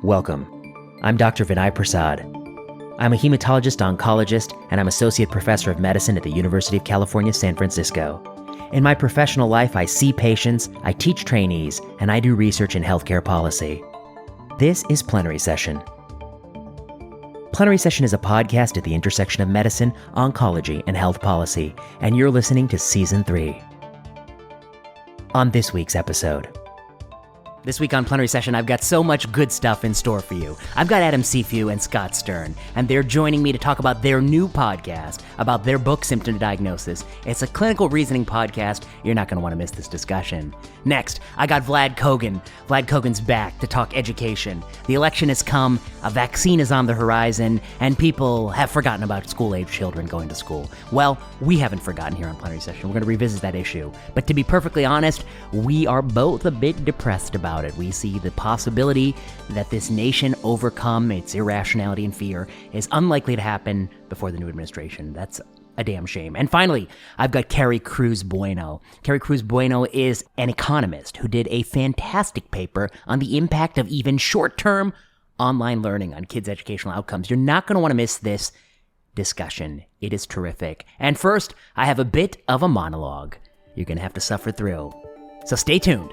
Welcome. I'm Dr. Vinay Prasad. I'm a hematologist-oncologist, and I'm Associate Professor of Medicine at the University of California, San Francisco. In my professional life, I see patients, I teach trainees, and I do research in healthcare policy. This is Plenary Session. Plenary Session is a podcast at the intersection of medicine, oncology, and health policy, and you're listening to Season 3. On this week's episode. This week on Plenary Session, I've got so much good stuff in store for you. I've got Cifu and Scott Stern, and they're joining me to talk about their new podcast about their book, Symptom to Diagnosis. It's a clinical reasoning podcast. You're not going to want to miss this discussion. Next, I got Vlad Kogan. Vlad Kogan's back to talk education. The election has come, a vaccine is on the horizon, and people have forgotten about school-age children going to school. Well, we haven't forgotten here on Plenary Session. We're going to revisit that issue. But to be perfectly honest, we are both a bit depressed about it. We see the possibility that this nation overcome its irrationality and fear is unlikely to happen before the new administration. That's a damn shame. And finally, I've got Carycruz Bueno. Carycruz Bueno is an economist who did a fantastic paper on the impact of even short-term online learning on kids' educational outcomes. You're not going to want to miss this discussion. It is terrific. And first, I have a bit of a monologue you're going to have to suffer through. So stay tuned.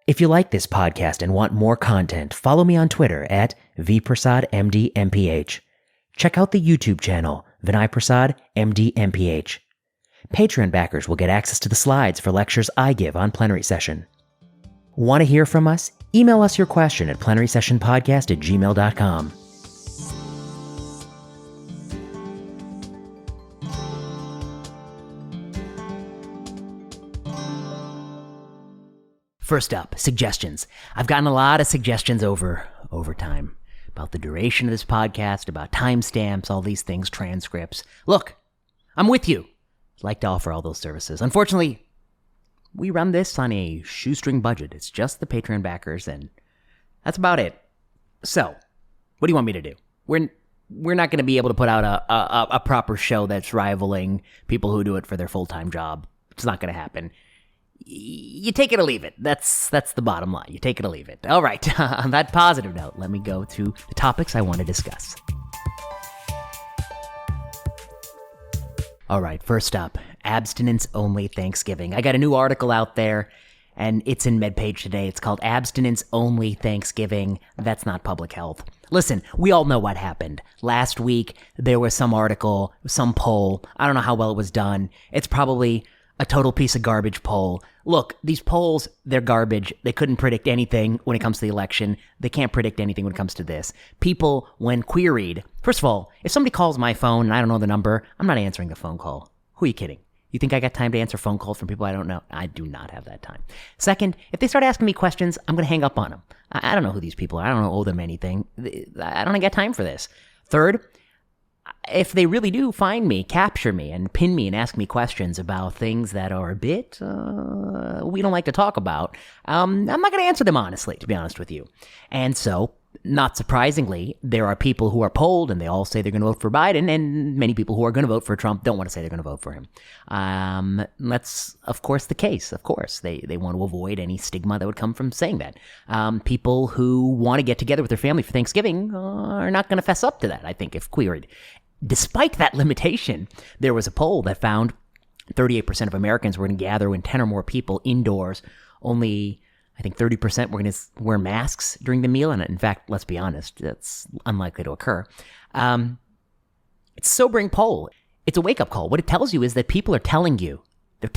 If you like this podcast and want more content, follow me on Twitter at vprasadmdmph. Check out the YouTube channel, Vinay Prasad, MD-MPH. Patreon backers will get access to the slides for lectures I give on Plenary Session. Want to hear from us? Email us your question at plenarysessionpodcast@gmail.com. First up, suggestions. I've gotten a lot of suggestions over time about the duration of this podcast, about timestamps, all these things, transcripts. Look, I'm with you. I'd like to offer all those services. Unfortunately, we run this on a shoestring budget. It's just the Patreon backers, and that's about it. So, what do you want me to do? We're not going to be able to put out a proper show that's rivaling people who do it for their full-time job. It's not going to happen. You take it or leave it. That's the bottom line. You take it or leave it. All right. On that positive note, let me go to the topics I want to discuss. All right. First up, abstinence-only Thanksgiving. I got a new article out there, and it's in MedPage today. It's called Abstinence-Only Thanksgiving. That's not public health. Listen, we all know what happened. Last week, there was some article, some poll. I don't know how well it was done. It's probably a total piece of garbage poll. Look, these polls, they're garbage. They couldn't predict anything when it comes to the election. They can't predict anything when it comes to this. People, when queried, first of all, if somebody calls my phone and I don't know the number, I'm not answering the phone call. Who are you kidding? You think I got time to answer phone calls from people I don't know? I do not have that time. Second, if they start asking me questions, I'm going to hang up on them. I don't know who these people are. I don't owe them anything. I don't got time for this. Third, if they really do find me, capture me, and pin me and ask me questions about things that are a bit we don't like to talk about, I'm not going to answer them honestly, to be honest with you. And so, not surprisingly, there are people who are polled and they all say they're going to vote for Biden, and many people who are going to vote for Trump don't want to say they're going to vote for him. That's, of course, the case. Of course, they want to avoid any stigma that would come from saying that. People who want to get together with their family for Thanksgiving are not going to fess up to that, I think, if queried. Despite that limitation, there was a poll that found 38% of Americans were going to gather when 10 or more people indoors. Only, I think, 30% were going to wear masks during the meal. And in fact, let's be honest, that's unlikely to occur. It's a sobering poll. It's a wake-up call. What it tells you is that people are telling you they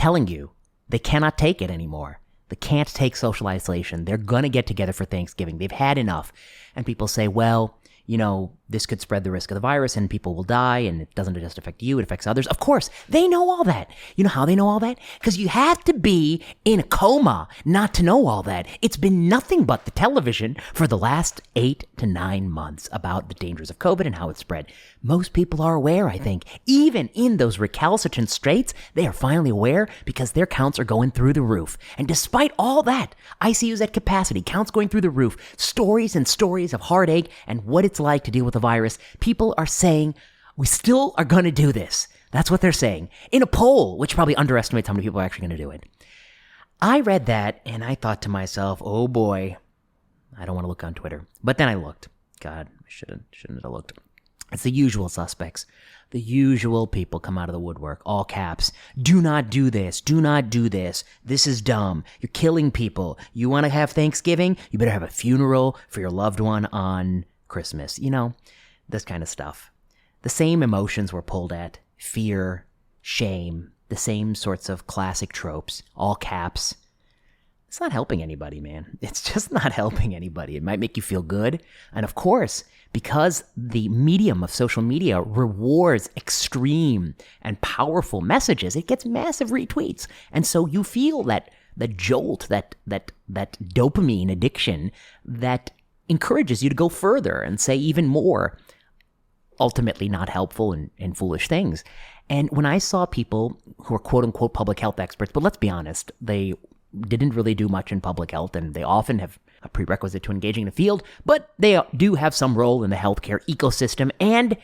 cannot take it anymore. They can't take social isolation. They're going to get together for Thanksgiving. They've had enough. And people say, well, you know, this could spread the risk of the virus and people will die and it doesn't just affect you, it affects others. Of course, they know all that. You know how they know all that? Because you have to be in a coma not to know all that. It's been nothing but the television for the last 8 to 9 months about the dangers of COVID and how it's spread. Most people are aware, I think. Even in those recalcitrant states, they are finally aware because their counts are going through the roof. And despite all that, ICUs at capacity, counts going through the roof, stories and stories of heartache and what it's like to deal with the virus, people are saying, we still are going to do this. That's what they're saying in a poll, which probably underestimates how many people are actually going to do it. I read that and I thought to myself, oh boy, I don't want to look on Twitter. But then I looked. God, I shouldn't have looked. It's the usual suspects. The usual people come out of the woodwork, all caps. Do not do this. Do not do this. This is dumb. You're killing people. You want to have Thanksgiving? You better have a funeral for your loved one on Christmas. You know, this kind of stuff. The same emotions were pulled at. Fear, shame, the same sorts of classic tropes, all caps. It's not helping anybody, man. It's just not helping anybody. It might make you feel good. And of course, because the medium of social media rewards extreme and powerful messages, it gets massive retweets. And so you feel that jolt, that dopamine addiction that encourages you to go further and say even more ultimately not helpful and foolish things. And when I saw people who are quote unquote public health experts, but let's be honest, they didn't really do much in public health, and they often have a prerequisite to engaging in the field, but they do have some role in the healthcare ecosystem, and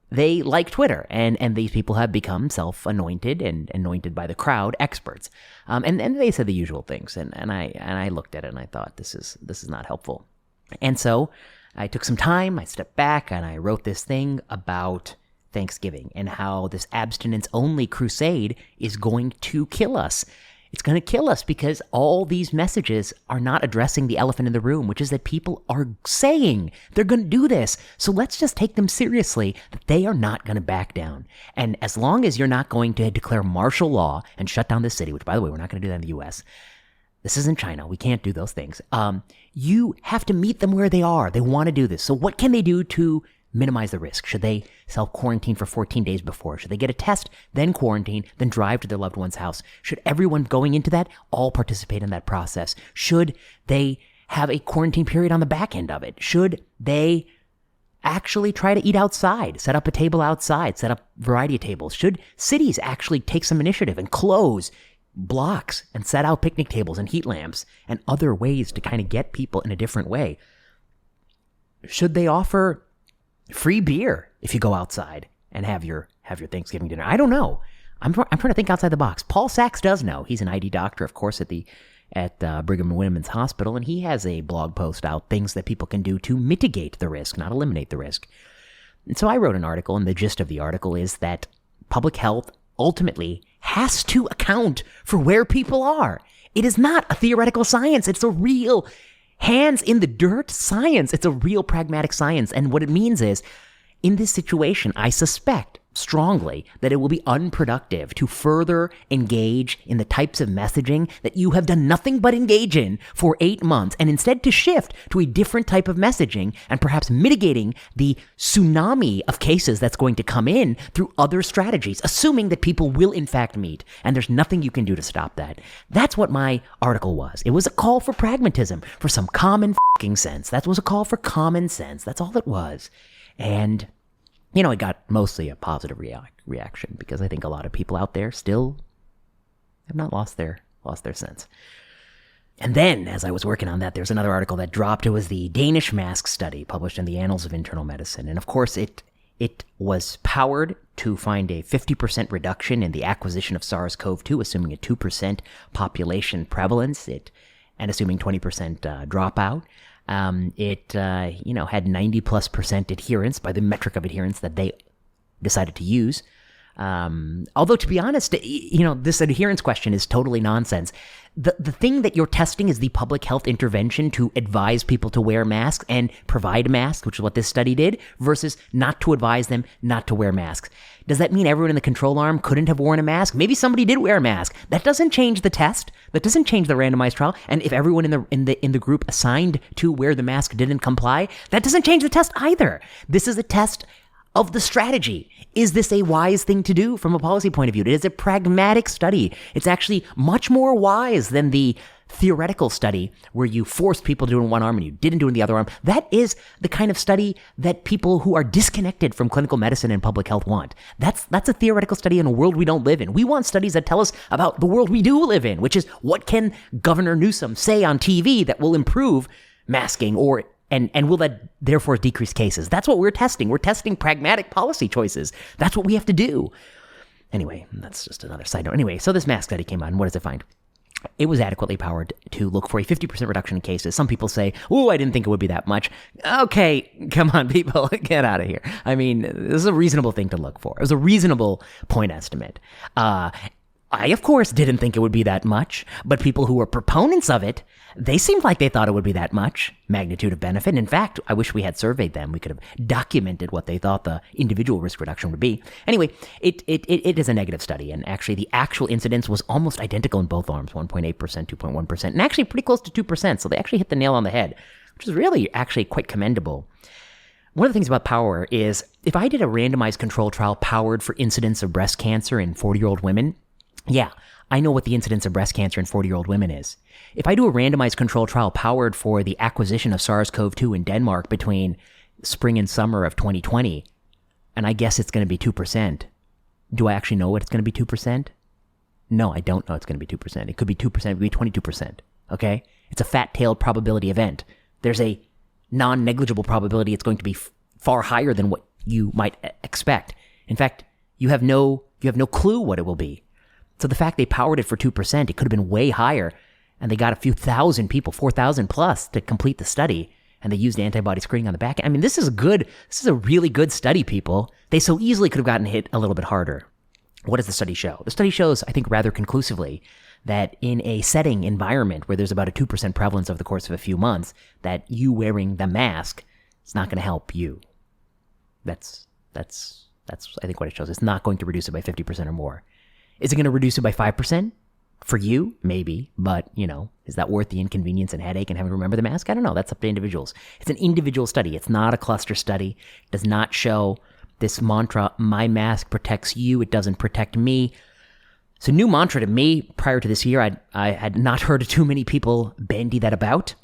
they like Twitter, and these people have become self-anointed and anointed by the crowd experts. And they said the usual things, and I looked at it and I thought, this is not helpful. And so I took some time, I stepped back, and I wrote this thing about Thanksgiving and how this abstinence-only crusade is going to kill us. It's going to kill us because all these messages are not addressing the elephant in the room, which is that people are saying they're going to do this. So let's just take them seriously, that they are not going to back down. And as long as you're not going to declare martial law and shut down the city, which, by the way, we're not going to do that in the U.S., this isn't China. We can't do those things. You have to meet them where they are. They want to do this. So what can they do to minimize the risk? Should they self-quarantine for 14 days before? Should they get a test, then quarantine, then drive to their loved one's house? Should everyone going into that all participate in that process? Should they have a quarantine period on the back end of it? Should they actually try to eat outside, set up a table outside, set up a variety of tables? Should cities actually take some initiative and close blocks and set out picnic tables and heat lamps and other ways to kind of get people in a different way? Should they offer free beer if you go outside and have your Thanksgiving dinner? I don't know. I'm trying to think outside the box. Paul Sachs does know. He's an ID doctor, of course, at Brigham and Women's Hospital, and he has a blog post out, things that people can do to mitigate the risk, not eliminate the risk. And so I wrote an article, and the gist of the article is that public health ultimately has to account for where people are. It is not a theoretical science. It's a real hands in the dirt science. It's a real pragmatic science. And what it means is, in this situation, I suspect strongly that it will be unproductive to further engage in the types of messaging that you have done nothing but engage in for 8 months, and instead to shift to a different type of messaging and perhaps mitigating the tsunami of cases that's going to come in through other strategies, assuming that people will in fact meet, and there's nothing you can do to stop that. That's what my article was. It was a call for pragmatism, for some common fucking sense. That was a call for common sense. That's all it was. And you know, it got mostly a positive reaction because I think a lot of people out there still have not lost their sense. And then, as I was working on that, there's another article that dropped. It was the Danish mask study published in the Annals of Internal Medicine. And of course, it was powered to find a 50% reduction in the acquisition of SARS-CoV-2, assuming a 2% population prevalence, and assuming 20% dropout. It had 90+% adherence by the metric of adherence that they decided to use. Although, to be honest, this adherence question is totally nonsense. The thing that you're testing is the public health intervention to advise people to wear masks and provide masks, which is what this study did, versus not to advise them not to wear masks. Does that mean everyone in the control arm couldn't have worn a mask? Maybe somebody did wear a mask. That doesn't change the test. That doesn't change the randomized trial. And if everyone in the group assigned to wear the mask didn't comply, that doesn't change the test either. This is a test of the strategy. Is this a wise thing to do from a policy point of view? It is a pragmatic study. It's actually much more wise than the theoretical study where you forced people to do it in one arm and you didn't do it in the other arm. That is the kind of study that people who are disconnected from clinical medicine and public health want. That's a theoretical study in a world we don't live in. We want studies that tell us about the world we do live in, which is what can Governor Newsom say on TV that will improve masking and will that therefore decrease cases? That's what we're testing. We're testing pragmatic policy choices. That's what we have to do. Anyway, that's just another side note. Anyway, so this mask study came out, and what does it find? It was adequately powered to look for a 50% reduction in cases. Some people say, "Oh, I didn't think it would be that much." Okay, come on, people, get out of here. I mean, this is a reasonable thing to look for. It was a reasonable point estimate. I, of course, didn't think it would be that much, but people who were proponents of it, they seemed like they thought it would be that much magnitude of benefit. In fact, I wish we had surveyed them. We could have documented what they thought the individual risk reduction would be. Anyway, it is a negative study, and actually the actual incidence was almost identical in both arms, 1.8%, 2.1%, and actually pretty close to 2%, so they actually hit the nail on the head, which is really actually quite commendable. One of the things about power is if I did a randomized control trial powered for incidence of breast cancer in 40-year-old women, yeah, I know what the incidence of breast cancer in 40-year-old women is. If I do a randomized control trial powered for the acquisition of SARS-CoV-2 in Denmark between spring and summer of 2020, and I guess it's going to be 2%, do I actually know what it's going to be 2%? No, I don't know it's going to be 2%. It could be 2%, it could be 22%, okay? It's a fat-tailed probability event. There's a non-negligible probability it's going to be far higher than what you might expect. In fact, you have no clue what it will be. So the fact they powered it for 2%, it could have been way higher, and they got a few thousand people, 4,000 plus, to complete the study, and they used antibody screening on the back end. I mean, this is a really good study, people. They so easily could have gotten hit a little bit harder. What does the study show? The study shows, I think, rather conclusively that in a setting environment where there's about a 2% prevalence over the course of a few months, that you wearing the mask is not going to help you. That's I think what it shows. It's not going to reduce it by 50% or more. Is it going to reduce it by 5%? For you, maybe, but, is that worth the inconvenience and headache and having to remember the mask? I don't know. That's up to individuals. It's an individual study. It's not a cluster study. It does not show this mantra, my mask protects you, it doesn't protect me. It's a new mantra to me. Prior to this year, I had not heard too many people bandy that about.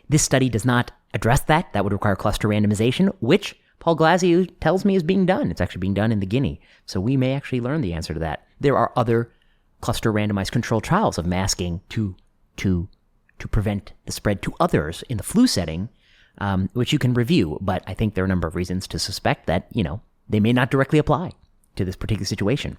This study does not address that. That would require cluster randomization, which Paul Glasziou tells me is being done. It's actually being done in the Guinea. So we may actually learn the answer to that. There are other cluster randomized controlled trials of masking to prevent the spread to others in the flu setting, which you can review. But I think there are a number of reasons to suspect that, they may not directly apply to this particular situation.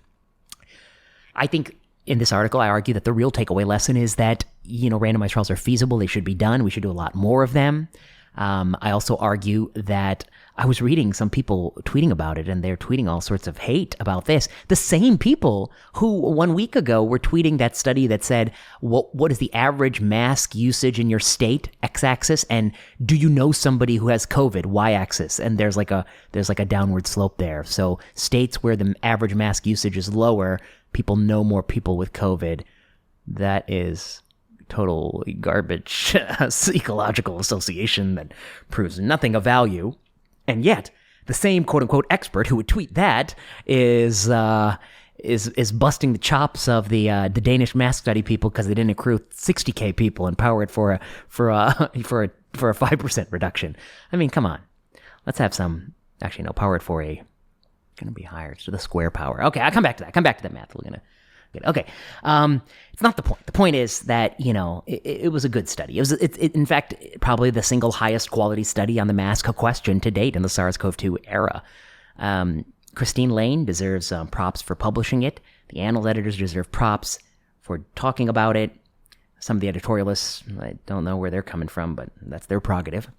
I think in this article, I argue that the real takeaway lesson is that, randomized trials are feasible. They should be done. We should do a lot more of them. I also argue that I was reading some people tweeting about it, and they're tweeting all sorts of hate about this. The same people who 1 week ago were tweeting that study that said, what is the average mask usage in your state, x-axis, and do you know somebody who has COVID, y-axis? And there's like a downward slope there. So states where the average mask usage is lower, people know more people with COVID. That is total garbage ecological association that proves nothing of value. And yet, the same quote-unquote expert who would tweet that is busting the chops of the Danish mask study people because they didn't accrue 60K people and power it for a 5% reduction. I mean, come on. Let's have some. Actually, no, power it for a. Going to be higher. So the square power. Okay, I'll come back to that. Come back to that math. We're gonna. Okay. It's not the point. The point is that, it was a good study. It was, in fact, probably the single highest quality study on the mask question to date in the SARS-CoV-2 era. Christine Lane deserves props for publishing it. The Annals editors deserve props for talking about it. Some of the editorialists, I don't know where they're coming from, but that's their prerogative.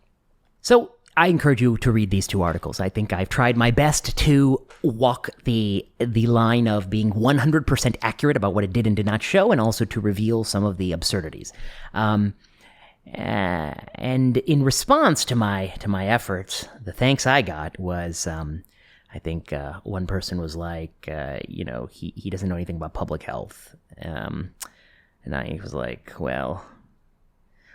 So I encourage you to read these two articles. I think I've tried my best to walk the line of being 100% accurate about what it did and did not show, and also to reveal some of the absurdities. And in response to my efforts, the thanks I got was, I think one person was like, he doesn't know anything about public health, and I was like, well,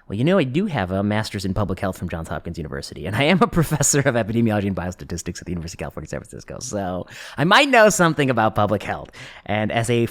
I do have a master's in public health from Johns Hopkins University, and I am a professor of epidemiology and biostatistics at the University of California, San Francisco. So I might know something about public health. And as a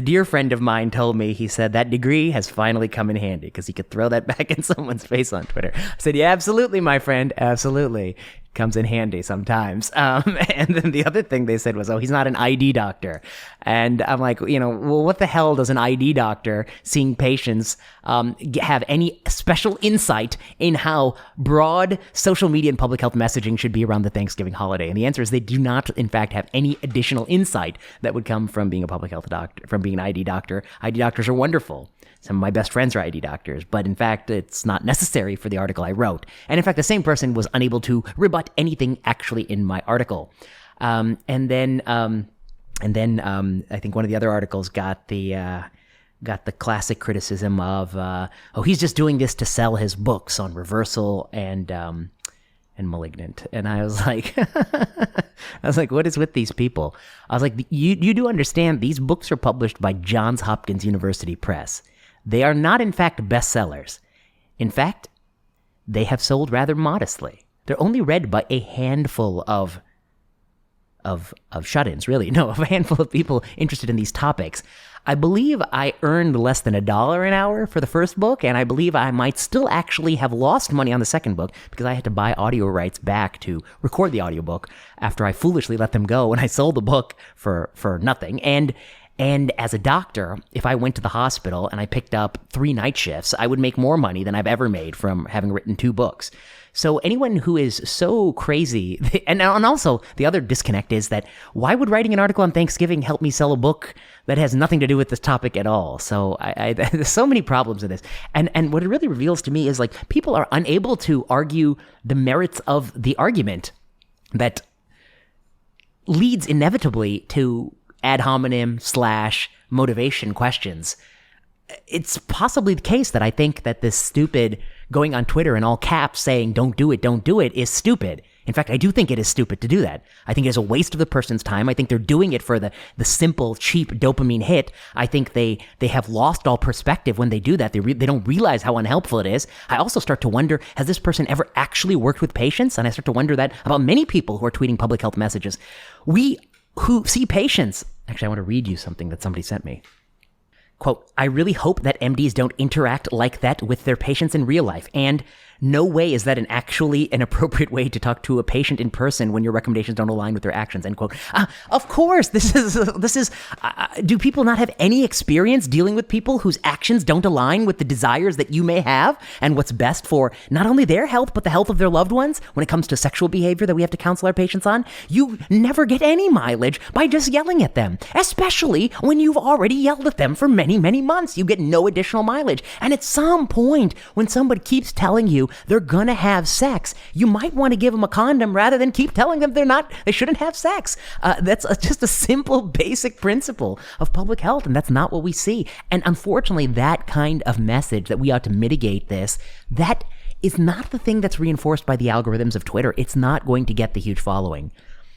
dear friend of mine told me, he said that degree has finally come in handy because he could throw that back in someone's face on Twitter. I said, yeah, absolutely, my friend. Absolutely. comes in handy sometimes. And then the other thing they said was, oh, he's not an ID doctor. And I'm like, well, what the hell does an ID doctor seeing patients have any special insight in how broad social media and public health messaging should be around the Thanksgiving holiday? And the answer is they do not, in fact, have any additional insight that would come from being a public health doctor, from being an ID doctor. ID doctors are wonderful. Some of my best friends are ID doctors, but in fact, it's not necessary for the article I wrote. And in fact, the same person was unable to rebut anything actually in my article. And then I think one of the other articles got the classic criticism of, he's just doing this to sell his books on reversal and Malignant. And I was like, what is with these people? I was like, you do understand these books are published by Johns Hopkins University Press. They are not, in fact, bestsellers. In fact, they have sold rather modestly. They're only read by a handful of shut-ins, really. No, of a handful of people interested in these topics. I believe I earned less than $1 an hour for the first book, and I believe I might still actually have lost money on the second book because I had to buy audio rights back to record the audiobook after I foolishly let them go and I sold the book for nothing. And as a doctor, if I went to the hospital and I picked up 3 night shifts, I would make more money than I've ever made from having written 2 books. So anyone who is so crazy, and also the other disconnect is that why would writing an article on Thanksgiving help me sell a book that has nothing to do with this topic at all? So there's so many problems in this. And what it really reveals to me is like people are unable to argue the merits of the argument that leads inevitably to ad hominem / motivation questions. It's possibly the case that I think that this stupid going on Twitter in all caps saying don't do it is stupid. In fact, I do think it is stupid to do that. I think it is a waste of the person's time. I think they're doing it for the simple, cheap dopamine hit. I think they have lost all perspective when they do that. They don't realize how unhelpful it is. I also start to wonder, has this person ever actually worked with patients? And I start to wonder that about many people who are tweeting public health messages. We who see patients. Actually, I want to read you something that somebody sent me. Quote, I really hope that MDs don't interact like that with their patients in real life. And no way is that an appropriate way to talk to a patient in person when your recommendations don't align with their actions, end quote. Of course, this is, do people not have any experience dealing with people whose actions don't align with the desires that you may have and what's best for not only their health, but the health of their loved ones when it comes to sexual behavior that we have to counsel our patients on? You never get any mileage by just yelling at them, especially when you've already yelled at them for many, many months. You get no additional mileage. And at some point, when somebody keeps telling you they're gonna have sex, you might want to give them a condom rather than keep telling them they shouldn't have sex. That's just a simple, basic principle of public health, and that's not what we see. And unfortunately, that kind of message that we ought to mitigate this, that is not the thing that's reinforced by the algorithms of Twitter. It's not going to get the huge following.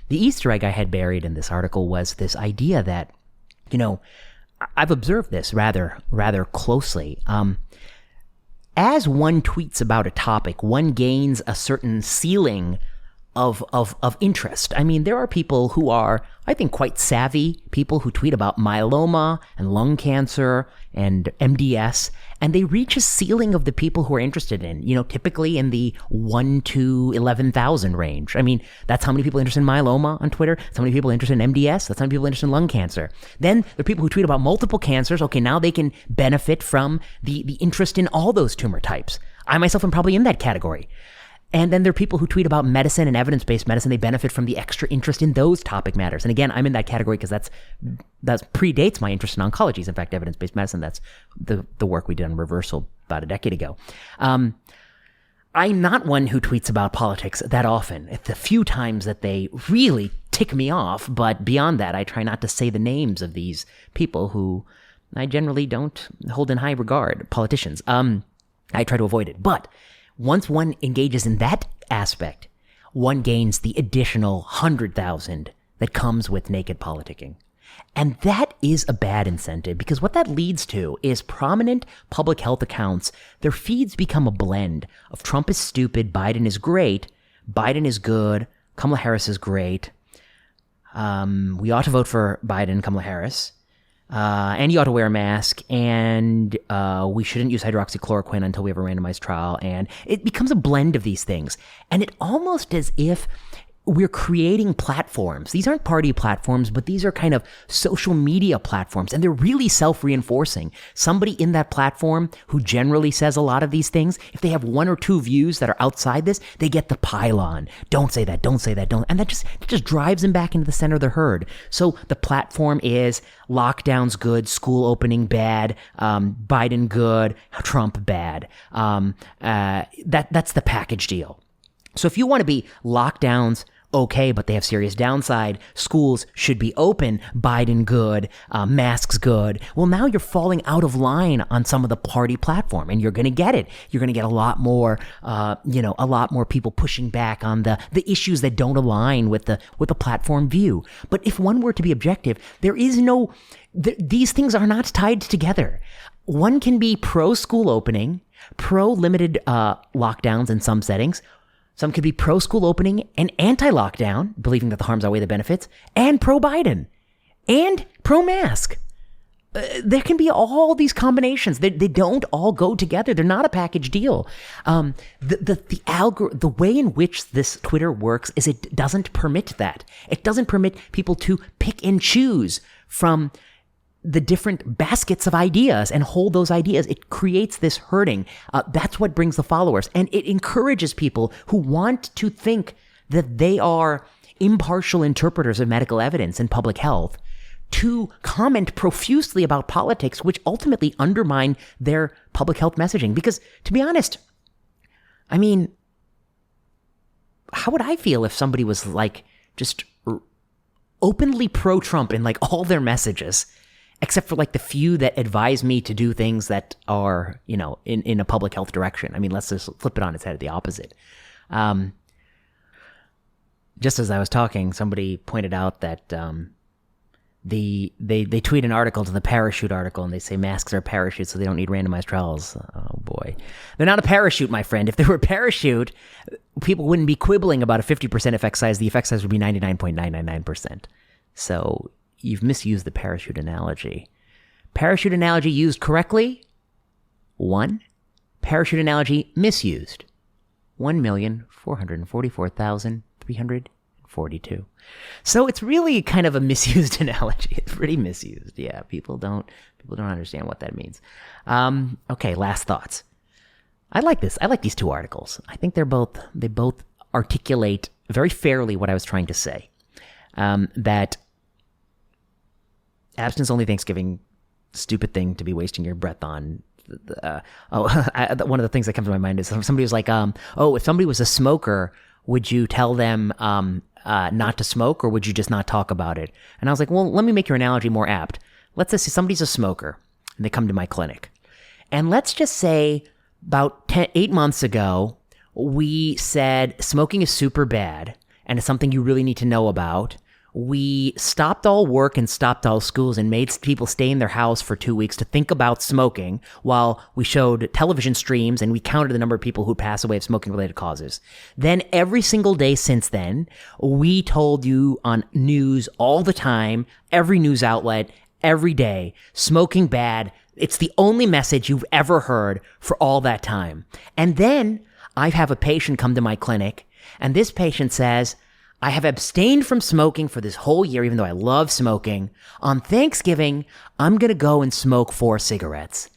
The Easter egg I had buried in this article was this idea that, I've observed this rather closely. As one tweets about a topic, one gains a certain ceiling of interest. I mean, there are people who are, I think, quite savvy, people who tweet about myeloma and lung cancer and MDS, and they reach a ceiling of the people who are interested in, typically in the 1 to 11,000 range. I mean, that's how many people are interested in myeloma on Twitter. That's how many people are interested in MDS. That's how many people are interested in lung cancer. Then there are people who tweet about multiple cancers. Okay, now they can benefit from the interest in all those tumor types. I myself am probably in that category. And then there are people who tweet about medicine and evidence-based medicine. They benefit from the extra interest in those topic matters. And again, I'm in that category because that predates my interest in oncology. In fact, evidence-based medicine, that's the work we did on reversal about a decade ago. I'm not one who tweets about politics that often. It's the few times that they really tick me off, but beyond that, I try not to say the names of these people who I generally don't hold in high regard, politicians. I try to avoid it. But once one engages in that aspect, one gains the additional 100,000 that comes with naked politicking. And that is a bad incentive because what that leads to is prominent public health accounts, their feeds become a blend of Trump is stupid, Biden is great, Biden is good, Kamala Harris is great, we ought to vote for Biden, Kamala Harris, and you ought to wear a mask, and we shouldn't use hydroxychloroquine until we have a randomized trial. And it becomes a blend of these things. And it almost as if we're creating platforms. These aren't party platforms, but these are kind of social media platforms, and they're really self-reinforcing. Somebody in that platform who generally says a lot of these things, if they have one or two views that are outside this, they get the pile-on. Don't say that, don't say that, don't. And that just drives them back into the center of the herd. So the platform is lockdown's good, school opening bad, Biden good, Trump bad. That's the package deal. So if you want to be lockdowns okay, but they have serious downside, schools should be open, Biden good, masks good, well, now you're falling out of line on some of the party platform, and you're going to get it. You're going to get a lot more people pushing back on the issues that don't align with the platform view. But if one were to be objective, these things are not tied together. One can be pro-school opening, pro-limited lockdowns in some settings. Some could be pro-school opening and anti-lockdown, believing that the harms outweigh the benefits, and pro-Biden, and pro-mask. There can be all these combinations. They don't all go together. They're not a package deal. The way in which this Twitter works is it doesn't permit that. It doesn't permit people to pick and choose from the different baskets of ideas and hold those ideas. It creates this herding. That's what brings the followers. And it encourages people who want to think that they are impartial interpreters of medical evidence and public health to comment profusely about politics, which ultimately undermine their public health messaging. Because, to be honest, I mean, how would I feel if somebody was like just openly pro-Trump in like all their messages, except for like the few that advise me to do things that are, in a public health direction? I mean, let's just flip it on its head at the opposite. Just as I was talking, somebody pointed out that they tweet an article to the parachute article, and they say masks are parachutes, so they don't need randomized trials. Oh boy. They're not a parachute, my friend. If they were a parachute, people wouldn't be quibbling about a 50% effect size. The effect size would be 99.999%. So you've misused the parachute analogy. Parachute analogy used correctly, 1. Parachute analogy misused, 1,444,342. So it's really kind of a misused analogy. It's pretty misused. Yeah, people don't understand what that means. Okay, last thoughts. I like this. I like these two articles. I think they both articulate very fairly what I was trying to say. That abstinence only Thanksgiving, stupid thing to be wasting your breath on. One of the things that comes to my mind is somebody was like, if somebody was a smoker, would you tell them not to smoke, or would you just not talk about it? And I was like, well, let me make your analogy more apt. Let's just say somebody's a smoker and they come to my clinic. And let's just say about 8 months ago, we said smoking is super bad and it's something you really need to know about. We stopped all work and stopped all schools and made people stay in their house for 2 weeks to think about smoking, while we showed television streams and we counted the number of people who pass away of smoking-related causes. Then every single day since then, we told you on news all the time, every news outlet, every day, smoking bad. It's the only message you've ever heard for all that time. And then I have a patient come to my clinic, and this patient says, I have abstained from smoking for this whole year, even though I love smoking. On Thanksgiving, I'm going to go and smoke 4 cigarettes.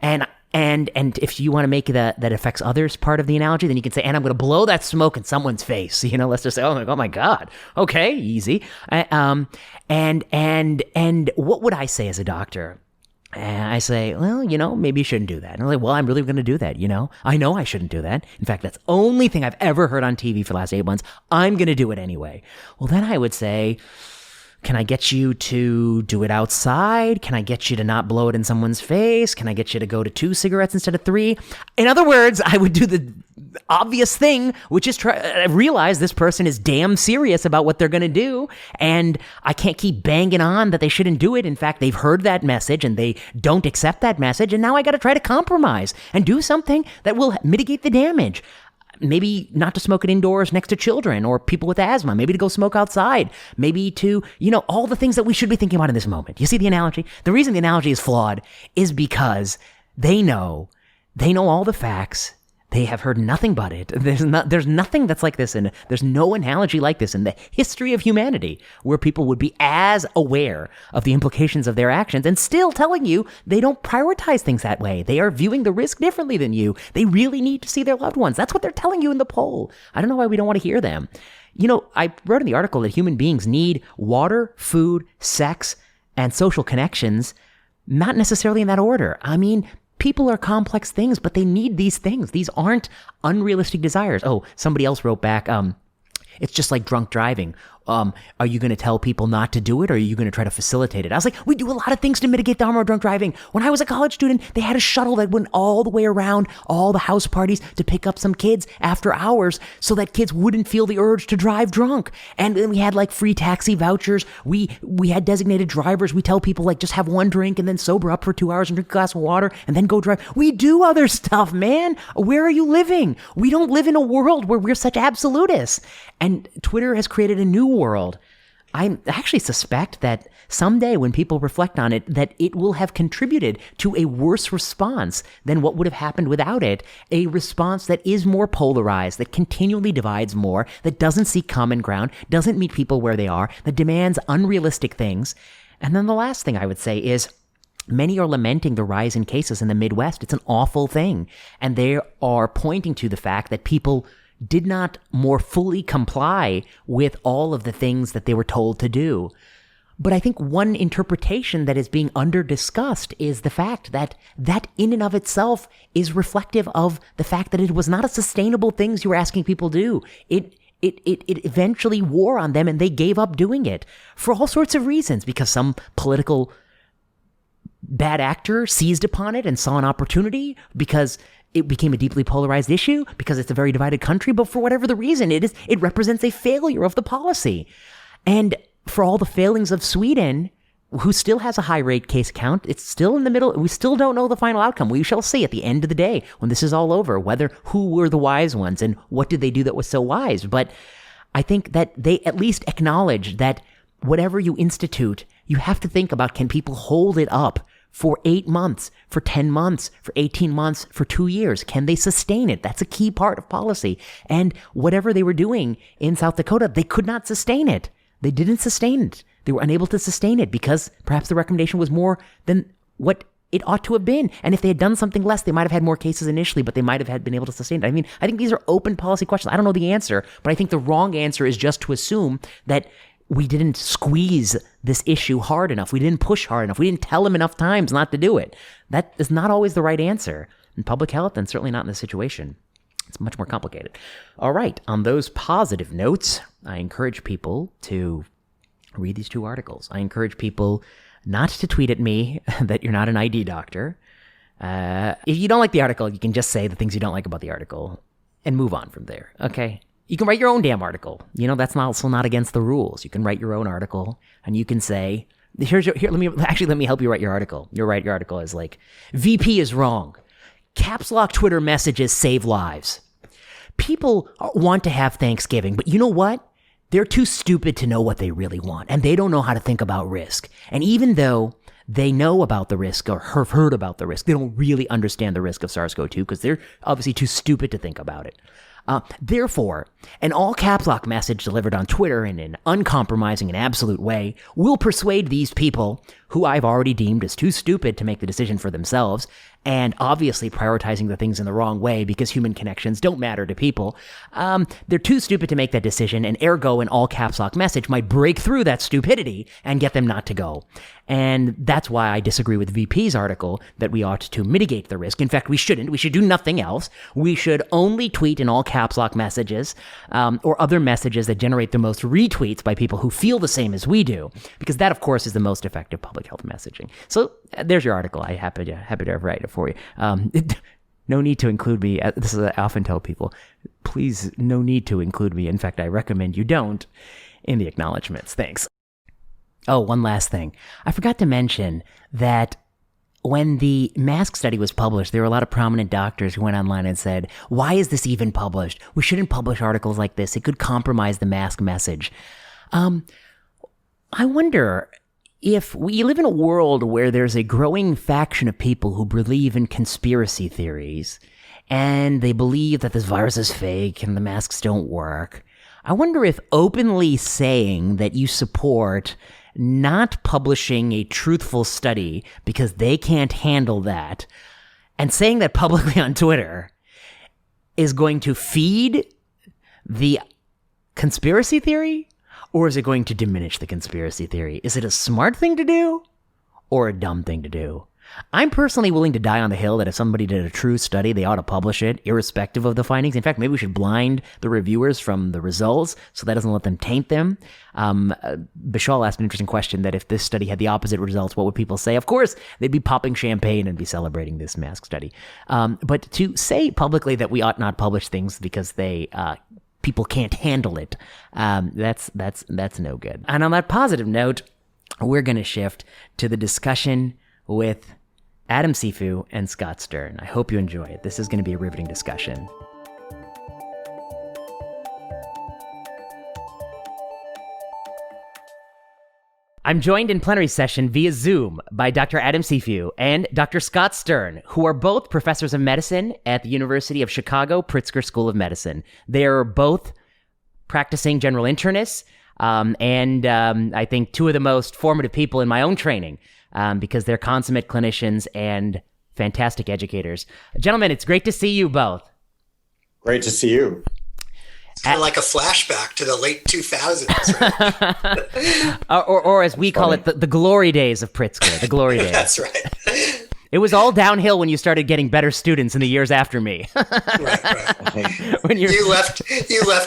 And if you want to make that affects others part of the analogy, then you can say, and I'm going to blow that smoke in someone's face. Let's just say, oh my God. Okay, easy. And what would I say as a doctor? And I say, well, maybe you shouldn't do that. And I'm like, well, I'm really going to do that, I know I shouldn't do that. In fact, that's the only thing I've ever heard on TV for the last 8 months. I'm going to do it anyway. Well, then I would say, can I get you to do it outside? Can I get you to not blow it in someone's face? Can I get you to go to 2 cigarettes instead of 3? In other words, I would do the obvious thing, which is realize this person is damn serious about what they're going to do, and I can't keep banging on that they shouldn't do it. In fact, they've heard that message and they don't accept that message, and now I got to try to compromise and do something that will mitigate the damage. Maybe not to smoke it indoors next to children or people with asthma. Maybe to go smoke outside. Maybe to, all the things that we should be thinking about in this moment. You see the analogy? The reason the analogy is flawed is because they know all the facts. They have heard nothing but it. There's nothing that's like this, and there's no analogy like this in the history of humanity where people would be as aware of the implications of their actions and still telling you they don't prioritize things that way. They are viewing the risk differently than you. They really need to see their loved ones. That's what they're telling you in the poll. I don't know why we don't want to hear them. I wrote in the article that human beings need water, food, sex, and social connections, not necessarily in that order. I mean, people are complex things, but they need these things. These aren't unrealistic desires. Oh, somebody else wrote back, it's just like drunk driving. Are you going to tell people not to do it, or are you going to try to facilitate it? I was like, we do a lot of things to mitigate the harm of drunk driving. When I was a college student, they had a shuttle that went all the way around all the house parties to pick up some kids after hours so that kids wouldn't feel the urge to drive drunk. And then we had like free taxi vouchers. We had designated drivers. We tell people like just have one drink and then sober up for 2 hours and drink a glass of water and then go drive. We do other stuff, man. Where are you living? We don't live in a world where we're such absolutists. And Twitter has created a new world. I actually suspect that someday when people reflect on it, that it will have contributed to a worse response than what would have happened without it. A response that is more polarized, that continually divides more, that doesn't seek common ground, doesn't meet people where they are, that demands unrealistic things. And then the last thing I would say is, many are lamenting the rise in cases in the Midwest. It's an awful thing. And they are pointing to the fact that people did not more fully comply with all of the things that they were told to do. But I think one interpretation that is being under-discussed is the fact that in and of itself is reflective of the fact that it was not a sustainable thing you were asking people to do. It eventually wore on them, and they gave up doing it for all sorts of reasons, because some political bad actor seized upon it and saw an opportunity, because it became a deeply polarized issue, because it's a very divided country, but for whatever the reason, it represents a failure of the policy. And for all the failings of Sweden, who still has a high rate case count, it's still in the middle. We still don't know the final outcome. We shall see at the end of the day, when this is all over, who were the wise ones and what did they do that was so wise. But I think that they at least acknowledge that whatever you institute, you have to think about, can people hold it up for 8 months, for 10 months, for 18 months, for 2 years? Can they sustain it? That's a key part of policy. And whatever they were doing in South Dakota, they could not sustain it. They didn't sustain it. They were unable to sustain it because perhaps the recommendation was more than what it ought to have been. And if they had done something less, they might have had more cases initially, but they might have been able to sustain it. I mean, I think these are open policy questions. I don't know the answer, but I think the wrong answer is just to assume that we didn't squeeze this issue hard enough. We didn't push hard enough. We didn't tell them enough times not to do it. That is not always the right answer in public health, and certainly not in this situation. It's much more complicated. All right. On those positive notes, I encourage people to read these 2 articles. I encourage people not to tweet at me that you're not an ID doctor. If you don't like the article, you can just say the things you don't like about the article and move on from there. Okay? You can write your own damn article. That's also not against the rules. You can write your own article, and you can say, let me help you write your article. Your article is like, VP is wrong. Caps lock Twitter messages save lives. People want to have Thanksgiving, but you know what? They're too stupid to know what they really want, and they don't know how to think about risk. And even though they know about the risk or have heard about the risk, they don't really understand the risk of SARS-CoV-2 because they're obviously too stupid to think about it. Therefore, an all caps lock message delivered on Twitter in an uncompromising and absolute way will persuade these people, who I've already deemed as too stupid to make the decision for themselves, and obviously prioritizing the things in the wrong way because human connections don't matter to people. They're too stupid to make that decision, and ergo an all caps lock message might break through that stupidity and get them not to go. And that's why I disagree with VP's article that we ought to mitigate the risk. In fact, we shouldn't. We should do nothing else. We should only tweet in all caps lock messages or other messages that generate the most retweets by people who feel the same as we do, because that, of course, is the most effective public health messaging. So there's your article. I happy to write it for you. No need to include me. This is what I often tell people. Please, no need to include me. In fact, I recommend you don't in the acknowledgments. Thanks. Oh, one last thing. I forgot to mention that when the mask study was published, there were a lot of prominent doctors who went online and said, why is this even published? We shouldn't publish articles like this. It could compromise the mask message. I wonder if we live in a world where there's a growing faction of people who believe in conspiracy theories, and they believe that this virus is fake and the masks don't work. I wonder if openly saying that you support not publishing a truthful study because they can't handle that, and saying that publicly on Twitter is going to feed the conspiracy theory, or is it going to diminish the conspiracy theory? Is it a smart thing to do or a dumb thing to do? I'm personally willing to die on the hill that if somebody did a true study, they ought to publish it, irrespective of the findings. In fact, maybe we should blind the reviewers from the results so that doesn't let them taint them. Bishal asked an interesting question that if this study had the opposite results, what would people say? Of course, they'd be popping champagne and be celebrating this mask study. But to say publicly that we ought not publish things because people can't handle it, that's no good. And on that positive note, we're going to shift to the discussion with Adam Cifu and Scott Stern. I hope you enjoy it. This is going to be a riveting discussion. I'm joined in plenary session via Zoom by Dr. Adam Cifu and Dr. Scott Stern, who are both professors of medicine at the University of Chicago Pritzker School of Medicine. They are both practicing general internists, and I think two of the most formative people in my own training, because they're consummate clinicians and fantastic educators. Gentlemen, it's great to see you both. Great to see you. It's kind of like a flashback to the late 2000s, right? or as we call it, the glory days of Pritzker, the glory days. That's right. It was all downhill when you started getting better students in the years after me. Right. When you left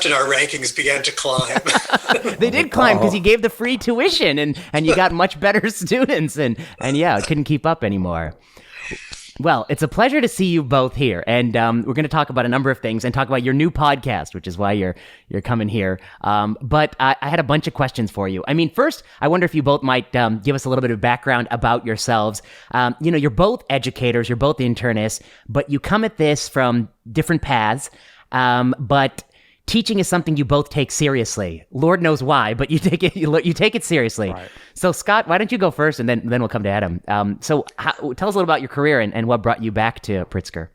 and our rankings began to climb. They did climb because you gave the free tuition and you got much better students and yeah, couldn't keep up anymore. Well, it's a pleasure to see you both here, and we're going to talk about a number of things and talk about your new podcast, which is why you're coming here. But I had a bunch of questions for you. I mean, first, I wonder if you both might give us a little bit of background about yourselves. You're both educators, you're both internists, but you come at this from different paths. But teaching is something you both take seriously. Lord knows why, but you take it seriously. Right. So Scott, why don't you go first, and then we'll come to Adam. Tell us a little about your career and what brought you back to Pritzker.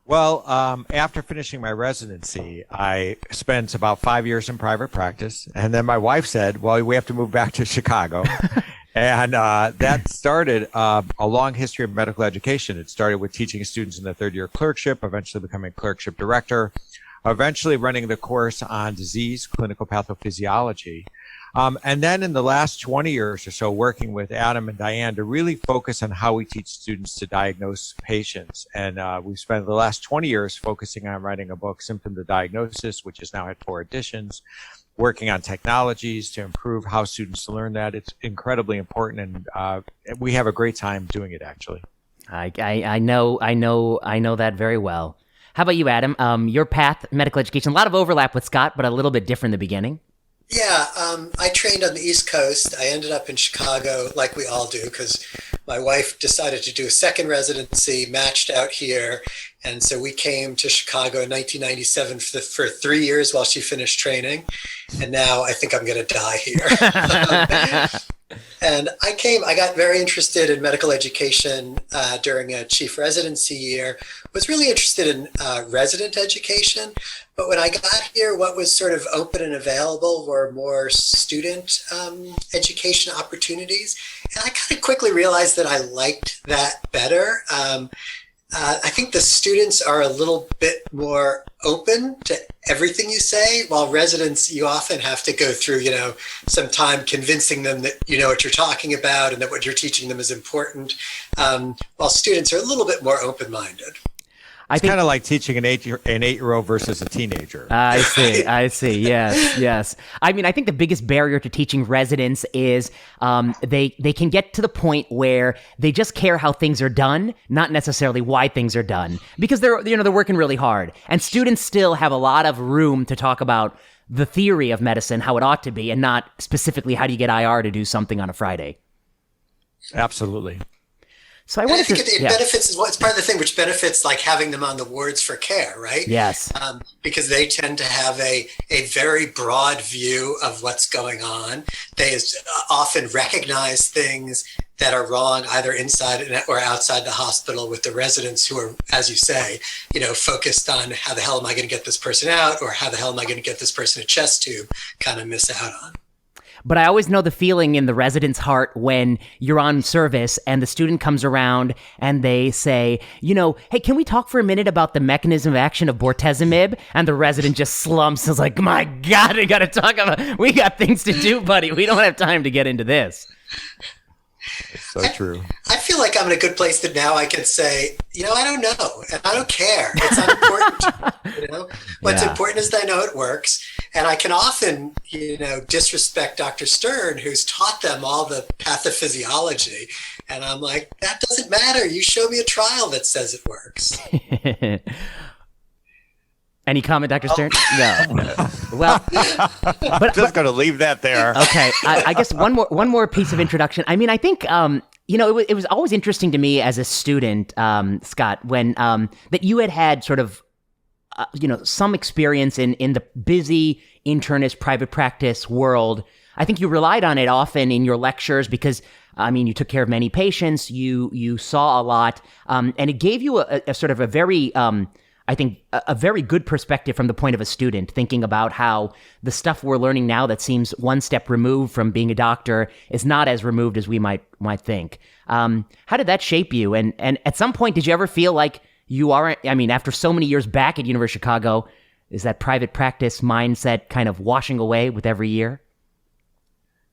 Well, after finishing my residency, I spent about 5 years in private practice, and then my wife said, well, we have to move back to Chicago. And that started a long history of medical education. It started with teaching students in the third year clerkship, eventually becoming clerkship director, eventually running the course on disease, clinical pathophysiology. And then in the last 20 years or so, working with Adam and Diane to really focus on how we teach students to diagnose patients. And we've spent the last 20 years focusing on writing a book, Symptom to Diagnosis, which has now had 4 editions, working on technologies to improve how students learn that. It's incredibly important, and we have a great time doing it, actually. I know that very well. How about you, Adam? Your path, medical education, a lot of overlap with Scott, but a little bit different in the beginning. Yeah, I trained on the East Coast. I ended up in Chicago, like we all do, because my wife decided to do a second residency, matched out here. And so we came to Chicago in 1997 for 3 years while she finished training. And now I think I'm going to die here. And I got very interested in medical education during a chief residency year, was really interested in resident education. But when I got here, what was sort of open and available were more student education opportunities. And I kind of quickly realized that I liked that better. I think the students are a little bit more open to everything you say, while residents, you often have to go through, some time convincing them that you know what you're talking about and that what you're teaching them is important, while students are a little bit more open-minded. It's kind of like teaching an 8-year-old versus a teenager. I see. Yes. I mean, I think the biggest barrier to teaching residents is they can get to the point where they just care how things are done, not necessarily why things are done, because they're working really hard. And students still have a lot of room to talk about the theory of medicine, how it ought to be, and not specifically how do you get IR to do something on a Friday. Absolutely. So I And I wanted think to, it benefits, it's part of the thing which benefits like having them on the wards for care, right? Yes. Because they tend to have a very broad view of what's going on. They often recognize things that are wrong either inside or outside the hospital with the residents who are, as you say, focused on how the hell am I going to get this person out, or how the hell am I going to get this person a chest tube, kind of miss out on. But I always know the feeling in the resident's heart when you're on service and the student comes around and they say, hey, can we talk for a minute about the mechanism of action of bortezomib? And the resident just slumps and is like, my God, we got things to do, buddy. We don't have time to get into this. It's so true. I feel like I'm in a good place that now I can say, I don't know, and I don't care. It's unimportant. What's important is that I know it works. And I can often, disrespect Dr. Stern, who's taught them all the pathophysiology. And I'm like, that doesn't matter. You show me a trial that says it works. Any comment, Dr. Stern? No. Well, but Just going to leave that there. Okay. I guess one more piece of introduction. I mean, I think, it was always interesting to me as a student, Scott, when that you had sort of, some experience in the busy internist private practice world. I think you relied on it often in your lectures because, you took care of many patients, you saw a lot, and it gave you a sort of a very, I think, a very good perspective from the point of a student, thinking about how the stuff we're learning now that seems one step removed from being a doctor is not as removed as we might think. How did that shape you? And at some point, did you ever feel like you are, after so many years back at University of Chicago, is that private practice mindset kind of washing away with every year?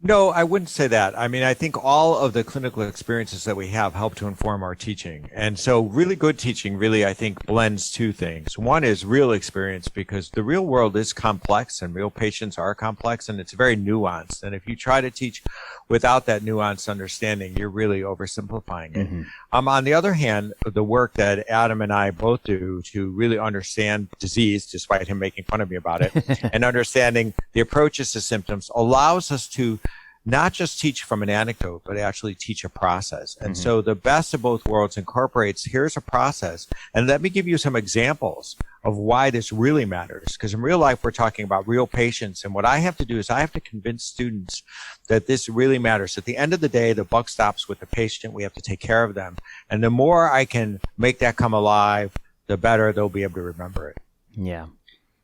No, I wouldn't say that. I think all of the clinical experiences that we have help to inform our teaching. And so really good teaching really, I think, blends two things. One is real experience, because the real world is complex and real patients are complex and it's very nuanced. And if you try to teach without that nuanced understanding, you're really oversimplifying it. Mm-hmm. On the other hand, the work that Adam and I both do to really understand disease, despite him making fun of me about it, and understanding the approaches to symptoms allows us to not just teach from an anecdote, but actually teach a process. And so the best of both worlds incorporates, here's a process. And let me give you some examples of why this really matters. Because in real life, we're talking about real patients. And what I have to do is I have to convince students that this really matters. At the end of the day, the buck stops with the patient. We have to take care of them. And the more I can make that come alive, the better they'll be able to remember it. Yeah.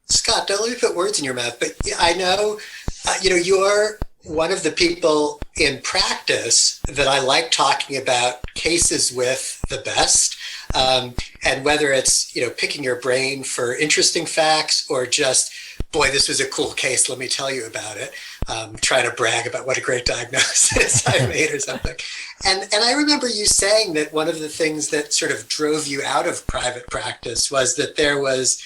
Scott, don't let me put words in your mouth, but I know, you're one of the people in practice that I like talking about cases with the best. And whether it's, picking your brain for interesting facts or just, boy, this was a cool case, let me tell you about it. Trying to brag about what a great diagnosis I made or something. And I remember you saying that one of the things that sort of drove you out of private practice was that there was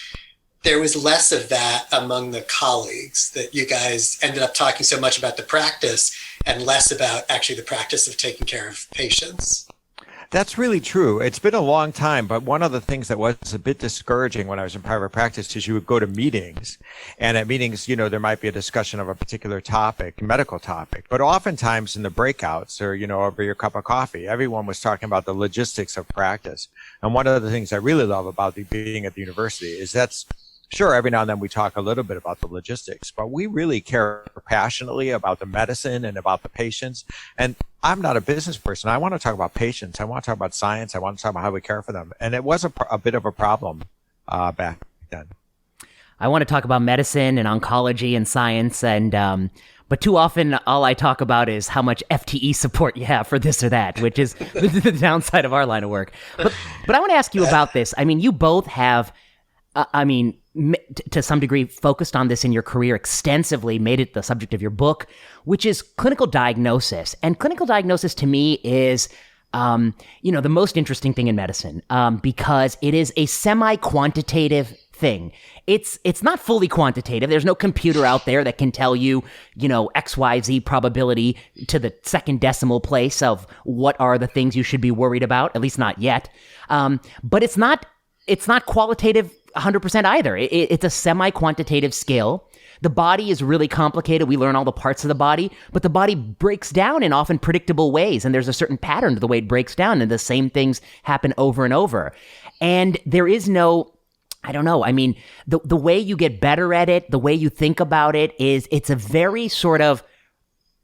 less of that among the colleagues, that you guys ended up talking so much about the practice and less about actually the practice of taking care of patients. That's really true. It's been a long time, but one of the things that was a bit discouraging when I was in private practice is you would go to meetings, and at meetings, there might be a discussion of a particular topic, medical topic, but oftentimes in the breakouts or, over your cup of coffee, everyone was talking about the logistics of practice. And one of the things I really love about being at the university is sure, every now and then we talk a little bit about the logistics, but we really care passionately about the medicine and about the patients. And I'm not a business person. I want to talk about patients. I want to talk about science. I want to talk about how we care for them. And it was a bit of a problem back then. I want to talk about medicine and oncology and science, and but too often all I talk about is how much FTE support you have for this or that, which is the downside of our line of work. But I want to ask you about this. You both have, to some degree, focused on this in your career extensively, made it the subject of your book, which is clinical diagnosis. And clinical diagnosis to me is, the most interesting thing in medicine, because it is a semi-quantitative thing. It's not fully quantitative. There's no computer out there that can tell you, XYZ probability to the second decimal place of what are the things you should be worried about, at least not yet. But it's not qualitative 100% either. It's a semi-quantitative scale the body is really complicated. We learn all the parts of the body, but the body breaks down in often predictable ways. And there's a certain pattern to the way it breaks down, and the same things happen over and over. And there is no, I don't know. I mean, the way you get better at it, the way you think about it it's a very sort of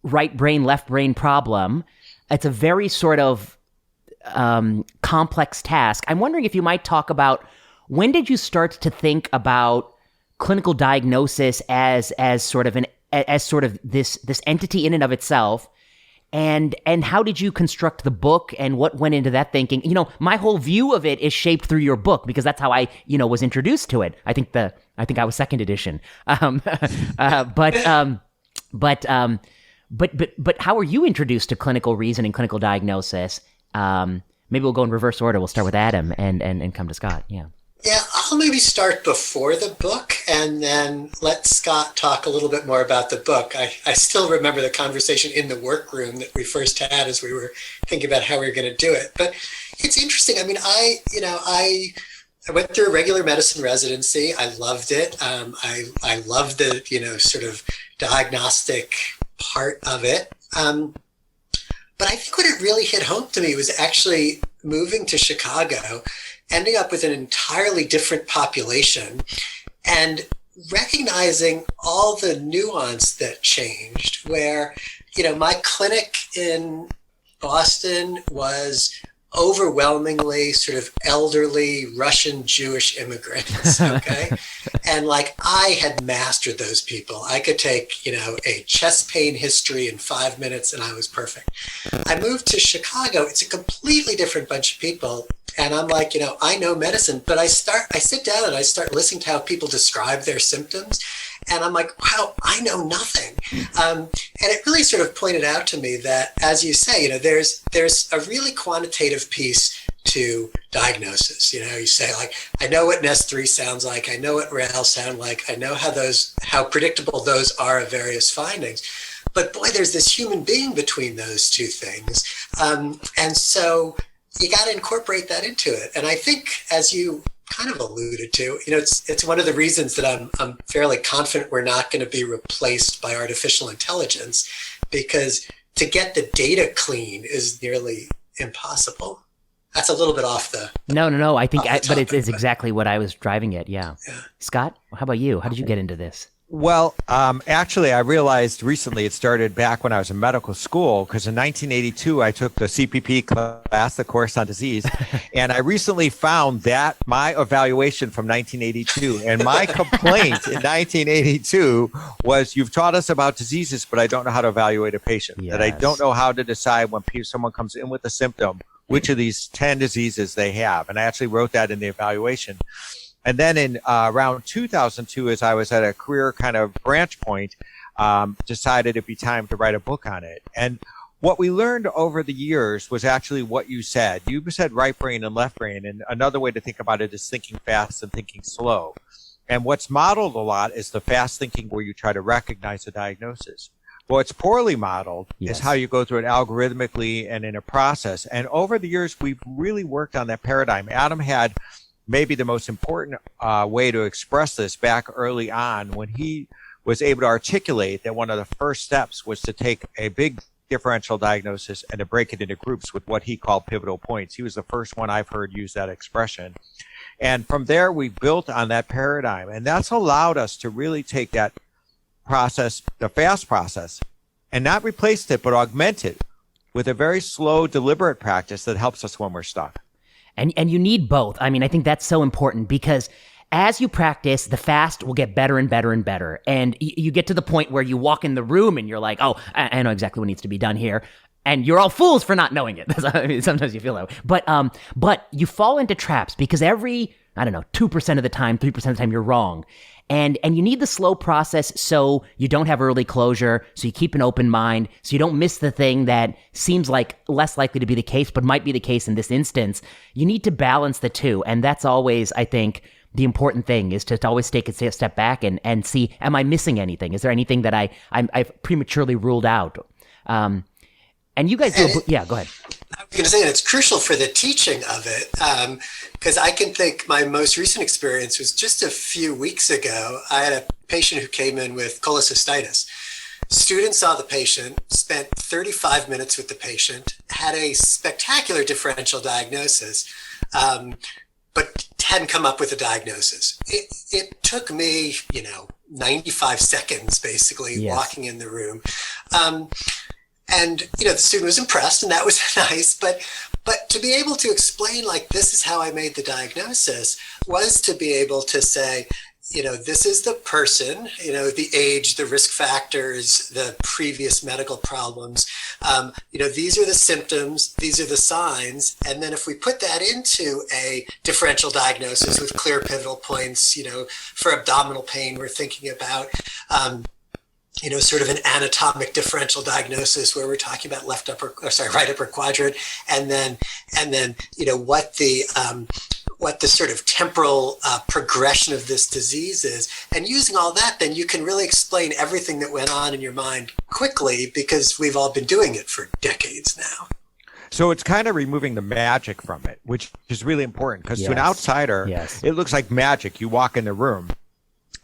right brain, left brain problem. It's a very sort of complex task. I'm wondering if you might talk about, when did you start to think about clinical diagnosis as sort of this entity in and of itself, and how did you construct the book, and what went into that thinking? You know, my whole view of it is shaped through your book, because that's how I, was introduced to it. I think I was second edition. But how were you introduced to clinical reasoning, clinical diagnosis? Maybe we'll go in reverse order. We'll start with Adam and come to Scott. Yeah. Yeah, I'll maybe start before the book and then let Scott talk a little bit more about the book. I still remember the conversation in the workroom that we first had as we were thinking about how we were going to do it. But it's interesting. I mean, I went through a regular medicine residency. I loved it. I loved the, sort of diagnostic part of it. But I think what it really hit home to me was actually moving to Chicago, ending up with an entirely different population, and recognizing all the nuance that changed, where, my clinic in Boston was overwhelmingly sort of elderly Russian Jewish immigrants. Okay. And I had mastered those people. I could take, a chest pain history in 5 minutes and I was perfect. I moved to Chicago. It's a completely different bunch of people. And I'm like, I know medicine, but I sit down and I start listening to how people describe their symptoms. And I'm like, wow, I know nothing. And it really sort of pointed out to me that, as you say, there's a really quantitative piece to diagnosis. You say, I know what NES3 sounds like. I know what RAL sound like. I know how predictable those are of various findings. But boy, there's this human being between those two things. And so you got to incorporate that into it. And I think, as you kind of alluded to, it's one of the reasons that I'm fairly confident we're not going to be replaced by artificial intelligence, because to get the data clean is nearly impossible. That's a little bit off the. No. I think, but it's exactly what I was driving at. Yeah. Scott, how about you? How did you get into this? Well, actually, I realized recently it started back when I was in medical school, because in 1982, I took the CPP class, the course on disease, and I recently found that my evaluation from 1982, and my complaint in 1982 was, you've taught us about diseases, but I don't know how to evaluate a patient, that I don't know how to decide when someone comes in with a symptom, which of these 10 diseases they have. And I actually wrote that in the evaluation. And then in around 2002, as I was at a career kind of branch point, decided it'd be time to write a book on it. And what we learned over the years was actually what you said. You said right brain and left brain. And another way to think about it is thinking fast and thinking slow. And what's modeled a lot is the fast thinking, where you try to recognize a diagnosis. What's poorly modeled is how you go through it algorithmically and in a process. And over the years, we've really worked on that paradigm. Adam had maybe the most important way to express this back early on, when he was able to articulate that one of the first steps was to take a big differential diagnosis and to break it into groups with what he called pivotal points. He was the first one I've heard use that expression. And from there, we built on that paradigm. And that's allowed us to really take that process, the fast process, and not replace it, but augment it with a very slow, deliberate practice that helps us when we're stuck. And you need both. I mean, I think that's so important, because as you practice, the fast will get better and better and better. And you get to the point where you walk in the room and you're like, oh, I know exactly what needs to be done here. And you're all fools for not knowing it. I mean, sometimes you feel that way. But you fall into traps, because every, 2% of the time, 3% of the time, you're wrong. And you need the slow process, so you don't have early closure, so you keep an open mind, so you don't miss the thing that seems like less likely to be the case, but might be the case in this instance. You need to balance the two. And that's always, I think, the important thing, is to always take a step back and see, am I missing anything? Is there anything that I've prematurely ruled out? And you guys do, yeah, go ahead. I was going to say, and it's crucial for the teaching of it, because I can think my most recent experience was just a few weeks ago. I had patient who came in with cholecystitis. Student saw the patient, spent 35 minutes with the patient, had a spectacular differential diagnosis, but hadn't come up with a diagnosis. It took me, 95 seconds basically walking in the room. And, the student was impressed, and that was nice. But to be able to explain, like, this is how I made the diagnosis, was to be able to say, this is the person, the age, the risk factors, the previous medical problems. These are the symptoms, these are the signs. And then if we put that into a differential diagnosis with clear pivotal points, for abdominal pain, we're thinking about, sort of an anatomic differential diagnosis where we're talking about right upper quadrant, and then what the sort of temporal progression of this disease is. And using all that, then you can really explain everything that went on in your mind quickly, because we've all been doing it for decades now. So it's kind of removing the magic from it, which is really important, because to an outsider, it looks like magic. You walk in the room,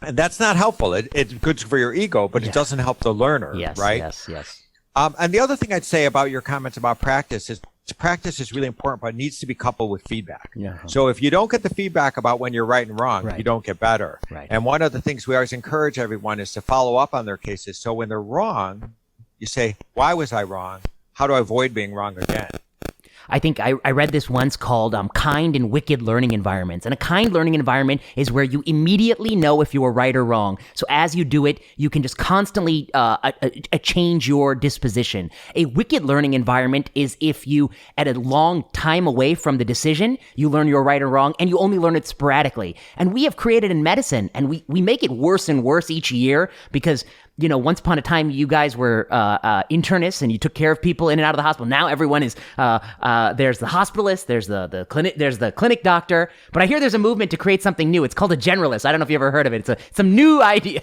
and that's not helpful. It's good for your ego, but it doesn't help the learner, right? Yes. And the other thing I'd say about your comments about practice is really important, but it needs to be coupled with feedback. So if you don't get the feedback about when you're right and wrong, you don't get better. And one of the things we always encourage everyone is to follow up on their cases. So when they're wrong, you say, why was I wrong? How do I avoid being wrong again? I think I read this once called kind and wicked learning environments. And a kind learning environment is where you immediately know if you were right or wrong. So as you do it, you can just constantly change your disposition. A wicked learning environment is if you, at a long time away from the decision, you learn you're right or wrong, and you only learn it sporadically. And we have created in medicine, and we make it worse and worse each year, because once upon a time, you guys were internists and you took care of people in and out of the hospital. Now everyone is there's the hospitalist, there's the clinic doctor. But I hear there's a movement to create something new. It's called a generalist. I don't know if you ever heard of it. It's some new idea.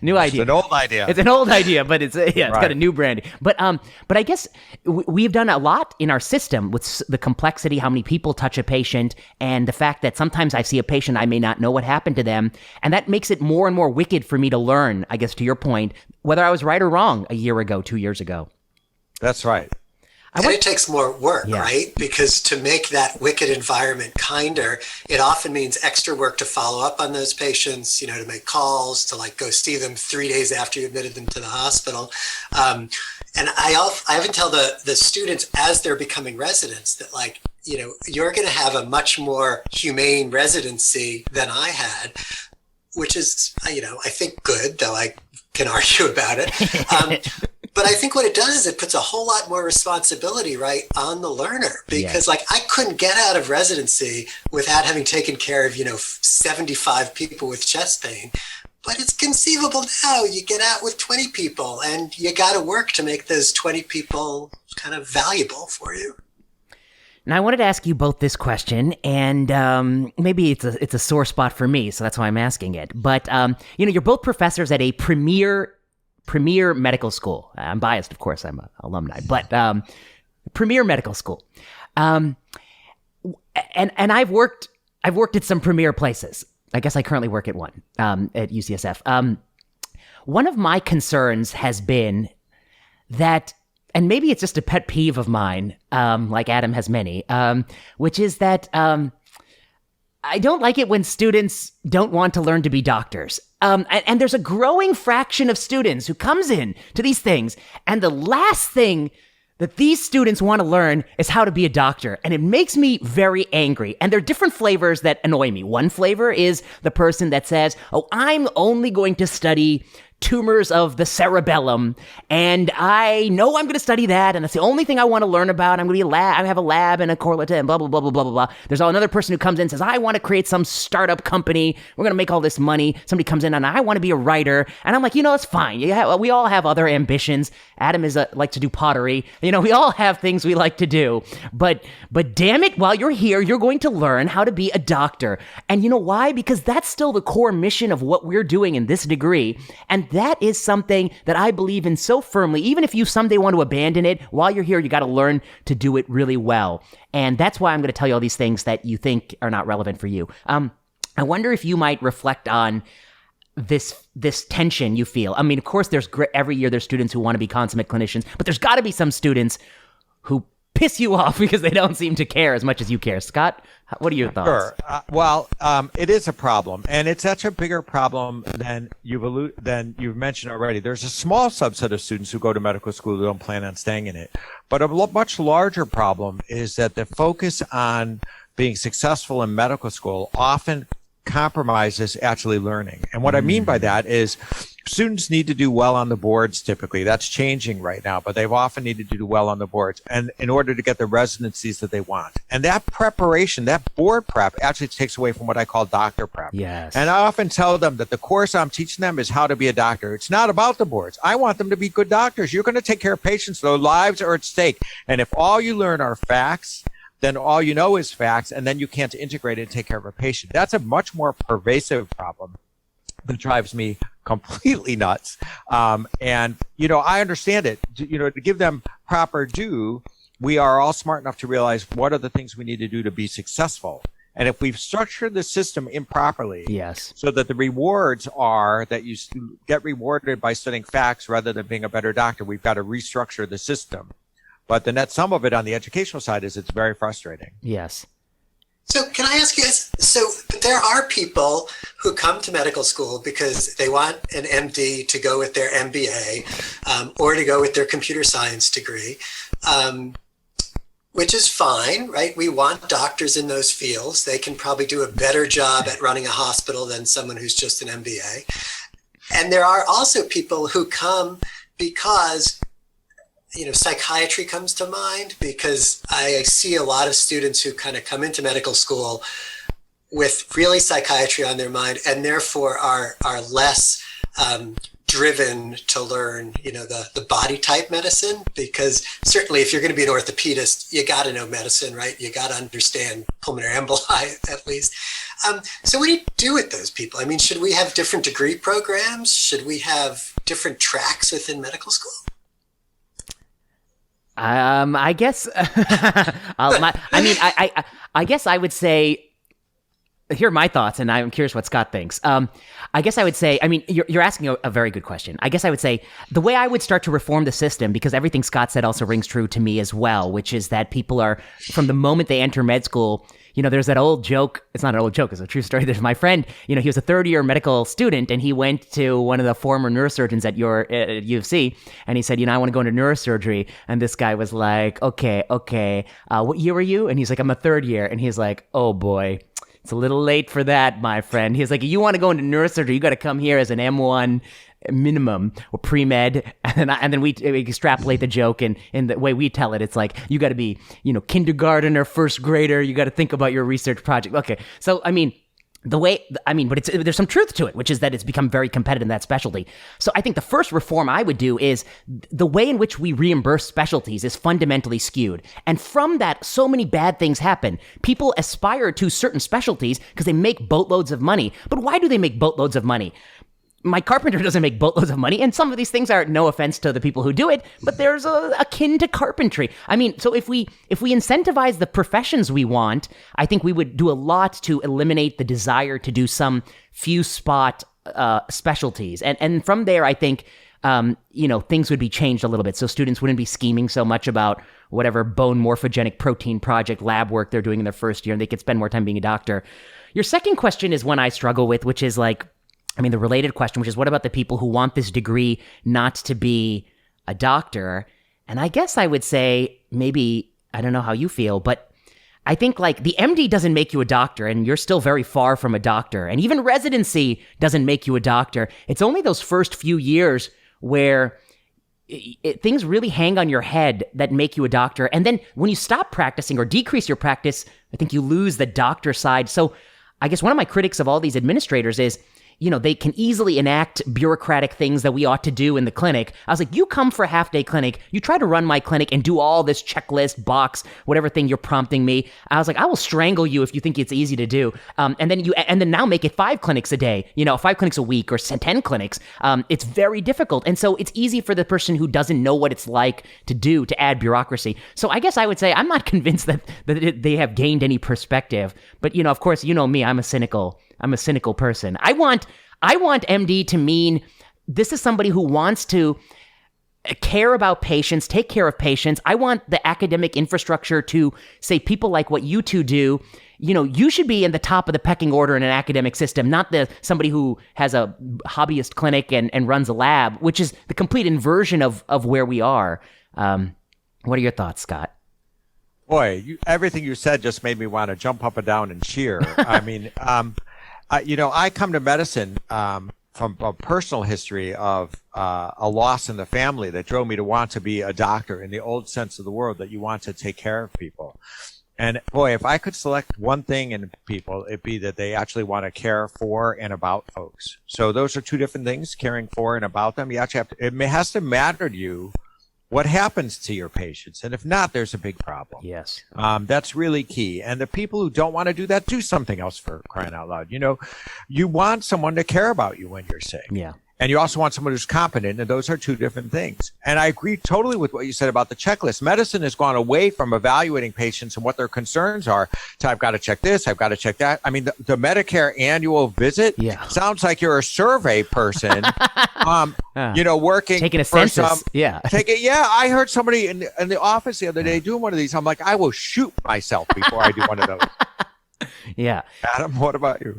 It's an old idea. It's an old idea, but it's got a new brand. But I guess we've done a lot in our system with the complexity, how many people touch a patient, and the fact that sometimes I see a patient, I may not know what happened to them, and that makes it more and more wicked for me to learn. I guess to your point, whether I was right or wrong a year ago, 2 years ago. That's right. And it takes more work, right? Because to make that wicked environment kinder, it often means extra work to follow up on those patients, to make calls, to go see them 3 days after you admitted them to the hospital. And I often tell the students as they're becoming residents that you're going to have a much more humane residency than I had, which is, I think good, though I can argue about it. But I think what it does is it puts a whole lot more responsibility on the learner, because I couldn't get out of residency without having taken care of, 75 people with chest pain. But it's conceivable now. You get out with 20 people, and you got to work to make those 20 people kind of valuable for you. Now, I wanted to ask you both this question, and maybe it's a sore spot for me, so that's why I'm asking it. But you're both professors at a premier medical school. I'm biased, of course. I'm an alumni, but premier medical school. And I've worked at some premier places. I guess I currently work at one at UCSF. One of my concerns has been that, and maybe it's just a pet peeve of mine, like Adam has many, which is that I don't like it when students don't want to learn to be doctors. And there's a growing fraction of students who comes in to these things, and the last thing that these students want to learn is how to be a doctor. And it makes me very angry. And there are different flavors that annoy me. One flavor is the person that says, oh, I'm only going to study tumors of the cerebellum, and I know I'm going to study that, and that's the only thing I want to learn about. I'm going to be I have a lab and a correlate and blah, blah, blah, blah, blah, blah. There's another person who comes in and says, I want to create some startup company. We're going to make all this money. Somebody comes in and I want to be a writer. And I'm like, that's fine. We all have other ambitions. Adam is like to do pottery. We all have things we like to do. But damn it, while you're here, you're going to learn how to be a doctor. And you know why? Because that's still the core mission of what we're doing in this degree. And that is something that I believe in so firmly. Even if you someday want to abandon it, while you're here, you got to learn to do it really well. And that's why I'm going to tell you all these things that you think are not relevant for you. I wonder if you might reflect on this tension you feel? I mean, of course, every year there's students who want to be consummate clinicians, but there's got to be some students who piss you off because they don't seem to care as much as you care. Scott, what are your thoughts? Sure. It is a problem, and it's such a bigger problem than you've mentioned already. There's a small subset of students who go to medical school who don't plan on staying in it, but a much larger problem is that the focus on being successful in medical school often compromises actually learning. And what I mean by that is students need to do well on the boards typically. That's changing right now, but they've often needed to do well on the boards and in order to get the residencies that they want. And that preparation, that board prep actually takes away from what I call doctor prep. Yes. And I often tell them that the course I'm teaching them is how to be a doctor. It's not about the boards. I want them to be good doctors. You're going to take care of patients. Their lives are at stake. And if all you learn are facts, then all you know is facts, and then you can't integrate it and take care of a patient. That's a much more pervasive problem that drives me completely nuts. And, I understand it. To give them proper due, we are all smart enough to realize what are the things we need to do to be successful. And if we've structured the system improperly, yes, so that the rewards are that you get rewarded by studying facts rather than being a better doctor, we've got to restructure the system. But the net sum of it on the educational side is it's very frustrating. Yes. So can I ask you guys, but there are people who come to medical school because they want an MD to go with their MBA or to go with their computer science degree, which is fine, right? We want doctors in those fields. They can probably do a better job at running a hospital than someone who's just an MBA. And there are also people who come because psychiatry comes to mind, because I see a lot of students who kind of come into medical school with really psychiatry on their mind and therefore are less driven to learn, the body type medicine, because certainly if you're going to be an orthopedist, you got to know medicine, right? You got to understand pulmonary emboli at least. So what do you do with those people? I mean, should we have different degree programs? Should we have different tracks within medical school? I guess. I guess I would say. Here are my thoughts, and I'm curious what Scott thinks. I guess I would say. I mean, you're asking a very good question. I guess I would say the way I would start to reform the system, because everything Scott said also rings true to me as well, which is that people are, from the moment they enter med school. There's that old joke. It's not an old joke. It's a true story. There's my friend, he was a third-year medical student, and he went to one of the former neurosurgeons at U of C, and he said, I want to go into neurosurgery. And this guy was like, okay. What year were you? And he's like, I'm a third year. And he's like, oh, boy. It's a little late for that, my friend. He's like, you want to go into neurosurgery, you got to come here as an M1 minimum or pre-med. And then we extrapolate the joke, and in the way we tell it, it's like, you got to be, kindergarten or first grader. You got to think about your research project. Okay. So, but there's some truth to it, which is that it's become very competitive in that specialty. So I think the first reform I would do is the way in which we reimburse specialties is fundamentally skewed. And from that, so many bad things happen. People aspire to certain specialties because they make boatloads of money. But why do they make boatloads of money? My carpenter doesn't make boatloads of money, and some of these things are, no offense to the people who do it, but there's akin to carpentry. I mean, so if we incentivize the professions we want, I think we would do a lot to eliminate the desire to do some few spot specialties, and from there, I think things would be changed a little bit. So students wouldn't be scheming so much about whatever bone morphogenic protein project lab work they're doing in their first year, and they could spend more time being a doctor. Your second question is one I struggle with, which is the related question, which is what about the people who want this degree not to be a doctor? And I guess I would say maybe, I don't know how you feel, but I think the MD doesn't make you a doctor, and you're still very far from a doctor. And even residency doesn't make you a doctor. It's only those first few years where things really hang on your head that make you a doctor. And then when you stop practicing or decrease your practice, I think you lose the doctor side. So I guess one of my critics of all these administrators is, they can easily enact bureaucratic things that we ought to do in the clinic. I was like, you come for a half-day clinic, you try to run my clinic and do all this checklist, box, whatever thing you're prompting me. I was like, I will strangle you if you think it's easy to do. And then now make it 5 clinics a day, 5 clinics a week or 10 clinics. It's very difficult. And so it's easy for the person who doesn't know what it's like to do to add bureaucracy. So I guess I would say I'm not convinced that they have gained any perspective. But, of course, me, I'm a cynical person. I want MD to mean this is somebody who wants to care about patients, take care of patients. I want the academic infrastructure to say people like what you two do. You should be in the top of the pecking order in an academic system, not somebody who has a hobbyist clinic and runs a lab, which is the complete inversion of where we are. What are your thoughts, Scott? Boy, everything you said just made me want to jump up and down and cheer. I mean, I come to medicine from a personal history of a loss in the family that drove me to want to be a doctor in the old sense of the word, that you want to take care of people. And boy, if I could select one thing in people, it'd be that they actually want to care for and about folks. So those are two different things, caring for and about them. You actually it has to matter to you what happens to your patients. And if not, there's a big problem. Yes. That's really key. And the people who don't want to do that, do something else, for crying out loud. You want someone to care about you when you're sick. Yeah. And you also want someone who's competent, and those are two different things. And I agree totally with what you said about the checklist. Medicine has gone away from evaluating patients and what their concerns are to, I've got to check this, I've got to check that. I mean, the Medicare annual visit sounds like you're a survey person, working. Taking a census. I heard somebody in the office the other day doing one of these. I'm like, I will shoot myself before I do one of those. Yeah. Adam, what about you?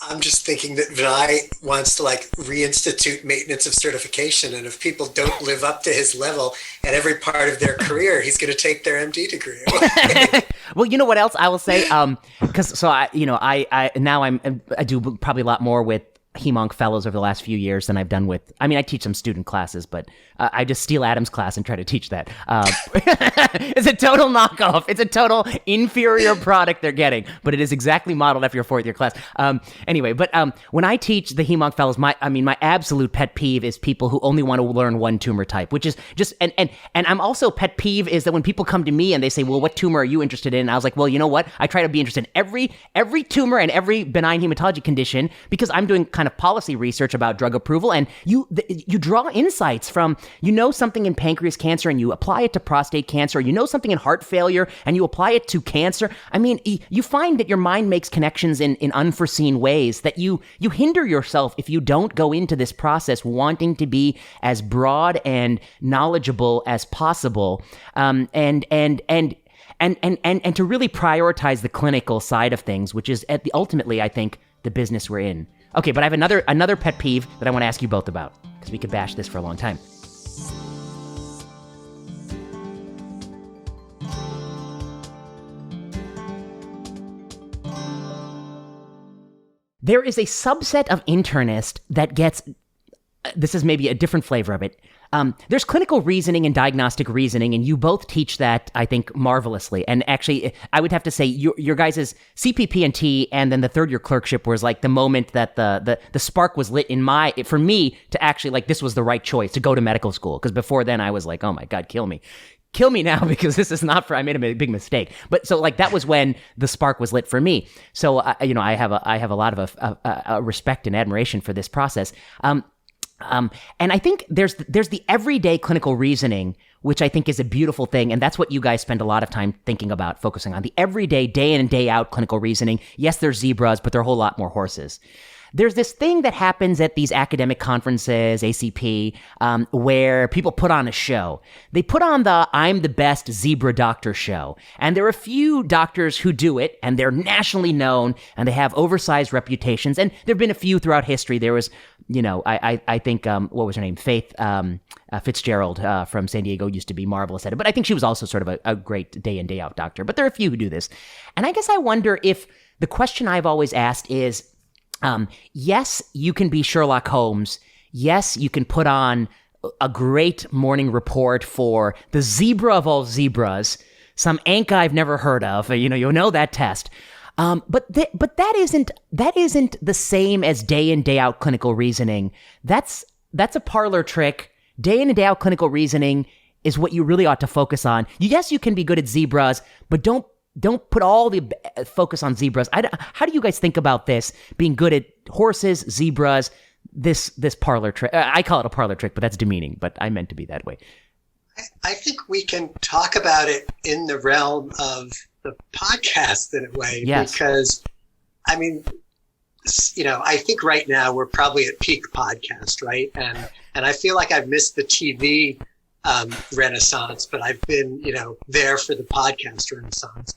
I'm just thinking that Vinay wants to reinstitute maintenance of certification, and if people don't live up to his level at every part of their career, he's going to take their MD degree. Well, you know what else I will say? I do probably a lot more with HemeOnc fellows over the last few years than I've done with, I teach some student classes, but I just steal Adam's class and try to teach that. It's a total knockoff. It's a total inferior product they're getting, but it is exactly modeled after your fourth year class. When I teach the HemeOnc fellows, my absolute pet peeve is people who only want to learn one tumor type, which is just, and I'm also pet peeve is that when people come to me and they say, well, what tumor are you interested in? And I was like, well, you know what? I try to be interested in every tumor and every benign hematology condition, because I'm doing kind of policy research about drug approval, and you draw insights from, something in pancreas cancer and you apply it to prostate cancer, something in heart failure and you apply it to cancer. You find that your mind makes connections in unforeseen ways that you hinder yourself if you don't go into this process wanting to be as broad and knowledgeable as possible, and to really prioritize the clinical side of things, which is ultimately, I think, the business we're in. Okay, but I have another pet peeve that I want to ask you both about, because we could bash this for a long time. There is a subset of internist that gets, this is maybe a different flavor of it. There's clinical reasoning and diagnostic reasoning, and you both teach that, I think, marvelously. And actually, I would have to say your guys' CPP&T and then the third year clerkship was like the moment that the spark was lit for me to actually, this was the right choice to go to medical school. Because before then I was like, oh my God, kill me. Kill me now, because this is not I made a big mistake. But so that was when the spark was lit for me. So, I have a lot of respect and admiration for this process. And I think there's the everyday clinical reasoning, which I think is a beautiful thing. And that's what you guys spend a lot of time thinking about, focusing on. The everyday, day in and day out clinical reasoning. Yes, there's zebras, but there are a whole lot more horses. There's this thing that happens at these academic conferences, ACP, where people put on a show. They put on the I'm the best zebra doctor show. And there are a few doctors who do it, and they're nationally known, and they have oversized reputations. And there have been a few throughout history. There was, I think, what was her name? Faith Fitzgerald from San Diego used to be marvelous at it. But I think she was also sort of a great day in, day out doctor. But there are a few who do this. And I guess I wonder if the question I've always asked is, yes, you can be Sherlock Holmes. Yes, you can put on a great morning report for the zebra of all zebras, some ank I've never heard of. You'll know that test. But that isn't the same as day in, day out clinical reasoning. That's a parlor trick. Day in and day out clinical reasoning is what you really ought to focus on. Yes, you can be good at zebras, but don't put all the focus on zebras. How do you guys think about this? Being good at horses, zebras, this parlor trick. I call it a parlor trick, but that's demeaning, but I meant to be that way. I think we can talk about it in the realm of the podcast in a way, yes. Because, I think right now we're probably at peak podcast, right? And I feel like I've missed the TV renaissance, but I've been, there for the podcast renaissance.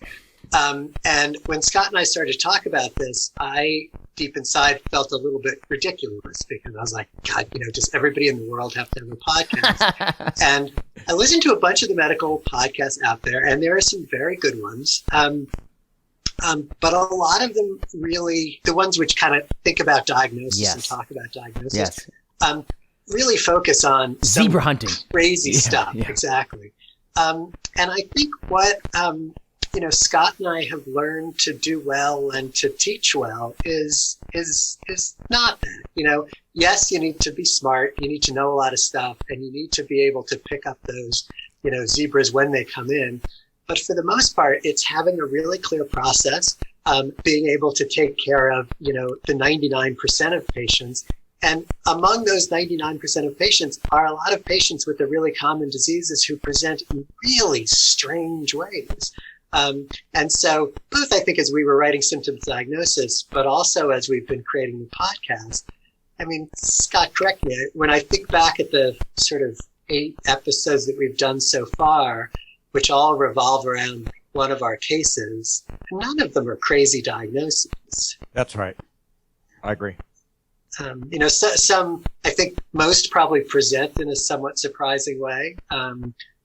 And when Scott and I started to talk about this, I deep inside felt a little bit ridiculous because I was like, God, does everybody in the world have to have a podcast? And I listened to a bunch of the medical podcasts out there, and there are some very good ones. But a lot of them really, the ones which kind of think about diagnosis and talk about diagnosis, really focus on zebra hunting, crazy stuff. Yeah. Exactly. And I think what, Scott and I have learned to do well and to teach well is not that, yes, you need to be smart. You need to know a lot of stuff, and you need to be able to pick up those, zebras when they come in. But for the most part, it's having a really clear process, being able to take care of, the 99% of patients. And among those 99% of patients are a lot of patients with the really common diseases who present in really strange ways. And so both, I think, as we were writing symptoms diagnosis, but also as we've been creating the podcast, Scott, correct me, when I think back at the sort of 8 episodes that we've done so far, which all revolve around one of our cases, none of them are crazy diagnoses. That's right. I agree. Some, I think most probably present in a somewhat surprising way.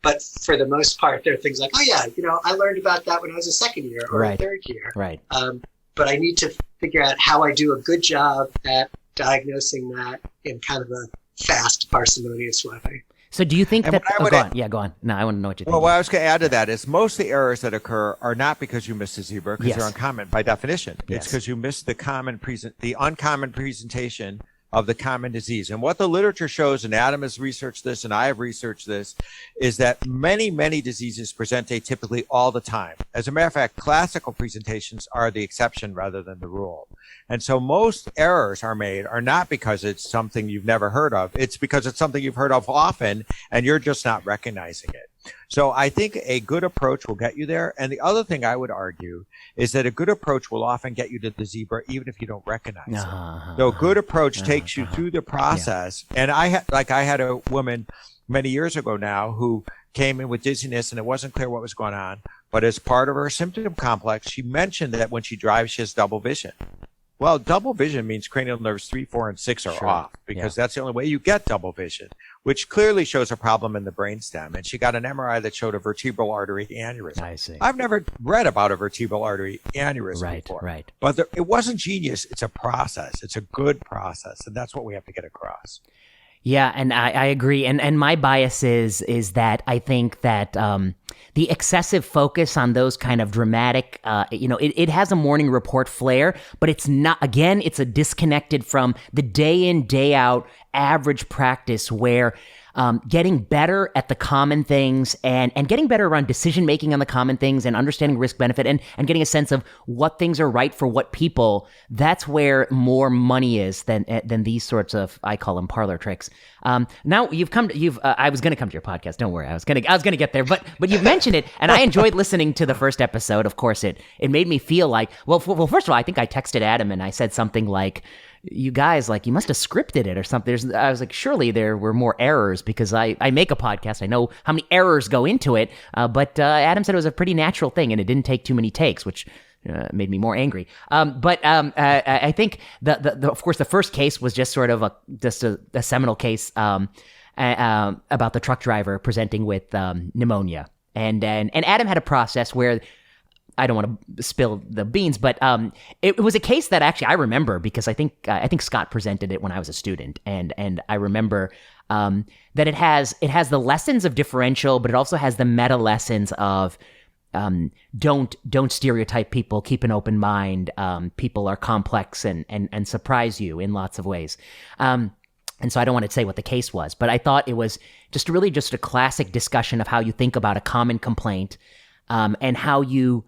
But for the most part, there are things like, oh yeah, I learned about that when I was a second year or a third year. Right. But I need to figure out how I do a good job at diagnosing that in kind of a fast, parsimonious way. So do you think and that... go on. Yeah, go on. No, I want to know what you think. Well, what I was going to add to that is most of the errors that occur are not because you missed a zebra, because they're uncommon by definition. It's because you missed the uncommon presentation of the common disease. And what the literature shows, and Adam has researched this and I have researched this, is that many, many diseases present atypically all the time. As a matter of fact, classical presentations are the exception rather than the rule. And so most errors are made are not because it's something you've never heard of. It's because it's something you've heard of often and you're just not recognizing it. So I think a good approach will get you there. And the other thing I would argue is that a good approach will often get you to the zebra, even if you don't recognize it. So a good approach takes you through the process. Yeah. And I had a woman many years ago now who came in with dizziness and it wasn't clear what was going on. But as part of her symptom complex, she mentioned that when she drives, she has double vision. Well, double vision means cranial nerves 3, 4, and 6 are off because that's the only way you get double vision, which clearly shows a problem in the brainstem. And she got an MRI that showed a vertebral artery aneurysm. I see. I've never read about a vertebral artery aneurysm before. Right. But it wasn't genius. It's a process. It's a good process. And that's what we have to get across. Yeah, and I agree. And my bias is that I think that the excessive focus on those kind of dramatic, it has a morning report flair, but it's not, again, it's a disconnected from the day in, day out average practice where getting better at the common things and getting better around decision making on the common things and understanding risk benefit and getting a sense of what things are right for what people, that's where more money is than these sorts of, I call them parlor tricks. Now I was going to come to your podcast. Don't worry. I was going to get there, but you've mentioned it and I enjoyed listening to the first episode. Of course, it made me feel like, well, first of all, I think I texted Adam and I said something like, you guys, you must have scripted it or something. I was like, surely there were more errors because I make a podcast. I know how many errors go into it. But Adam said it was a pretty natural thing and it didn't take too many takes, which made me more angry. But I think of course, the first case was just sort of a seminal case about the truck driver presenting with pneumonia. And Adam had a process where, I don't want to spill the beans, but it was a case that actually I remember because I think Scott presented it when I was a student, and I remember that it has the lessons of differential, but it also has the meta lessons of don't stereotype people, keep an open mind. People are complex and surprise you in lots of ways. And so I don't want to say what the case was, but I thought it was just a classic discussion of how you think about a common complaint, and how you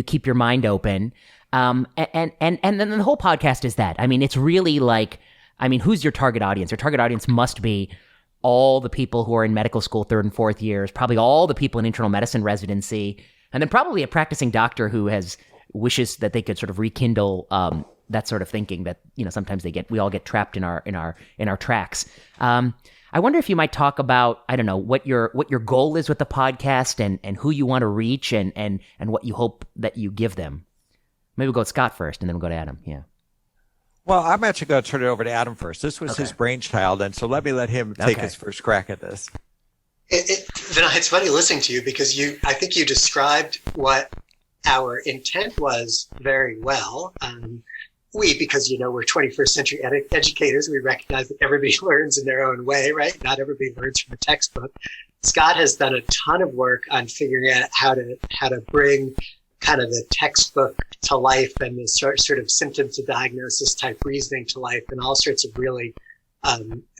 keep your mind open. And then the whole podcast is that. I mean, it's really who's your target audience? Your target audience must be all the people who are in medical school 3rd and 4th years, probably all the people in internal medicine residency, and then probably a practicing doctor who wishes that they could sort of rekindle that sort of thinking that, sometimes we all get trapped in our tracks. I wonder if you might talk about, I don't know, what your goal is with the podcast and who you want to reach and what you hope that you give them. Maybe we'll go with Scott first and then we'll go to Adam. Yeah. Well, I'm actually going to turn it over to Adam first. This was his brainchild, and so let him take his first crack at this. Vinay, it's funny listening to you because I think you described what our intent was very well. Because, we're 21st century educators, we recognize that everybody learns in their own way, right? Not everybody learns from a textbook. Scott has done a ton of work on figuring out how to bring kind of the textbook to life and the sort of symptom to diagnosis type reasoning to life in all sorts of really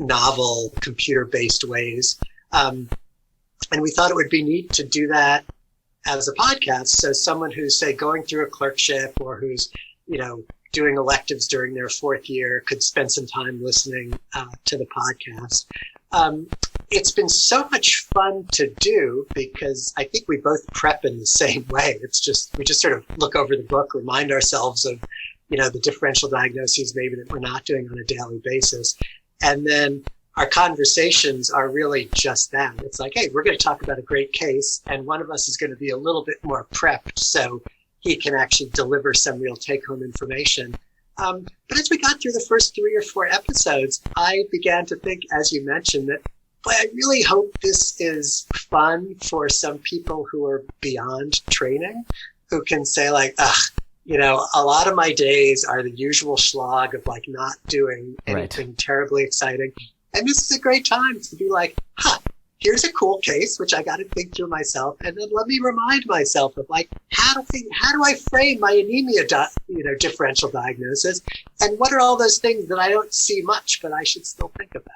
novel computer-based ways. And we thought it would be neat to do that as a podcast. So someone who's, say, going through a clerkship or who's, doing electives during their fourth year could spend some time listening to the podcast. It's been so much fun to do because I think we both prep in the same way. We just sort of look over the book, remind ourselves of, the differential diagnoses maybe that we're not doing on a daily basis. And then our conversations are really just that. It's like, hey, we're going to talk about a great case, and one of us is going to be a little bit more prepped so he can actually deliver some real take-home information. But as we got through the first 3 or 4 episodes, I began to think, as you mentioned, that, boy, I really hope this is fun for some people who are beyond training, who can say like, a lot of my days are the usual slog of like not doing anything terribly exciting. And this is a great time to be like, here's a cool case, which I got to think through myself. And then let me remind myself of like, how do I frame my anemia, differential diagnosis? And what are all those things that I don't see much, but I should still think about?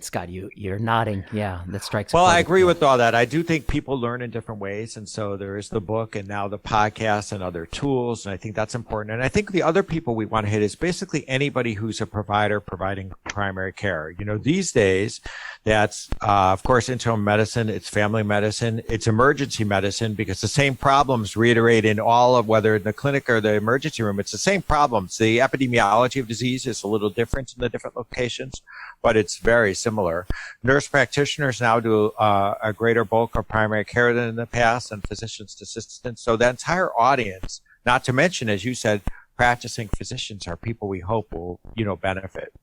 Scott, you're nodding. Yeah, that strikes. Well, I agree with all that. I do think people learn in different ways. And so there is the book and now the podcast and other tools. And I think that's important. And I think the other people we want to hit is basically anybody who's a provider providing primary care. These days, that's, of course, internal medicine, it's family medicine, it's emergency medicine, because the same problems reiterate in all of, whether in the clinic or the emergency room, it's the same problems. The epidemiology of disease is a little different in the different locations, but it's very similar. Nurse practitioners now do a greater bulk of primary care than in the past, and physicians assistants. So the entire audience, not to mention, as you said, practicing physicians are people we hope will, benefit.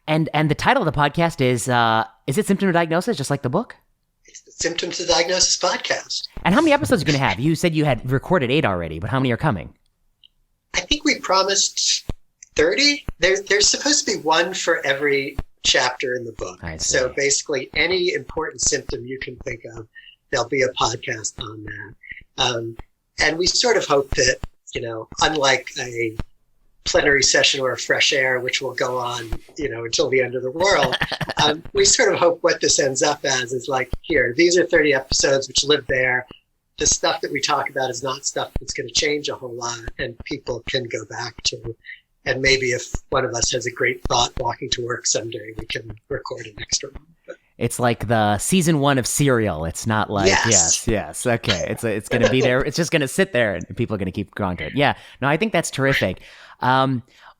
And the title of the podcast is it Symptom to Diagnosis, just like the book? It's the Symptom to Diagnosis podcast. And how many episodes are you going to have? You said you had recorded 8 already, but how many are coming? I think we promised 30. There's supposed to be one for every chapter in the book. So basically any important symptom you can think of, there'll be a podcast on that. And we sort of hope that, unlike a plenary session or a fresh air, which will go on, until the end of the world, we sort of hope what this ends up as is like, here, these are 30 episodes which live there. The stuff that we talk about is not stuff that's going to change a whole lot and people can go back to. And maybe if one of us has a great thought walking to work someday, we can record an extra one. But it's like the season 1 of Serial. It's not like, yes. Okay. It's going to be there. It's just going to sit there and people are going to keep going to it. Yeah. No, I think that's terrific.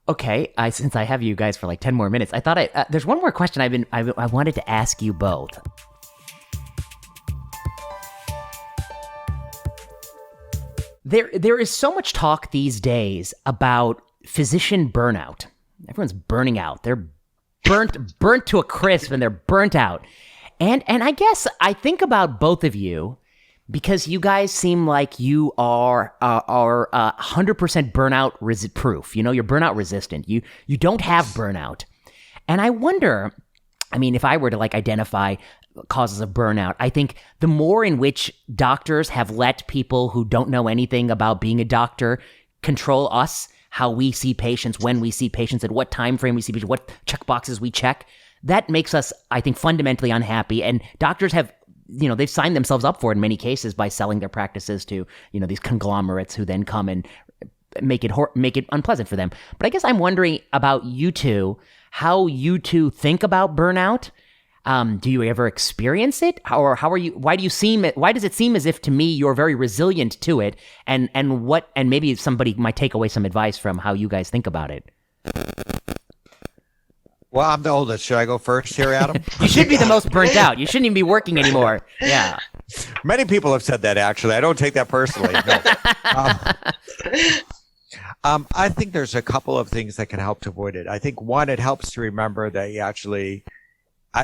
Okay. Since I have you guys for like 10 more minutes, I thought there's one more question I wanted to ask you both. There is so much talk these days about physician burnout. Everyone's burning out. They're burnt to a crisp, and they're burnt out. And I guess I think about both of you because you guys seem like you are 100% burnout proof. You're burnout resistant. You don't have burnout. And I wonder, if I were to identify causes of burnout, I think the more in which doctors have let people who don't know anything about being a doctor control us, how we see patients, when we see patients, at what time frame we see patients, what checkboxes we check, that makes us, I think, fundamentally unhappy. And doctors have, they've signed themselves up for it in many cases by selling their practices to, these conglomerates who then come and make it unpleasant for them. But I guess I'm wondering about you two, how you two think about burnout. Do you ever experience it? Or how are you, why does it seem as if to me you're very resilient to it? And maybe somebody might take away some advice from how you guys think about it. Well, I'm the oldest. Should I go first here, Adam? You should be the most burnt out. You shouldn't even be working anymore. Yeah. Many people have said that, actually. I don't take that personally. No. I think there's a couple of things that can help to avoid it. I think one, it helps to remember that you actually,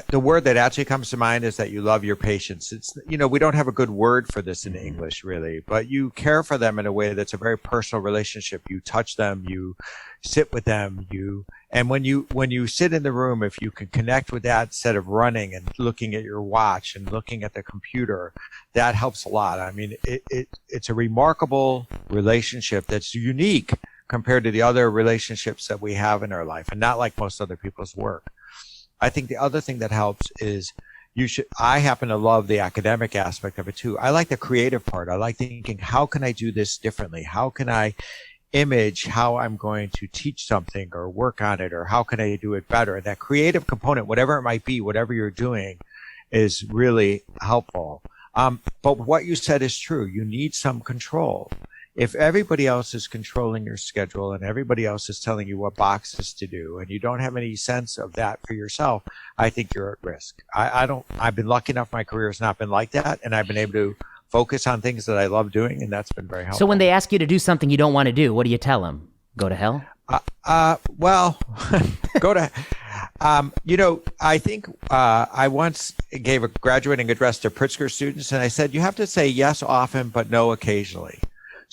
the word that actually comes to mind is that you love your patients. It's, we don't have a good word for this in English, really, but you care for them in a way that's a very personal relationship. You touch them, you sit with them, and when you sit in the room, if you can connect with that instead of running and looking at your watch and looking at the computer, that helps a lot. I mean, it's a remarkable relationship that's unique compared to the other relationships that we have in our life, and not like most other people's work. I think the other thing that helps is I happen to love the academic aspect of it too. I like the creative part. I like thinking, how can I do this differently? How can I image how I'm going to teach something or work on it, or how can I do it better? And that creative component, whatever it might be, whatever you're doing, is really helpful. But what you said is true. You need some control. If everybody else is controlling your schedule and everybody else is telling you what boxes to do, and you don't have any sense of that for yourself, I think you're at risk. I've been lucky enough, my career has not been like that, and I've been able to focus on things that I love doing, and that's been very helpful. So when they ask you to do something you don't want to do, what do you tell them? Go to hell? Well, go to, I think I once gave a graduating address to Pritzker students, and I said, you have to say yes often, but no occasionally.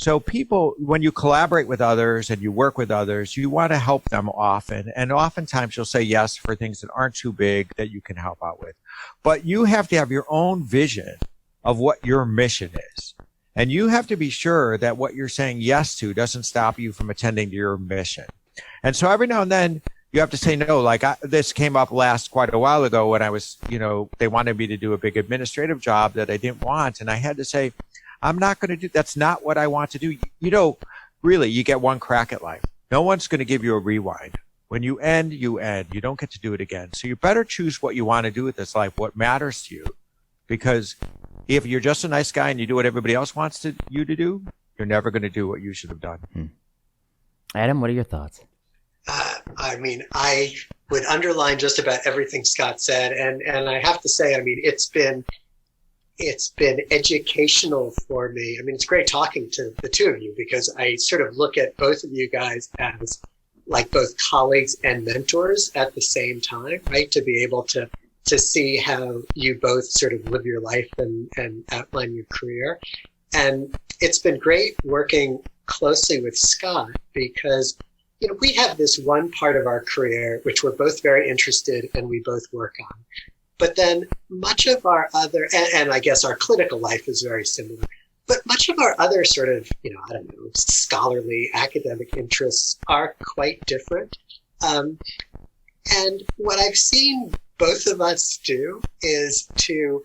So people, when you collaborate with others and you work with others, you want to help them often. And oftentimes you'll say yes for things that aren't too big that you can help out with. But you have to have your own vision of what your mission is. And you have to be sure that what you're saying yes to doesn't stop you from attending to your mission. And so every now and then you have to say no. Like this came up quite a while ago when I was, they wanted me to do a big administrative job that I didn't want. And I had to say, I'm not going to do, that's not what I want to do. Really, you get one crack at life. No one's going to give you a rewind. When you end, you end. You don't get to do it again. So you better choose what you want to do with this life, what matters to you. Because if you're just a nice guy and you do what everybody else wants you to do, you're never going to do what you should have done. Adam, what are your thoughts? I would underline just about everything Scott said. And I have to say, it's been educational for me. It's great talking to the two of you, because I sort of look at both of you guys as like both colleagues and mentors at the same time, right? To be able to see how you both sort of live your life and outline your career. And it's been great working closely with Scott, because, we have this one part of our career which we're both very interested and we both work on. But then much of our other, and I guess our clinical life is very similar, but much of our other sort of, scholarly academic interests are quite different. And what I've seen both of us do is to,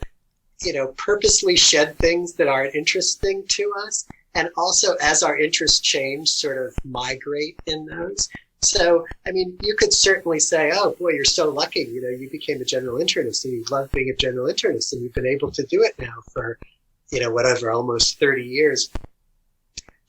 purposely shed things that aren't interesting to us. And also, as our interests change, sort of migrate in those. So, you could certainly say, oh, boy, you're so lucky. You became a general internist and you love being a general internist and you've been able to do it now for, whatever, almost 30 years.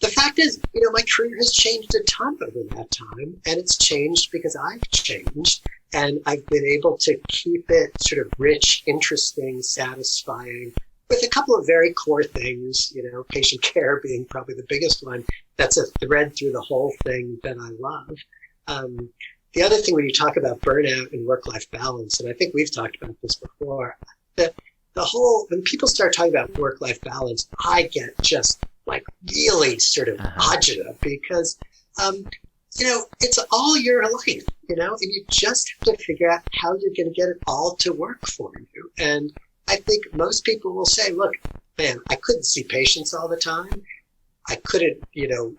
The fact is, my career has changed a ton over that time, and it's changed because I've changed, and I've been able to keep it sort of rich, interesting, satisfying, with a couple of very core things, patient care being probably the biggest one. That's a thread through the whole thing that I love. The other thing, when you talk about burnout and work-life balance, and I think we've talked about this before, that when people start talking about work-life balance, I get just like really sort of agita, because, it's all your life, and you just have to figure out how you're going to get it all to work for you. And I think most people will say, look, man, I couldn't see patients all the time. I couldn't,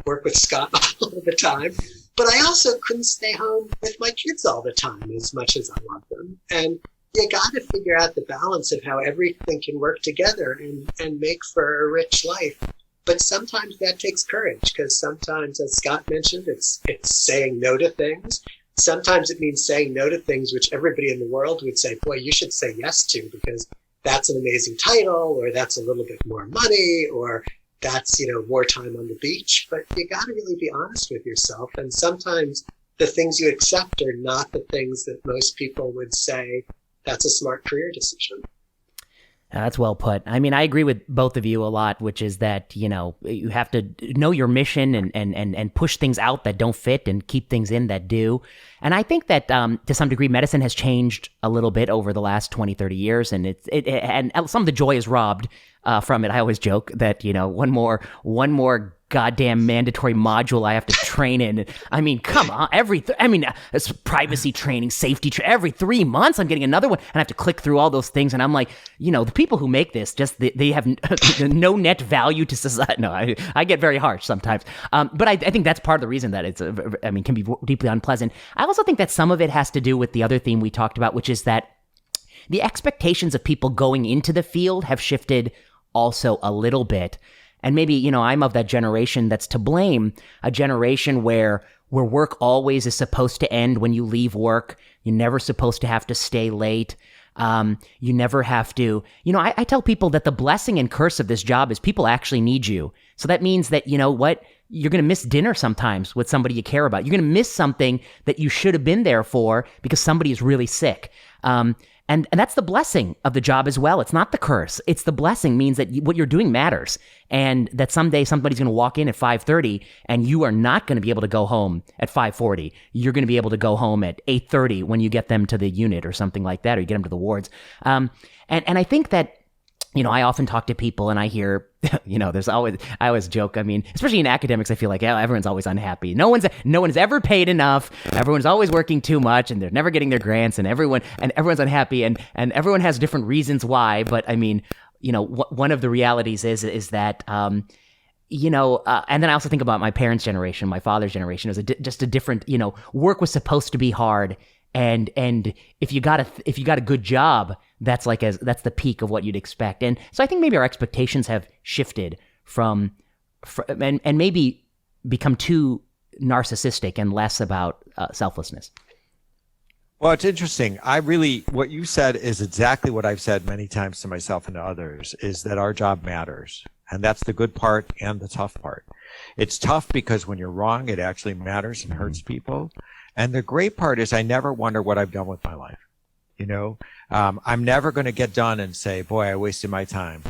work with Scott all the time, but I also couldn't stay home with my kids all the time as much as I love them. And you got to figure out the balance of how everything can work together and make for a rich life. But sometimes that takes courage, because sometimes, as Scott mentioned, it's saying no to things. sometimes it means saying no to things which everybody in the world would say, boy, you should say yes to because that's an amazing title, or that's a little bit more money, or that's, more time on the beach. But you got to really be honest with yourself. And sometimes the things you accept are not the things that most people would say that's a smart career decision. That's well put. I mean, I agree with both of you a lot, which is that, you have to know your mission and push things out that don't fit and keep things in that do. And I think that to some degree, medicine has changed a little bit over the last 20, 30 years. And and some of the joy is robbed from it. I always joke that, one more goddamn mandatory module I have to train in. I mean, come on, it's privacy training, safety every 3 months I'm getting another one, and I have to click through all those things, and I'm like, the people who make this, they have no net value to society. No, I get very harsh sometimes, but I think that's part of the reason that it's can be deeply unpleasant. I also think that some of it has to do with the other theme we talked about, which is that the expectations of people going into the field have shifted also a little bit. And maybe, I'm of that generation that's to blame, a generation where work always is supposed to end when you leave work. You're never supposed to have to stay late. You never have to, I tell people that the blessing and curse of this job is people actually need you. So that means that, you're going to miss dinner sometimes with somebody you care about. You're going to miss something that you should have been there for because somebody is really sick. And that's the blessing of the job as well. It's not the curse. It's the blessing means that what you're doing matters, and that someday somebody's going to walk in at 5:30 and you are not going to be able to go home at 5:40. You're going to be able to go home at 8:30 when you get them to the unit or something like that, or you get them to the wards. And I think that, I often talk to people and I hear, I always joke. I mean, especially in academics, I feel like everyone's always unhappy. No one's ever paid enough. Everyone's always working too much, and they're never getting their grants, and everyone's unhappy, and everyone has different reasons why. But I mean, one of the realities is that, and then I also think about my parents' generation, my father's generation. It was just a different, work was supposed to be hard. And if you got a good job, that's the peak of what you'd expect. And so I think maybe our expectations have shifted from and maybe become too narcissistic and less about selflessness. Well, it's interesting. What you said is exactly what I've said many times to myself and to others, is that our job matters. And that's the good part and the tough part. It's tough because when you're wrong, it actually matters and hurts people. And the great part is I never wonder what I've done with my life. I'm never going to get done and say, boy, I wasted my time.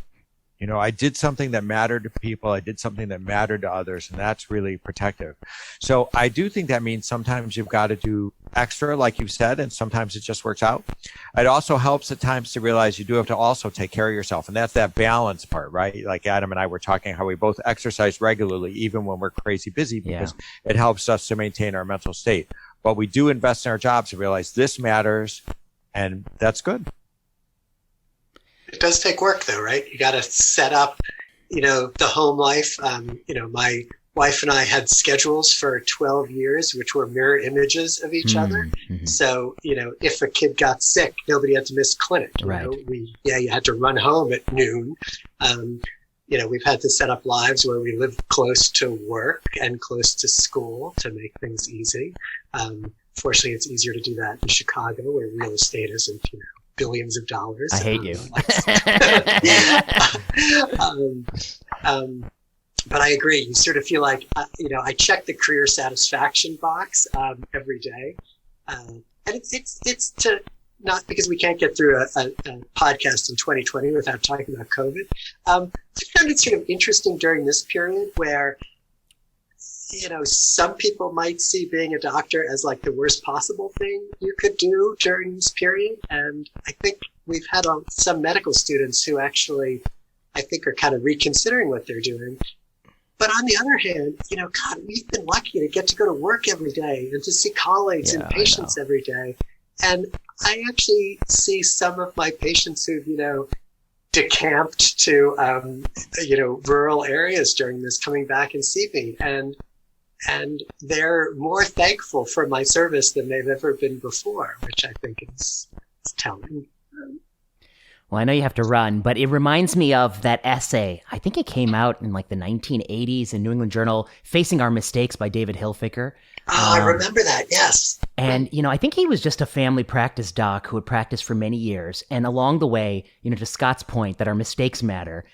I did something that mattered to people. I did something that mattered to others, and that's really protective. So I do think that means sometimes you've got to do extra, like you said, and sometimes it just works out. It also helps at times to realize you do have to also take care of yourself, and that's that balance part, right? Like Adam and I were talking how we both exercise regularly, even when we're crazy busy, because it helps us to maintain our mental state. But we do invest in our jobs and realize this matters, and that's good. It does take work, though, right? You got to set up, the home life. My wife and I had schedules for 12 years, which were mirror images of each other. Mm-hmm. So, if a kid got sick, nobody had to miss clinic. Right. You had to run home at noon. We've had to set up lives where we live close to work and close to school to make things easy. Fortunately, it's easier to do that in Chicago, where real estate isn't, billions of dollars. I hate you. But I agree. You sort of feel like, I check the career satisfaction box every day. And it's to not because we can't get through a podcast in 2020 without talking about COVID. I found it sort of interesting during this period where, some people might see being a doctor as like the worst possible thing you could do during this period. And I think we've had some medical students who actually, I think, are kind of reconsidering what they're doing. But on the other hand, God, we've been lucky to get to go to work every day and to see colleagues and patients every day. And I actually see some of my patients who've, decamped to, rural areas during this coming back and see me. And they're more thankful for my service than they've ever been before, which I think is telling. Well, I know you have to run, but it reminds me of that essay. I think it came out in like the 1980s in New England Journal, Facing Our Mistakes by David Hilfiker. Oh, I remember that. Yes. And, I think he was just a family practice doc who had practiced for many years. And along the way, to Scott's point that our mistakes matter,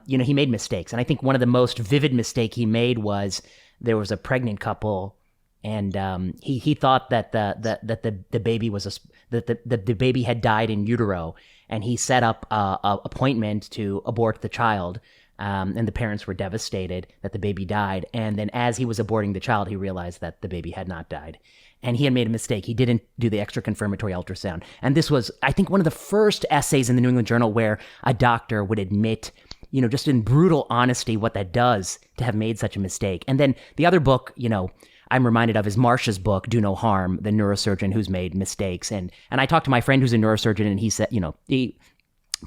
he made mistakes. And I think one of the most vivid mistake he made was there was a pregnant couple, and he thought that the baby was the baby had died in utero, and he set up a appointment to abort the child. And the parents were devastated that the baby died. And then as he was aborting the child, he realized that the baby had not died. And he had made a mistake. He didn't do the extra confirmatory ultrasound. And this was, I think, one of the first essays in the New England Journal where a doctor would admit, just in brutal honesty what that does to have made such a mistake. And then the other book, I'm reminded of is Marcia's book, Do No Harm, the neurosurgeon who's made mistakes. And I talked to my friend who's a neurosurgeon, and he said, he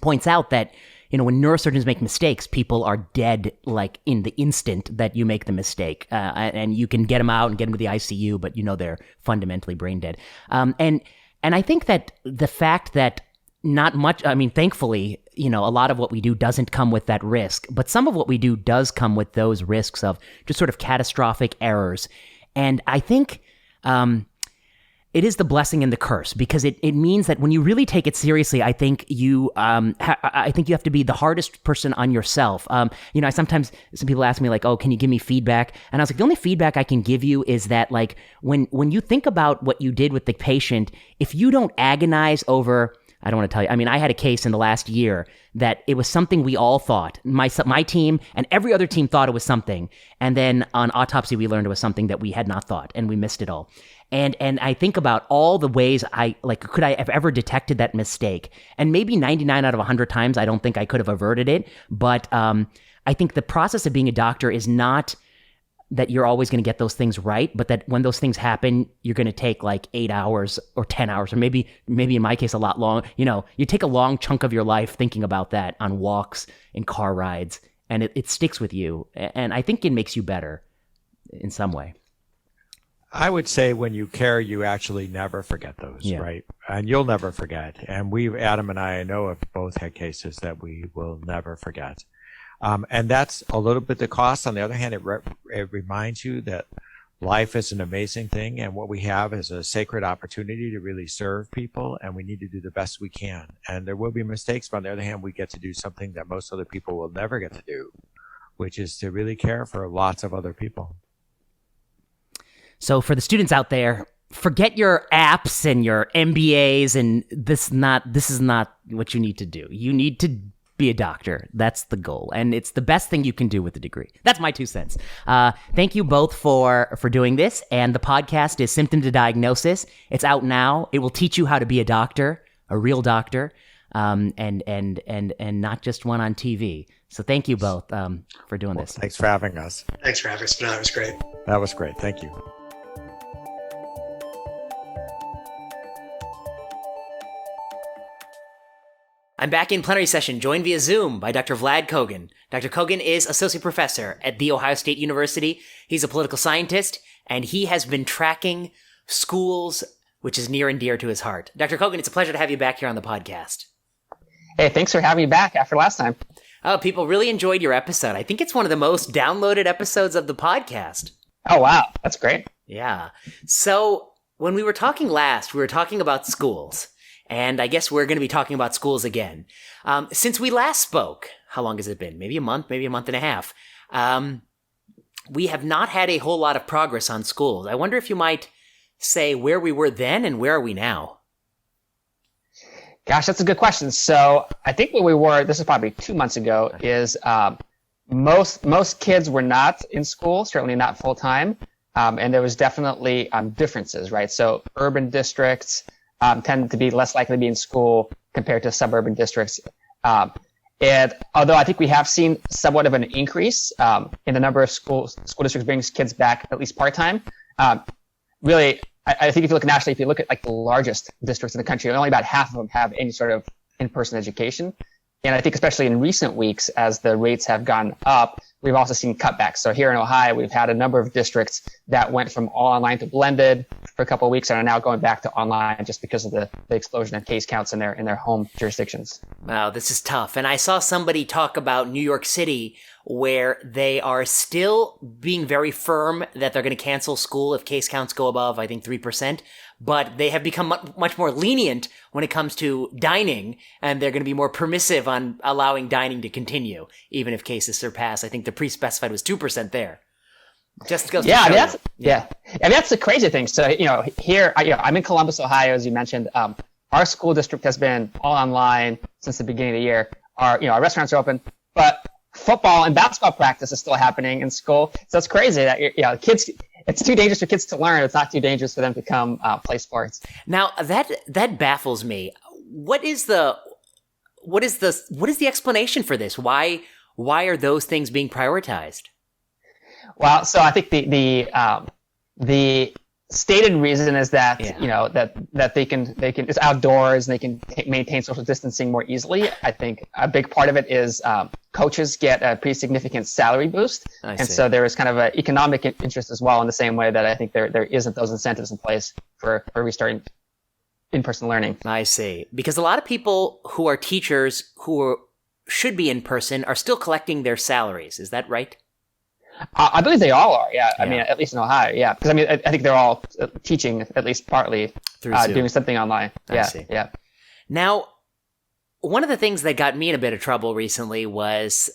points out that, when neurosurgeons make mistakes, people are dead like in the instant that you make the mistake. And you can get them out and get them to the ICU, but they're fundamentally brain dead. And I think that the fact that not much, thankfully, a lot of what we do doesn't come with that risk, but some of what we do does come with those risks of just sort of catastrophic errors. And I think it is the blessing and the curse, because it means that when you really take it seriously, I think you have to be the hardest person on yourself. I sometimes, some people ask me like, oh, can you give me feedback? And I was like, the only feedback I can give you is that like when you think about what you did with the patient, if you don't agonize over, I don't want to tell you. I had a case in the last year that it was something we all thought. My team and every other team thought it was something. And then on autopsy, we learned it was something that we had not thought, and we missed it all. And I think about all the ways could I have ever detected that mistake? And maybe 99 out of 100 times, I don't think I could have averted it. But I think the process of being a doctor is not that you're always going to get those things right, but that when those things happen, you're going to take like 8 hours or 10 hours, or maybe in my case, a lot long. You take a long chunk of your life thinking about that on walks and car rides, and it sticks with you. And I think it makes you better in some way. I would say when you care, you actually never forget those, right? And you'll never forget. And Adam and I know have both had cases that we will never forget. And that's a little bit the cost. On the other hand, it reminds you that life is an amazing thing, and what we have is a sacred opportunity to really serve people, and we need to do the best we can. And there will be mistakes, but on the other hand, we get to do something that most other people will never get to do, which is to really care for lots of other people. So for the students out there, forget your apps and your MBAs, and this is not what you need to do. You need to be a doctor. That's the goal, and it's the best thing you can do with a degree. That's my 2 cents. Thank you both for doing this, and the podcast is Symptom to Diagnosis. It's out now. It will teach you how to be a doctor, a real doctor, and not just one on TV. So thank you both for doing this. Thanks for having us. Thanks for having us. No, it was great. That was great. Thank you. I'm back in plenary session, joined via Zoom by Dr. Vlad Kogan. Dr. Kogan is associate professor at The Ohio State University. He's a political scientist, and he has been tracking schools, which is near and dear to his heart. Dr. Kogan, it's a pleasure to have you back here on the podcast. Hey, thanks for having me back after last time. Oh, people really enjoyed your episode. I think it's one of the most downloaded episodes of the podcast. Oh, wow. That's great. Yeah. So when we were talking last, we were talking about schools. And I guess we're going to be talking about schools again. Since we last spoke, how long has it been? Maybe a month and a half. We have not had a whole lot of progress on schools. I wonder if you might say where we were then and where are we now? Gosh, that's a good question. So I think where we were, this is probably 2 months ago, is most kids were not in school, certainly not full time. And there was definitely differences, right? So urban districts tend to be less likely to be in school compared to suburban districts. And although I think we have seen somewhat of an increase in the number of school districts bringing kids back at least part-time, really, I think if you look nationally, if you look at like the largest districts in the country, only about half of them have any sort of in-person education. And I think especially in recent weeks, as the rates have gone up, we've also seen cutbacks. So here in Ohio, we've had a number of districts that went from all online to blended for a couple of weeks and are now going back to online just because of the explosion in case counts in their home jurisdictions. Wow, this is tough. And I saw somebody talk about New York City, where they are still being very firm that they're going to cancel school if case counts go above, I think, 3%. But they have become much more lenient when it comes to dining, and they're going to be more permissive on allowing dining to continue, even if cases surpass. I think the pre-specified was 2% there. Just goes to show you. Yeah. I mean, that's the crazy thing. So, here, I'm in Columbus, Ohio, as you mentioned. Our school district has been all online since the beginning of the year. Our restaurants are open, but football and basketball practice is still happening in school. So it's crazy that kids. It's too dangerous for kids to learn. It's not too dangerous for them to come play sports. Now that baffles me. What is the explanation for this? Why are those things being prioritized? Well, so I think the stated reason is that that they can it's outdoors and they can maintain social distancing more easily. I think a big part of it is coaches get a pretty significant salary boost, so there is kind of an economic interest as well. In the same way that I think there isn't those incentives in place for restarting in-person learning. I see, because a lot of people who are teachers should be in person are still collecting their salaries. Is that right? I believe they all are, yeah. I mean, at least in Ohio, yeah. Because, I mean, I think they're all teaching, at least partly, doing something online. I see. Yeah. Now, one of the things that got me in a bit of trouble recently was,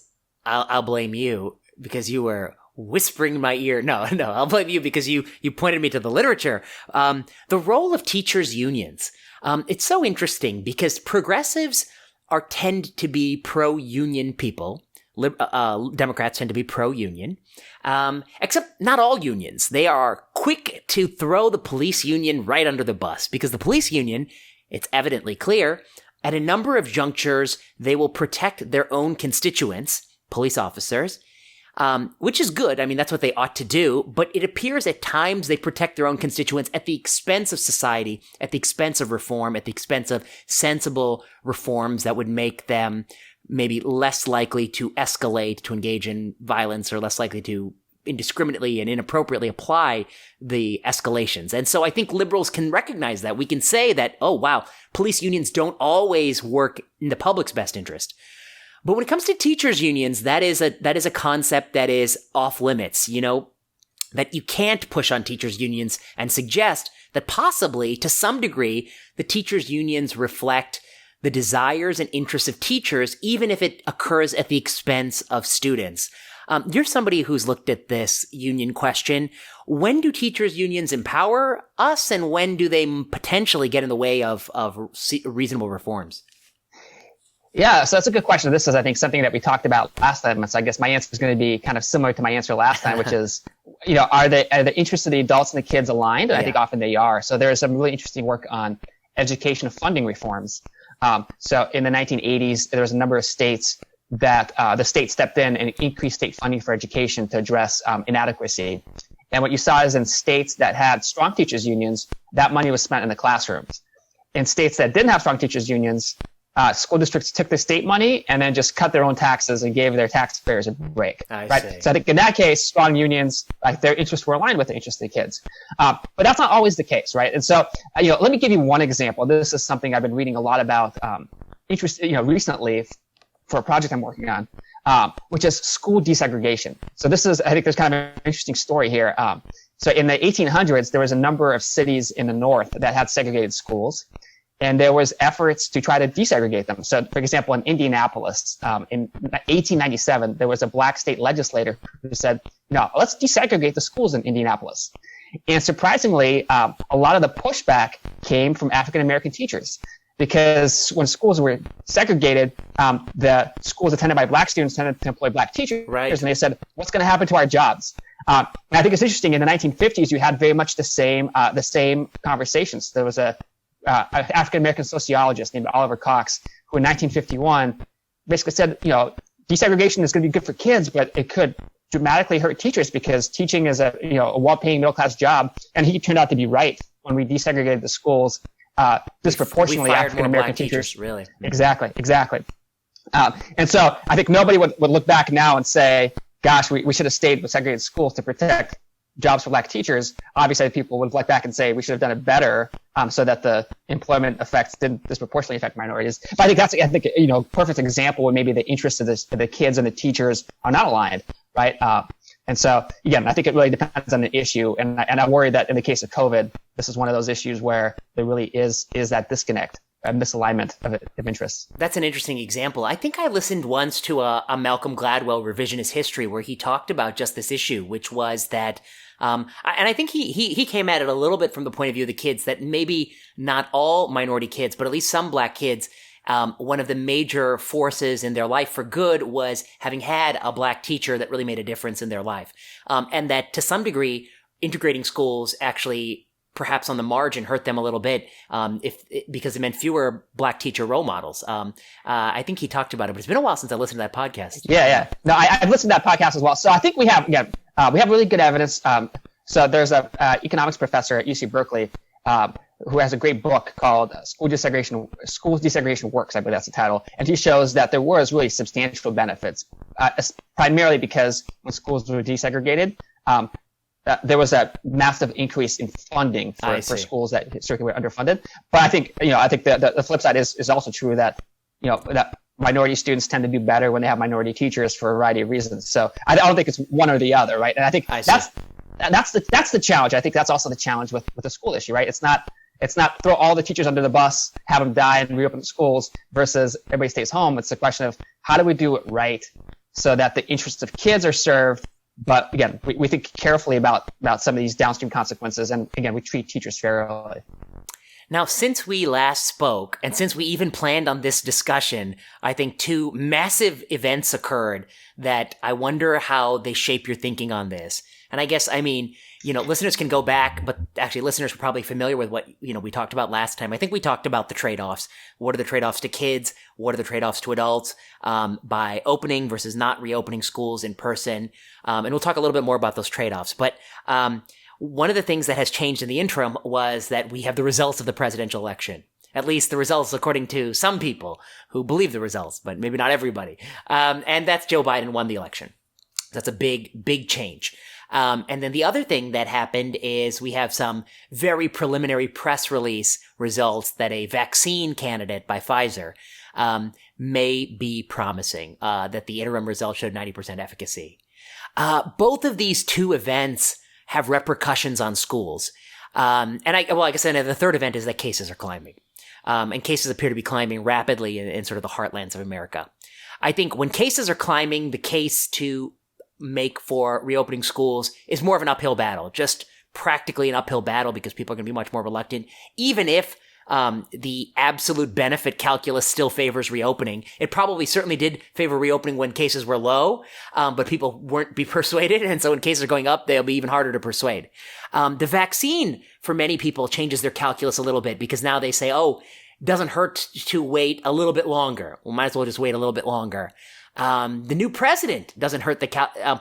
I'll blame you, because you were whispering in my ear. No, I'll blame you because you pointed me to the literature. The role of teachers' unions. It's so interesting because progressives tend to be pro-union people. Democrats tend to be pro-union, except not all unions. They are quick to throw the police union right under the bus because the police union, it's evidently clear, at a number of junctures, they will protect their own constituents, police officers, which is good. I mean, that's what they ought to do. But it appears at times they protect their own constituents at the expense of society, at the expense of reform, at the expense of sensible reforms that would make them maybe less likely to escalate, to engage in violence, or less likely to indiscriminately and inappropriately apply the escalations. And so I think liberals can recognize that. We can say that, oh, wow, police unions don't always work in the public's best interest. But when it comes to teachers' unions, that is a concept that is off limits, that you can't push on teachers' unions and suggest that possibly, to some degree, the teachers' unions reflect the desires and interests of teachers, even if it occurs at the expense of students. You're somebody who's looked at this union question. When do teachers' unions empower us, and when do they potentially get in the way of reasonable reforms? Yeah, so that's a good question. This is, I think, something that we talked about last time. So I guess my answer is going to be kind of similar to my answer last time, which is, are the interests of the adults and the kids aligned? And I think often they are. So there is some really interesting work on education funding reforms. So in the 1980s, there was a number of states that the state stepped in and increased state funding for education to address inadequacy. And what you saw is in states that had strong teachers unions, that money was spent in the classrooms. In states that didn't have strong teachers unions, school districts took the state money and then just cut their own taxes and gave their taxpayers a break. Right? So I think in that case, strong unions, like their interests were aligned with the interests of the kids. But that's not always the case, right? And so, let me give you one example. This is something I've been reading a lot about, recently for a project I'm working on, which is school desegregation. So I think there's kind of an interesting story here. So in the 1800s, there was a number of cities in the North that had segregated schools. And there was efforts to try to desegregate them. So, for example, in Indianapolis, in 1897, there was a black state legislator who said, no, let's desegregate the schools in Indianapolis. And surprisingly, a lot of the pushback came from African-American teachers. Because when schools were segregated, the schools attended by black students tended to employ black teachers. Right. And they said, what's going to happen to our jobs? And I think it's interesting. In the 1950s, you had very much the same conversations. There was an African-American sociologist named Oliver Cox, who in 1951 basically said, desegregation is going to be good for kids, but it could dramatically hurt teachers because teaching is a well-paying middle-class job. And he turned out to be right when we desegregated the schools disproportionately African-American teachers. Really? Exactly. And so I think nobody would look back now and say, gosh, we should have stayed with segregated schools to protect jobs for black teachers, obviously people would look back and say we should have done it better, so that the employment effects didn't disproportionately affect minorities. But I think perfect example where maybe the interests of the kids and the teachers are not aligned, right? And so again, I think it really depends on the issue, and I worry that in the case of COVID, this is one of those issues where there really is that disconnect, a misalignment of interests. That's an interesting example. I think I listened once to a Malcolm Gladwell revisionist history where he talked about just this issue, which was that, and I think he came at it a little bit from the point of view of the kids, that maybe not all minority kids, but at least some black kids, one of the major forces in their life for good was having had a black teacher that really made a difference in their life. And that to some degree, integrating schools actually perhaps on the margin hurt them a little bit, because it meant fewer black teacher role models. I think he talked about it, but it's been a while since I listened to that podcast. Yeah. No, I've listened to that podcast as well. So I think we have really good evidence. So there's a economics professor at UC Berkeley who has a great book called Schools Desegregation Works, I believe that's the title. And he shows that there was really substantial benefits, primarily because when schools were desegregated, there was a massive increase in funding for schools that historically were underfunded. But I think the flip side is also true that that minority students tend to do better when they have minority teachers for a variety of reasons. So I don't think it's one or the other, right? And I think that's the challenge. I think that's also the challenge with the school issue, right? It's not throw all the teachers under the bus, have them die, and reopen the schools versus everybody stays home. It's a question of how do we do it right so that the interests of kids are served. But again, we think carefully about some of these downstream consequences, and again, we treat teachers fairly. Now, since we last spoke, and since we even planned on this discussion, I think two massive events occurred that I wonder how they shape your thinking on this. And I guess, listeners can go back, but actually listeners are probably familiar with what, we talked about last time. I think we talked about the trade-offs. What are the trade-offs to kids? What are the trade-offs to adults, by opening versus not reopening schools in person? And we'll talk a little bit more about those trade-offs. But, one of the things that has changed in the interim was that we have the results of the presidential election. At least the results according to some people who believe the results, but maybe not everybody. And that's Joe Biden won the election. That's a big, big change. And then the other thing that happened is we have some very preliminary press release results that a vaccine candidate by Pfizer may be promising, that the interim results showed 90% efficacy. Both of these two events have repercussions on schools. Like I said, the third event is that cases are climbing. And cases appear to be climbing rapidly in sort of the heartlands of America. I think when cases are climbing, the case to make for reopening schools is more of an uphill battle, just practically an uphill battle, because people are going to be much more reluctant, even if the absolute benefit calculus still favors reopening. It probably certainly did favor reopening when cases were low, but people weren't be persuaded. And so when cases are going up, they'll be even harder to persuade. The vaccine for many people changes their calculus a little bit, because now they say, it doesn't hurt to wait a little bit longer. We might as well just wait a little bit longer. The new president doesn't hurt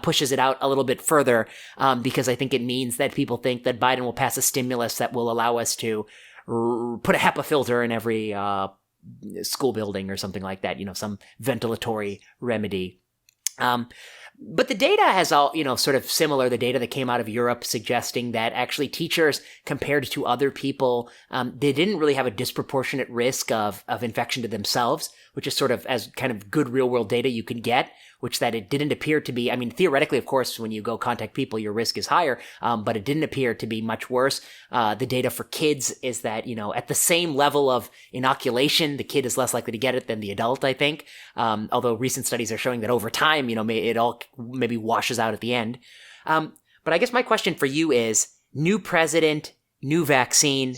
pushes it out a little bit further, because I think it means that people think that Biden will pass a stimulus that will allow us to put a HEPA filter in every school building or something like that, some ventilatory remedy. But the data has all, sort of similar, the data that came out of Europe suggesting that actually teachers compared to other people, they didn't really have a disproportionate risk of infection to themselves, which is sort of as kind of good real world data you can get, which that it didn't appear to be, theoretically, of course, when you go contact people, your risk is higher, but it didn't appear to be much worse. The data for kids is that, at the same level of inoculation, the kid is less likely to get it than the adult, I think. Although recent studies are showing that over time, it all maybe washes out at the end. But I guess my question for you is, new president, new vaccine,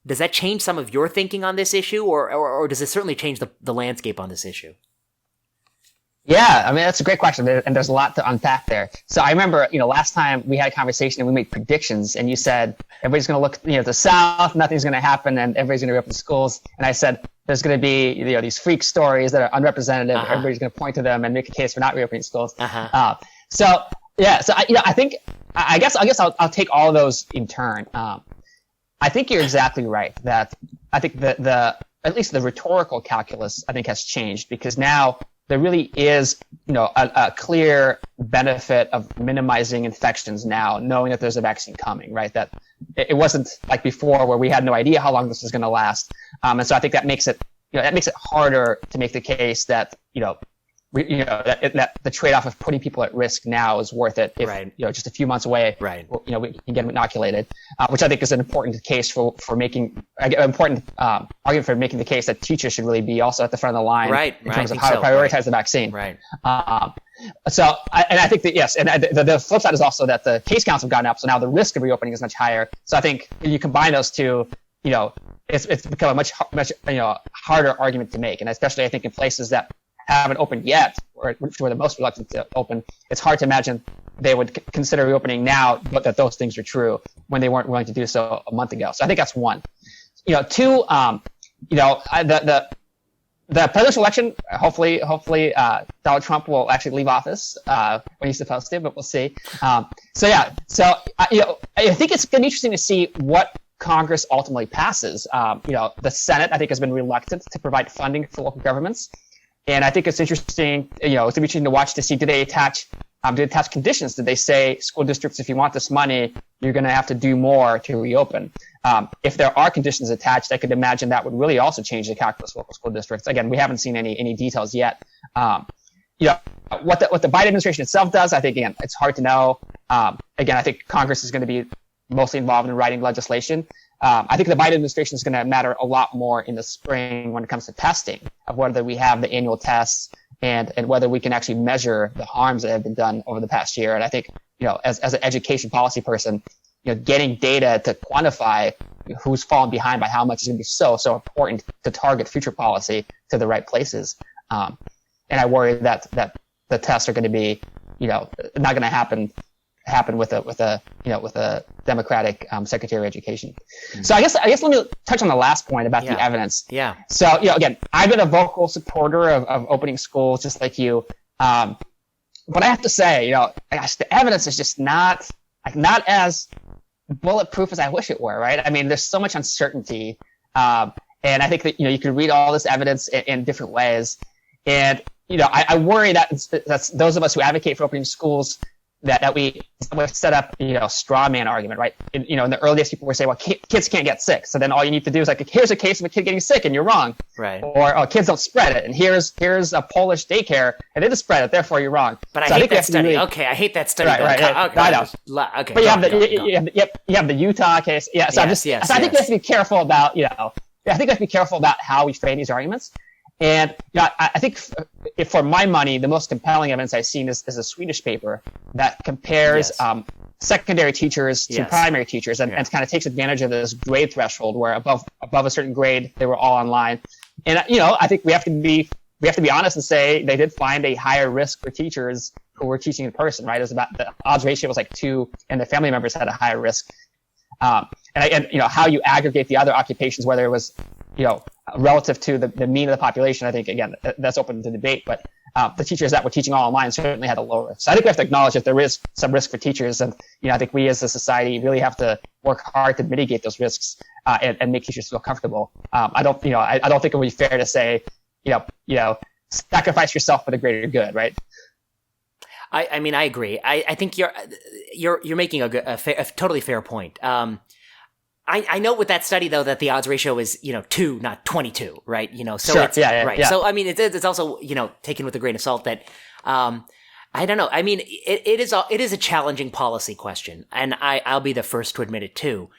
does that change some of your thinking on this issue, or does it certainly change the landscape on this issue? Yeah, that's a great question, and there's a lot to unpack there. So I remember, last time we had a conversation and we made predictions, and you said everybody's going to look, to the south, nothing's going to happen, and everybody's going to reopen schools. And I said there's going to be, these freak stories that are unrepresentative. Uh-huh. Everybody's going to point to them and make a case for not reopening schools. Uh-huh. I guess I'll take all of those in turn. I think you're exactly right that I think the at least the rhetorical calculus I think has changed, because now there really is, a clear benefit of minimizing infections now, knowing that there's a vaccine coming, right? That it wasn't like before where we had no idea how long this was going to last. And so I think that makes it, that makes it harder to make the case that, that the trade-off of putting people at risk now is worth it if, just a few months away, we can get them inoculated, which I think is an important case for making, an important argument for making the case that teachers should really be also at the front of the line in terms of how to prioritize the vaccine. So I think that, yes, and the flip side is also that the case counts have gone up, so now the risk of reopening is much higher. So I think if you combine those two, it's become a much harder argument to make, and especially I think in places that haven't opened yet, or which were the most reluctant to open, it's hard to imagine they would consider reopening now, but that those things are true when they weren't willing to do so a month ago. So I think that's one. Two, the presidential election, hopefully, Donald Trump will actually leave office when he's supposed to, but we'll see. I think it's going to be interesting to see what Congress ultimately passes. The Senate, I think, has been reluctant to provide funding for local governments. And I think it's interesting, it's going to be interesting to watch to see, did they attach conditions? Did they say, school districts, if you want this money, you're going to have to do more to reopen? If there are conditions attached, I could imagine that would really also change the calculus of local school districts. Again, we haven't seen any details yet. What the Biden administration itself does, I think, again, it's hard to know. Again, I think Congress is going to be mostly involved in writing legislation. I think the Biden administration is going to matter a lot more in the spring when it comes to testing, of whether we have the annual tests and whether we can actually measure the harms that have been done over the past year. And I think, as an education policy person, getting data to quantify who's fallen behind by how much is going to be so important to target future policy to the right places. And I worry that the tests are going to be, not going to happen with a Democratic Secretary of Education. Mm-hmm. So I guess let me touch on the last point about the evidence. Yeah. So again, I've been a vocal supporter of opening schools, just like you. But I have to say, the evidence is just not as bulletproof as I wish it were. Right? I mean, there's so much uncertainty, and I think that you could read all this evidence in different ways, and I worry that's those of us who advocate for opening schools that we set up, straw man argument, right? In the earliest, people were saying, well, kids can't get sick. So then all you need to do is here's a case of a kid getting sick and you're wrong. Right. Or, kids don't spread it. And here's a Polish daycare and it did spread it. Therefore you're wrong. But I hate that study. Okay. I hate that study. Right. Okay. I know. Okay. But you have the Utah case. Yeah. So I think we have to be careful about, how we frame these arguments. And I think for my money, the most compelling evidence I've seen is a Swedish paper that compares secondary teachers to primary teachers and kind of takes advantage of this grade threshold where above a certain grade they were all online. And I think we have to be honest and say they did find a higher risk for teachers who were teaching in person. Right, it was about the odds ratio was 2, and the family members had a higher risk. And how you aggregate the other occupations, whether it was relative to the mean of the population, I think, again, that's open to debate, but the teachers that were teaching all online certainly had a low risk. So I think we have to acknowledge that there is some risk for teachers, and I think we as a society really have to work hard to mitigate those risks and make teachers feel comfortable. I don't think it would be fair to say, sacrifice yourself for the greater good, right? I mean, I agree. I think you're making a totally fair point. I know with that study though that the odds ratio is 2, not 22, right? So sure. It's right. Yeah. So I mean, it's also taken with a grain of salt that I don't know. I mean, it is a challenging policy question, and I'll be the first to admit it too.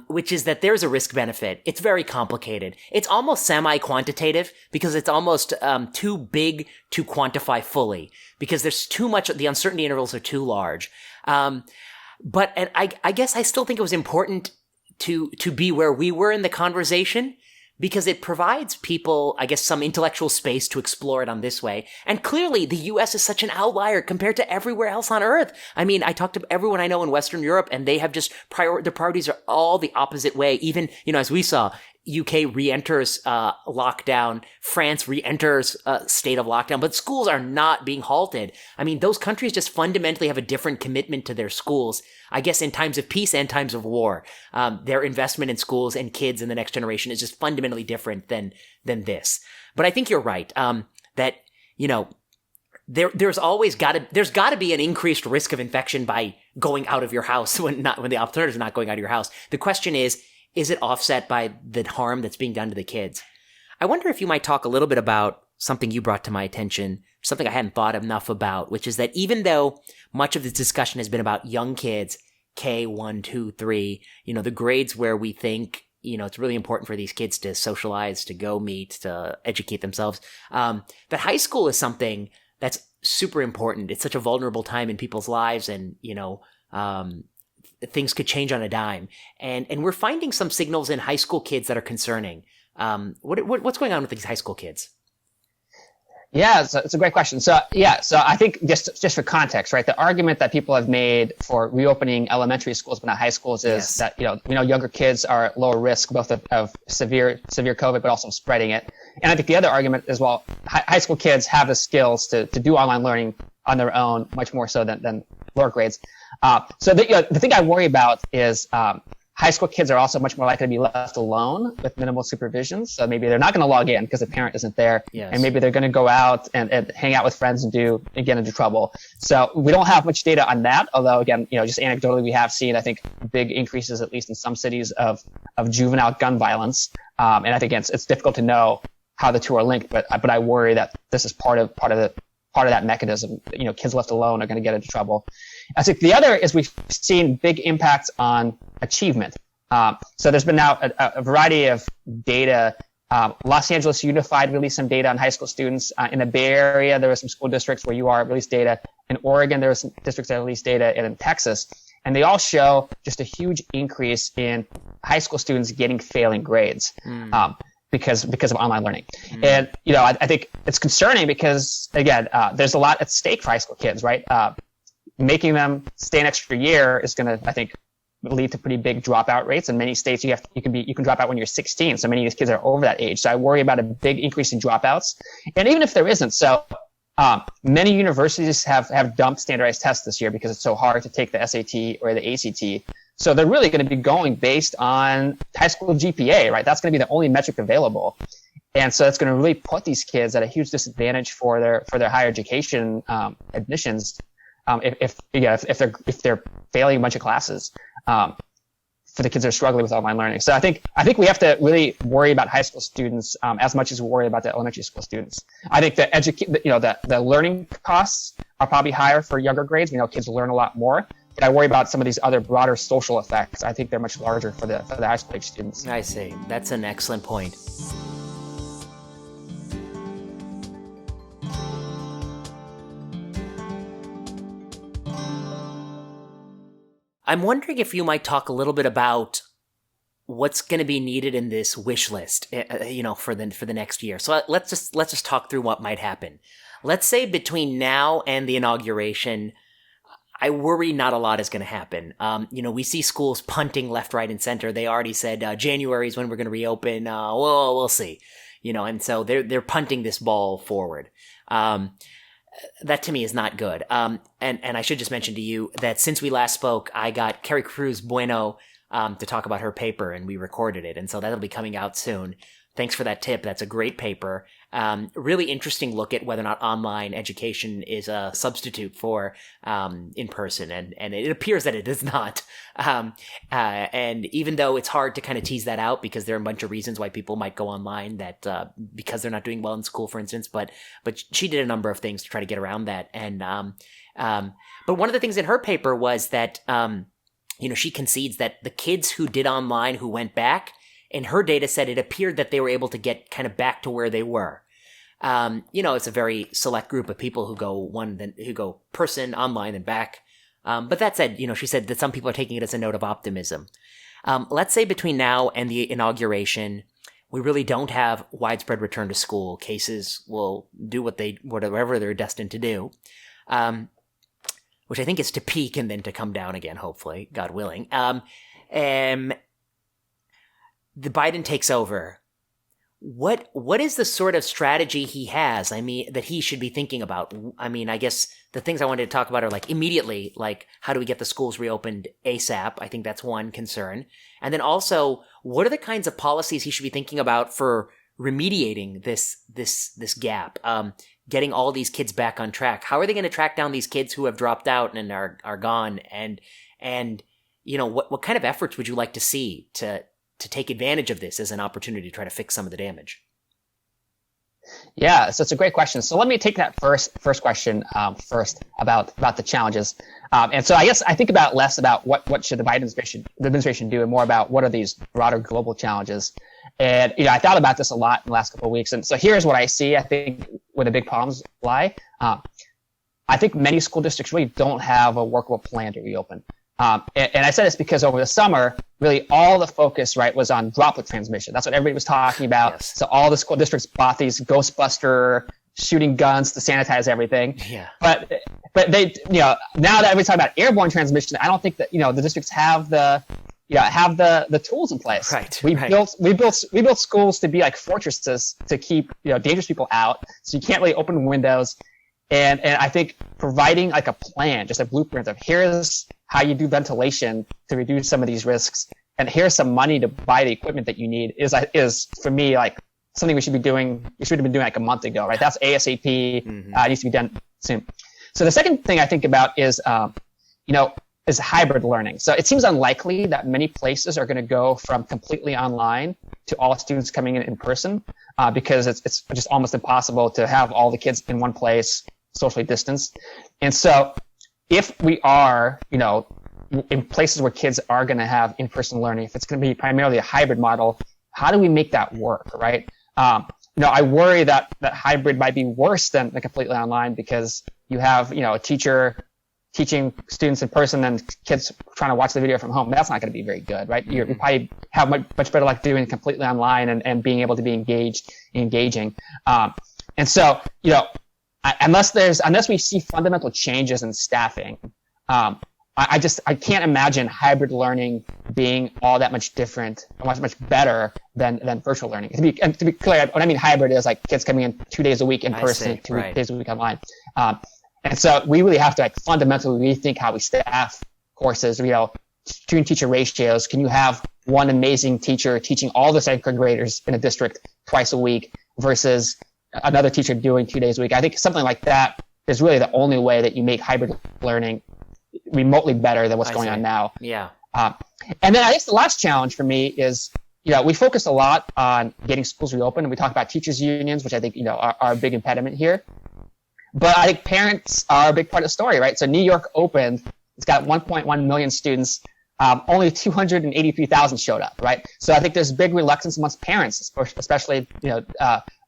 Which is that there's a risk benefit. It's very complicated. It's almost semi-quantitative because it's almost too big to quantify fully because there's too much. The uncertainty intervals are too large. But I guess I still think it was important to be where we were in the conversation because it provides people, I guess, some intellectual space to explore it on this way. And clearly the US is such an outlier compared to everywhere else on earth. I mean, I talked to everyone I know in Western Europe and they have just their priorities are all the opposite way. Even, as we saw, UK re-enters lockdown, France re-enters state of lockdown, but schools are not being halted. I mean, those countries just fundamentally have a different commitment to their schools, I guess in times of peace and times of war. Their investment in schools and kids in the next generation is just fundamentally different than this. But I think you're right, that, there's got to be an increased risk of infection by going out of your house when the alternative is not going out of your house. The question is it offset by the harm that's being done to the kids? I wonder if you might talk a little bit about something you brought to my attention, something I hadn't thought enough about, which is that even though much of this discussion has been about young kids, K1, 2, 3, the grades where we think, it's really important for these kids to socialize, to go meet, to educate themselves, that high school is something that's super important. It's such a vulnerable time in people's lives, and, things could change on a dime. And we're finding some signals in high school kids that are concerning. What's going on with these high school kids? Yeah, it's a great question. So I think just for context, right, the argument that people have made for reopening elementary schools but not high schools is that younger kids are at lower risk both of severe COVID but also spreading it. And I think the other argument is, well, high school kids have the skills to do online learning on their own much more so than lower grades. So the thing I worry about is high school kids are also much more likely to be left alone with minimal supervision. So maybe they're not going to log in because the parent isn't there. Yes. And maybe they're going to go out and hang out with friends and get into trouble. So we don't have much data on that. Although, again, just anecdotally, we have seen, I think, big increases, at least in some cities, of juvenile gun violence. And I think it's difficult to know how the two are linked. But I worry that this is part of that mechanism. Kids left alone are going to get into trouble. I think the other is we've seen big impacts on achievement. So there's been now a variety of data. Los Angeles Unified released some data on high school students. In the Bay Area, there were some school districts where UR released data. In Oregon, there were some districts that released data, and in Texas. And they all show just a huge increase in high school students getting failing grades. Because of online learning. And, I think it's concerning because, again, there's a lot at stake for high school kids, right? Making them stay an extra year is going to, I think, lead to pretty big dropout rates. In many states, you can drop out when you're 16. So many of these kids are over that age. So I worry about a big increase in dropouts. And even if there isn't, so many universities have dumped standardized tests this year because it's so hard to take the SAT or the ACT. So they're really going to be going based on high school GPA, right? That's going to be the only metric available. And so it's going to really put these kids at a huge disadvantage for their higher education admissions if they're failing a bunch of classes for the kids that are struggling with online learning. So I think we have to really worry about high school students as much as we worry about the elementary school students. I think the learning costs are probably higher for younger grades. We know kids learn a lot more. But I worry about some of these other broader social effects. I think they're much larger for the high school age students. I see. That's an excellent point. I'm wondering if you might talk a little bit about what's going to be needed in this wish list, for the next year. So let's just talk through what might happen. Let's say between now and the inauguration, I worry not a lot is going to happen. We see schools punting left, right, and center. They already said January is when we're going to reopen. Well, we'll see. And so they're punting this ball forward. That to me is not good. And I should just mention to you that since we last spoke, I got Carycruz Bueno to talk about her paper, and we recorded it. And so that'll be coming out soon. Thanks for that tip. That's a great paper. Really interesting look at whether or not online education is a substitute for in-person. And it appears that it is not. And even though it's hard to kind of tease that out because there are a bunch of reasons why people might go online, that because they're not doing well in school, for instance. But she did a number of things to try to get around that. And but one of the things in her paper was that she concedes that the kids who did online, who went back, in her data set, it appeared that they were able to get kind of back to where they were. It's a very select group of people who go person, online, and back. But that said, she said that some people are taking it as a note of optimism. Let's say between now and the inauguration, we really don't have widespread return to school. Cases will do whatever they're destined to do, which I think is to peak and then to come down again, hopefully, God willing. The Biden takes over. What is the sort of strategy he has? I mean, that he should be thinking about? I mean, I guess the things I wanted to talk about are like immediately, like how do we get the schools reopened ASAP? I think that's one concern. And then also, what are the kinds of policies he should be thinking about for remediating this gap? getting all these kids back on track? How are they going to track down these kids who have dropped out and are gone? And what kind of efforts would you like to see to take advantage of this as an opportunity to try to fix some of the damage? Yeah, so it's a great question. So let me take that first question first about the challenges. And so I think about less about what should the Biden administration do, and more about what are these broader global challenges. And I thought about this a lot in the last couple of weeks. And so here's what I see. I think where the big problems lie. I think many school districts really don't have a workable plan to reopen. And I said this because over the summer, really all the focus, right, was on droplet transmission. That's what everybody was talking about. Yes. So all the school districts bought these Ghostbuster shooting guns to sanitize everything. Yeah. But they, now that everybody's talking about airborne transmission, I don't think that, the districts have the tools in place. Right. We built schools to be like fortresses to keep, dangerous people out. So you can't really open windows. And I think providing like a plan, just a blueprint of here's how you do ventilation to reduce some of these risks, and here's some money to buy the equipment that you need is for me like something we should be doing. We should have been doing like a month ago, right? That's ASAP. It needs to be done soon. So the second thing I think about is hybrid learning. So it seems unlikely that many places are going to go from completely online to all students coming in person because it's just almost impossible to have all the kids in one place, socially distanced. And so if we are, in places where kids are going to have in-person learning, if it's going to be primarily a hybrid model, how do we make that work, right? I worry that hybrid might be worse than the completely online because you have, a teacher teaching students in person and kids trying to watch the video from home. That's not going to be very good, right? You probably have much better luck doing it completely online and being able to be engaging. And so, unless we see fundamental changes in staffing, I can't imagine hybrid learning being all that much different, much better than virtual learning. To be clear, what I mean hybrid is like kids coming in 2 days a week in person, two days a week online. And so we really have to fundamentally rethink how we staff courses, student-teacher ratios. Can you have one amazing teacher teaching all the second graders in a district twice a week versus another teacher doing 2 days a week? I think something like that is really the only way that you make hybrid learning remotely better than what's going on now. Yeah. And then I guess the last challenge for me is, we focus a lot on getting schools reopened, and we talk about teachers unions, which I think, are a big impediment here. But I think parents are a big part of the story, right? So New York opened, it's got 1.1 million students. Only 283,000 showed up, right? So I think there's big reluctance amongst parents, especially,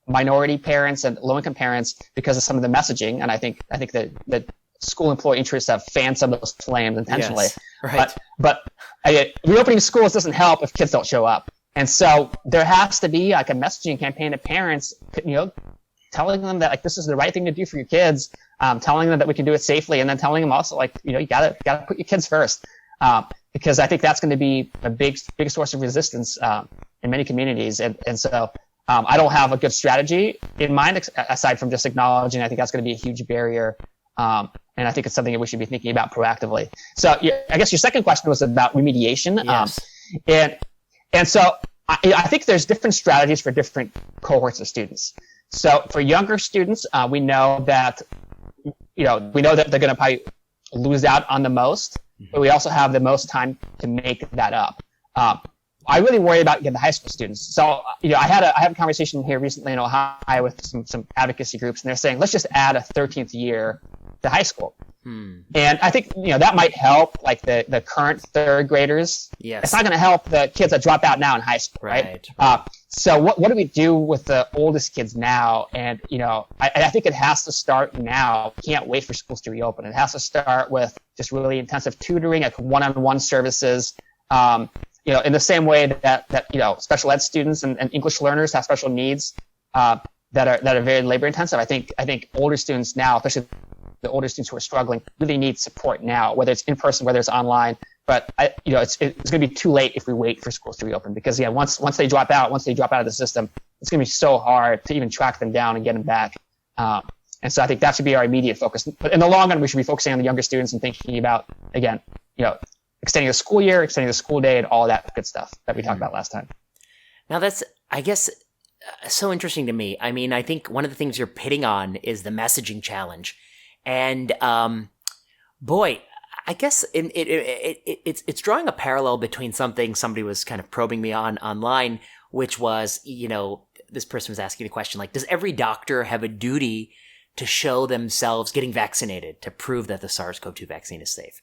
minority parents and low-income parents because of some of the messaging. And I think that school employee interests have fanned some of those flames intentionally. Yes, right. But reopening schools doesn't help if kids don't show up. And so there has to be like a messaging campaign to parents, telling them that like this is the right thing to do for your kids, telling them that we can do it safely, and then telling them also like, you gotta put your kids first. Because I think that's going to be a big source of resistance in many communities. And so I don't have a good strategy in mind aside from just acknowledging I think that's going to be a huge barrier. And I think it's something that we should be thinking about proactively. So I guess your second question was about remediation. Yes. And so I think there's different strategies for different cohorts of students. So for younger students, we know that they're going to probably lose out on the most, but we also have the most time to make that up. I really worry about the high school students. So I had a conversation here recently in Ohio with some advocacy groups, and they're saying let's just add a 13th year to high school. And I think that might help like the current third graders. Yes. It's not going to help the kids that drop out now in high school, right? So what do we do with the oldest kids now? And I think it has to start now. We can't wait for schools to reopen. It has to start with just really intensive tutoring, like one-on-one services. In the same way that special ed students and English learners have special needs that are very labor intensive. I think older students now, especially the older students who are struggling, really need support now, whether it's in person, whether it's online. But it's going to be too late if we wait for schools to reopen because once they drop out of the system, it's going to be so hard to even track them down and get them back. And so I think that should be our immediate focus. But in the long run, we should be focusing on the younger students and thinking about extending the school year, extending the school day, and all that good stuff that we talked about last time. Now I guess so interesting to me. I mean, I think one of the things you're hitting on is the messaging challenge. And boy, I guess it's drawing a parallel between something somebody was kind of probing me on online, which was, this person was asking the question, like, does every doctor have a duty to show themselves getting vaccinated to prove that the SARS-CoV-2 vaccine is safe?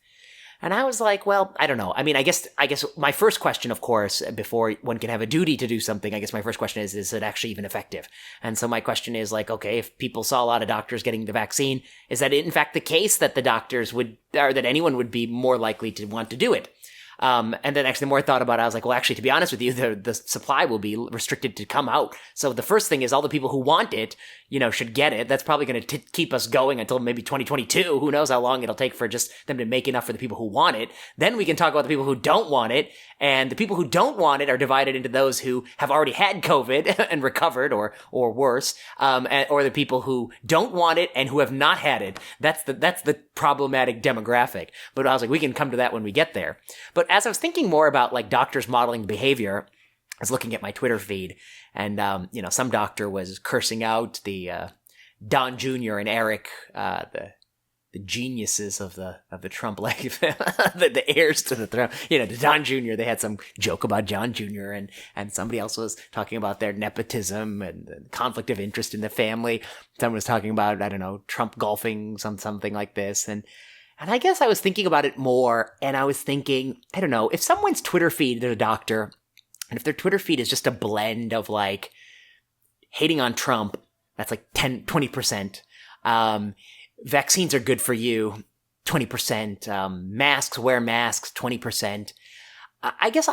And I was like, well, I don't know. I mean, I guess my first question, of course, before one can have a duty to do something, I guess my first question is it actually even effective? And so my question is like, okay, if people saw a lot of doctors getting the vaccine, is that in fact the case that the doctors would, or that anyone would be more likely to want to do it? And then actually the more I thought about it, I was like, well, actually, to be honest with you, the supply will be restricted to come out. So the first thing is all the people who want it, should get it. That's probably going to keep us going until maybe 2022. Who knows how long it'll take for just them to make enough for the people who want it. Then we can talk about the people who don't want it. And the people who don't want it are divided into those who have already had COVID and recovered or worse, or the people who don't want it and who have not had it. That's the problematic demographic. But I was like, we can come to that when we get there. But as I was thinking more about like doctors modeling behavior, I was looking at my Twitter feed, and some doctor was cursing out the Don Jr. and Eric, the geniuses of the Trump life, the heirs to the throne. The Don Jr. They had some joke about John Jr. and somebody else was talking about their nepotism and conflict of interest in the family. Someone was talking about, I don't know, Trump golfing, something like this, and I guess I was thinking about it more, and I was thinking, I don't know, if someone's Twitter feed is a doctor, and if their Twitter feed is just a blend of like hating on Trump, that's like 20%. Vaccines are good for you, 20%. Masks, wear masks, 20%. I guess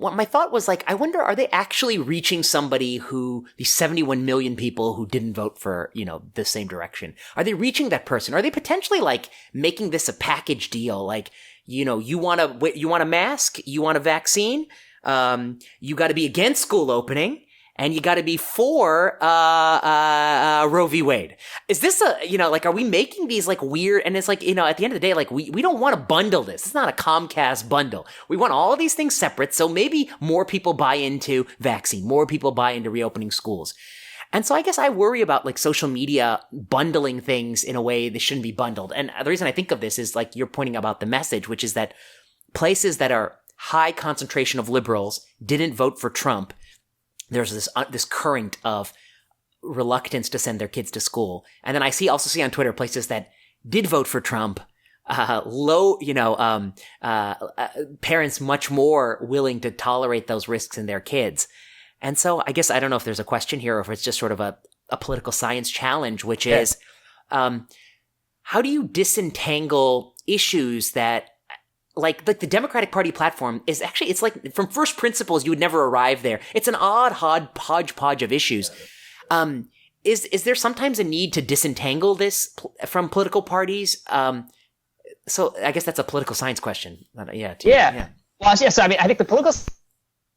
my thought was like, I wonder, are they actually reaching somebody who, these 71 million people who didn't vote for, the same direction? Are they reaching that person? Are they potentially like making this a package deal? Like, you want a mask? You want a vaccine? You got to be against school opening, and you got to be for Roe v. Wade. Is this are we making these like weird? And it's like, at the end of the day, like we don't want to bundle this. It's not a Comcast bundle. We want all of these things separate. So maybe more people buy into vaccine, more people buy into reopening schools. And so I guess I worry about like social media bundling things in a way they shouldn't be bundled. And the reason I think of this is like you're pointing about the message, which is that places that are high concentration of liberals didn't vote for Trump. There's this current of reluctance to send their kids to school. And then I also see on Twitter places that did vote for Trump, parents much more willing to tolerate those risks in their kids. And so I guess I don't know if there's a question here or if it's just sort of a political science challenge, which is, how do you disentangle issues that like the Democratic Party platform is actually, it's like from first principles, you would never arrive there. It's an odd hodgepodge of issues. Is there sometimes a need to disentangle this from political parties? So I guess that's a political science question. Yeah. Well, yeah. So I mean, I think the political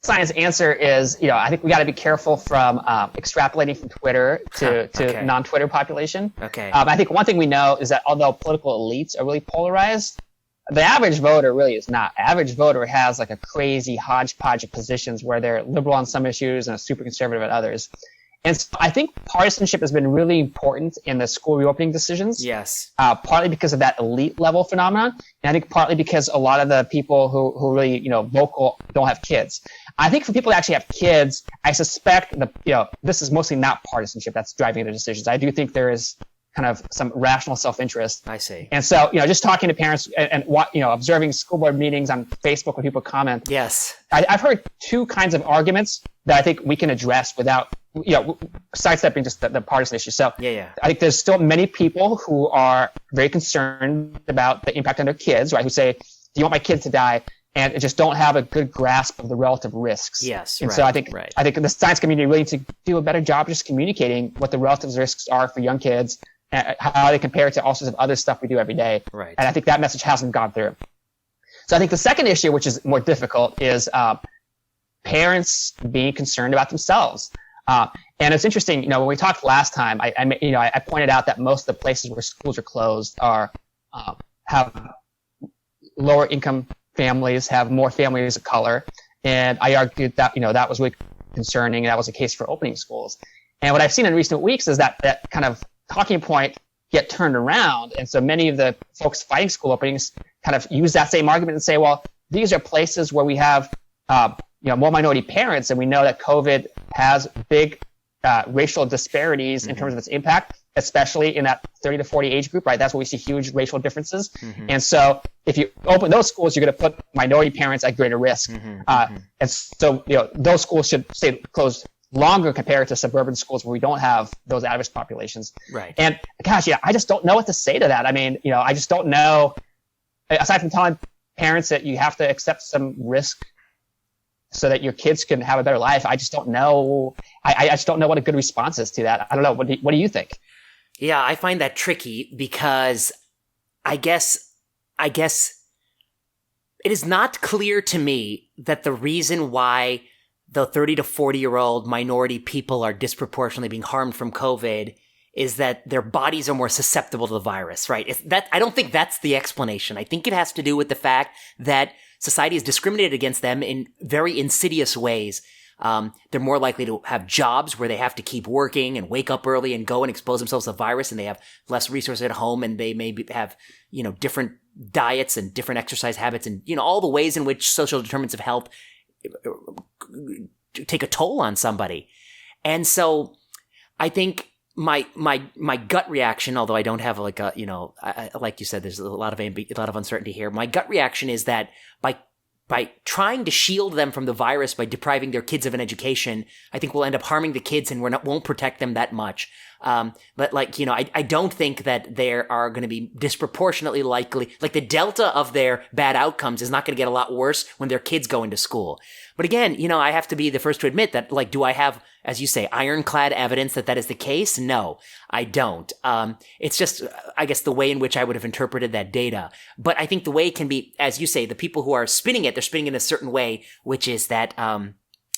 science answer is, I think we got to be careful from extrapolating from Twitter to non-Twitter population. Okay. I think one thing we know is that although political elites are really polarized, the average voter really is not. Average voter has like a crazy hodgepodge of positions where they're liberal on some issues and super conservative on others. And so I think partisanship has been really important in the school reopening decisions. Yes. Partly because of that elite level phenomenon. And I think partly because a lot of the people who really, vocal don't have kids. I think for people that actually have kids, I suspect this is mostly not partisanship that's driving the decisions. I do think there is kind of some rational self-interest. I see. And so, just talking to parents and observing school board meetings on Facebook when people comment. Yes. I've heard two kinds of arguments that I think we can address without, sidestepping just the partisan issue. So I think there's still many people who are very concerned about the impact on their kids, right? Who say, do you want my kid to die? And just don't have a good grasp of the relative risks. Yes. And so I think the science community really needs to do a better job just communicating what the relative risks are for young kids, and how they compare to all sorts of other stuff we do every day. Right. And I think that message hasn't gone through. So I think the second issue, which is more difficult, is parents being concerned about themselves. And it's interesting, when we talked last time, I pointed out that most of the places where schools are closed have lower income families, have more families of color. And I argued that, that was really concerning. That was the case for opening schools. And what I've seen in recent weeks is that kind of talking point get turned around. And so many of the folks fighting school openings kind of use that same argument and say, well, these are places where we have more minority parents, and we know that COVID has big racial disparities in terms of its impact, especially in that 30 to 40 age group, right? That's where we see huge racial differences. And so if you open those schools, you're going to put minority parents at greater risk. And so, those schools should stay closed longer compared to suburban schools where we don't have those at-risk populations. Right. And gosh, I just don't know what to say to that. I mean, I just don't know, aside from telling parents that you have to accept some risk so that your kids can have a better life. I just don't know. I just don't know what a good response is to that. I don't know. What do you think? Yeah, I find that tricky because I guess it is not clear to me that the reason why the 30 to 40-year-old minority people are disproportionately being harmed from COVID is that their bodies are more susceptible to the virus, right? I don't think that's the explanation. I think it has to do with the fact that society has discriminated against them in very insidious ways. They're more likely to have jobs where they have to keep working and wake up early and go and expose themselves to the virus, and they have less resources at home, and they may have, different diets and different exercise habits, and, all the ways in which social determinants of health take a toll on somebody. And so I think my gut reaction, although I don't have like like you said, there's a lot of uncertainty here. My gut reaction is that by trying to shield them from the virus by depriving their kids of an education, I think we'll end up harming the kids and won't protect them that much. But I don't think that there are going to be disproportionately likely, like the delta of their bad outcomes is not going to get a lot worse when their kids go into school. But again, I have to be the first to admit that, do I have, as you say, ironclad evidence that is the case? No, I don't. It's just, I guess, the way in which I would have interpreted that data. But I think the way can be, as you say, the people who are spinning it, they're spinning it in a certain way, which is that,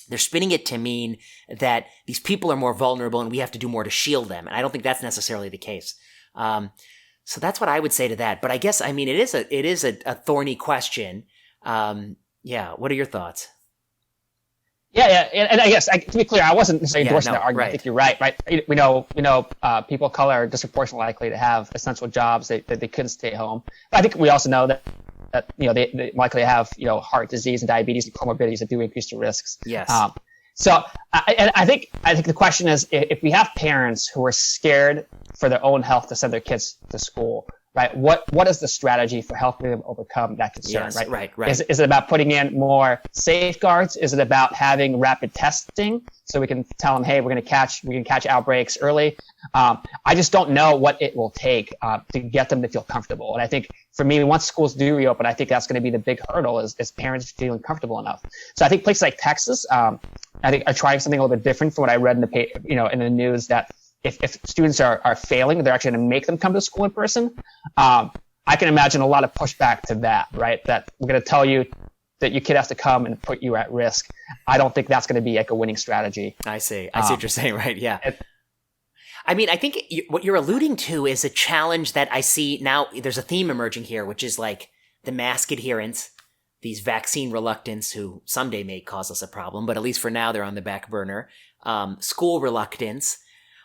they're spinning it to mean that these people are more vulnerable and we have to do more to shield them. And I don't think that's necessarily the case. So that's what I would say to that. But I guess, it is a thorny question. What are your thoughts? Yeah, and I guess to be clear, I wasn't necessarily endorsing that argument. Right. I think you're right. We know, people of color are disproportionately likely to have essential jobs that they couldn't stay home. But I think we also know that they likely have heart disease and diabetes and comorbidities that do increase the risks. Yes. So I think the question is, if we have parents who are scared for their own health to send their kids to school, right? What is the strategy for helping them overcome that concern? Yes, right. Is it about putting in more safeguards? Is it about having rapid testing so we can tell them, hey, we can catch outbreaks early? I just don't know what it will take to get them to feel comfortable. And I think for me, once schools do reopen, I think that's going to be the big hurdle is parents feeling comfortable enough. So I think places like Texas, I think are trying something a little bit different from what I read in in the news, that if students are failing, they're actually going to make them come to school in person. I can imagine a lot of pushback to that, right? That we're going to tell you that your kid has to come and put you at risk. I don't think that's going to be like a winning strategy. I see what you're saying, right? Yeah. I think what you're alluding to is a challenge that I see now. There's a theme emerging here, which is like the mask adherence, these vaccine reluctants who someday may cause us a problem, but at least for now they're on the back burner. School reluctance,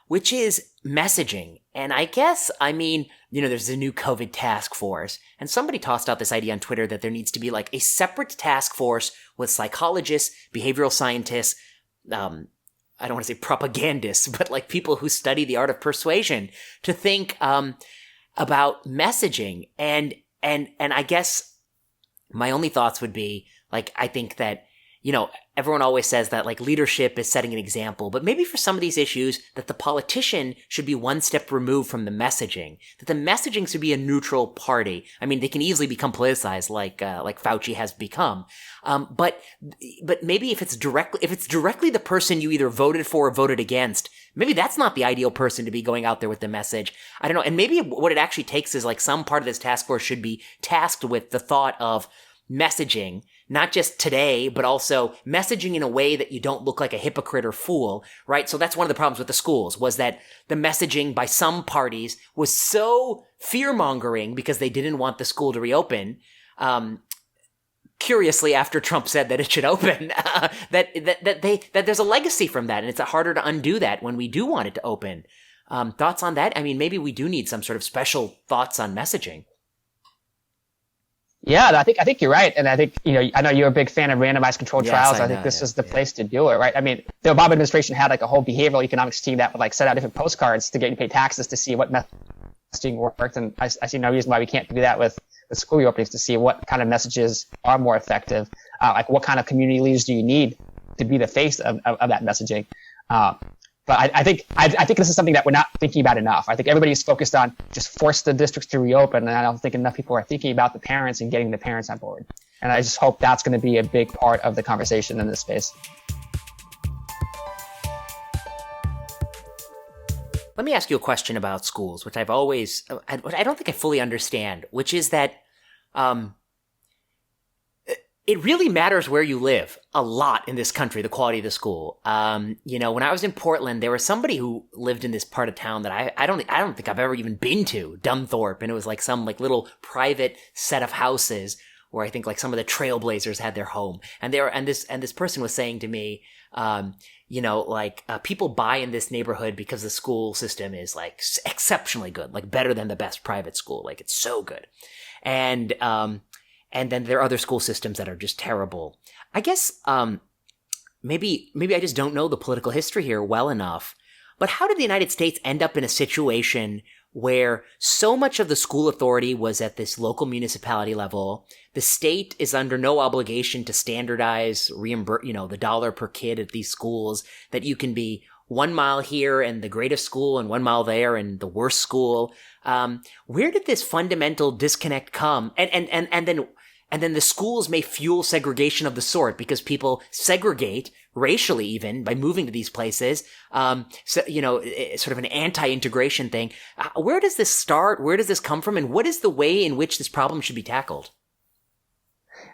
which is messaging. And I guess, there's a new COVID task force, and somebody tossed out this idea on Twitter that there needs to be like a separate task force with psychologists, behavioral scientists, I don't want to say propagandists, but like people who study the art of persuasion to think about messaging. And I guess my only thoughts would be, I think that, everyone always says that leadership is setting an example, but maybe for some of these issues that the politician should be one step removed from the messaging, that the messaging should be a neutral party. They can easily become politicized like Fauci has become. But maybe if it's directly the person you either voted for or voted against, maybe that's not the ideal person to be going out there with the message. I don't know. And maybe what it actually takes is some part of this task force should be tasked with the thought of messaging, not just today, but also messaging in a way that you don't look like a hypocrite or fool, right? So that's one of the problems with the schools, was that the messaging by some parties was so fear-mongering because they didn't want the school to reopen, curiously, after Trump said that it should open, that there's a legacy from that, and it's harder to undo that when we do want it to open. Thoughts on that? I mean, maybe we do need some sort of special thoughts on messaging. Yeah, I think you're right, and I think I know you're a big fan of randomized controlled trials. I think this is the place to do it, right? I mean, the Obama administration had like a whole behavioral economics team that would like set out different postcards to get you to pay taxes to see what messaging worked, and I see no reason why we can't do that with school reopenings to see what kind of messages are more effective, like what kind of community leaders do you need to be the face of that messaging. But I think this is something that we're not thinking about enough. I think everybody's focused on just force the districts to reopen, and I don't think enough people are thinking about the parents and getting the parents on board. And I just hope that's going to be a big part of the conversation in this space. Let me ask you a question about schools, which I don't think I fully understand, which is that it really matters where you live a lot in this country, the quality of the school. When I was in Portland, there was somebody who lived in this part of town that I don't think I've ever even been to, Dunthorpe, and it was like some like little private set of houses where I think like some of the trailblazers had their home, and this person was saying to me, people buy in this neighborhood because the school system is like exceptionally good, like better than the best private school, like it's so good, and then there are other school systems that are just terrible. I guess maybe I just don't know the political history here well enough. But how did the United States end up in a situation where so much of the school authority was at this local municipality level? The state is under no obligation to standardize, reimburse, the dollar per kid at these schools, that you can be 1 mile here and the greatest school and 1 mile there and the worst school. Where did this fundamental disconnect come? And then the schools may fuel segregation of the sort because people segregate racially even by moving to these places. Sort of an anti-integration thing. Where does this start? Where does this come from? And what is the way in which this problem should be tackled?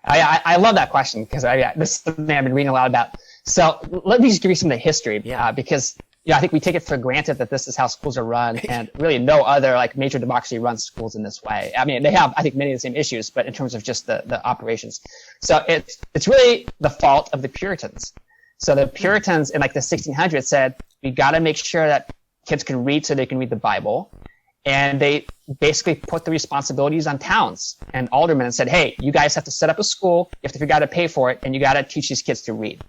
I love that question because this is something I've been reading a lot about. So let me just give you some of the history, because I think we take it for granted that this is how schools are run, and really no other like major democracy runs schools in this way. I mean, they have, I think, many of the same issues, but in terms of just the operations. So it's really the fault of the Puritans. So the Puritans in like the 1600s said, we got to make sure that kids can read so they can read the Bible. And they basically put the responsibilities on towns and aldermen and said, hey, you guys have to set up a school, you have to figure out how to pay for it, and you got to teach these kids to read.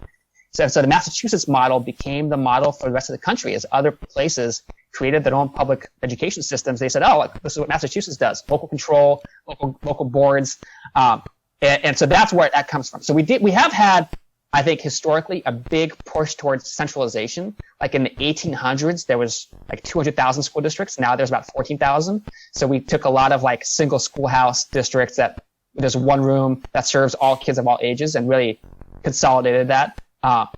So the Massachusetts model became the model for the rest of the country as other places created their own public education systems. They said, oh, this is what Massachusetts does, local control, local boards. And so that's where that comes from. So we have had, I think, historically a big push towards centralization. Like in the 1800s, there was like 200,000 school districts. Now there's about 14,000. So we took a lot of like single schoolhouse districts that there's one room that serves all kids of all ages and really consolidated that. I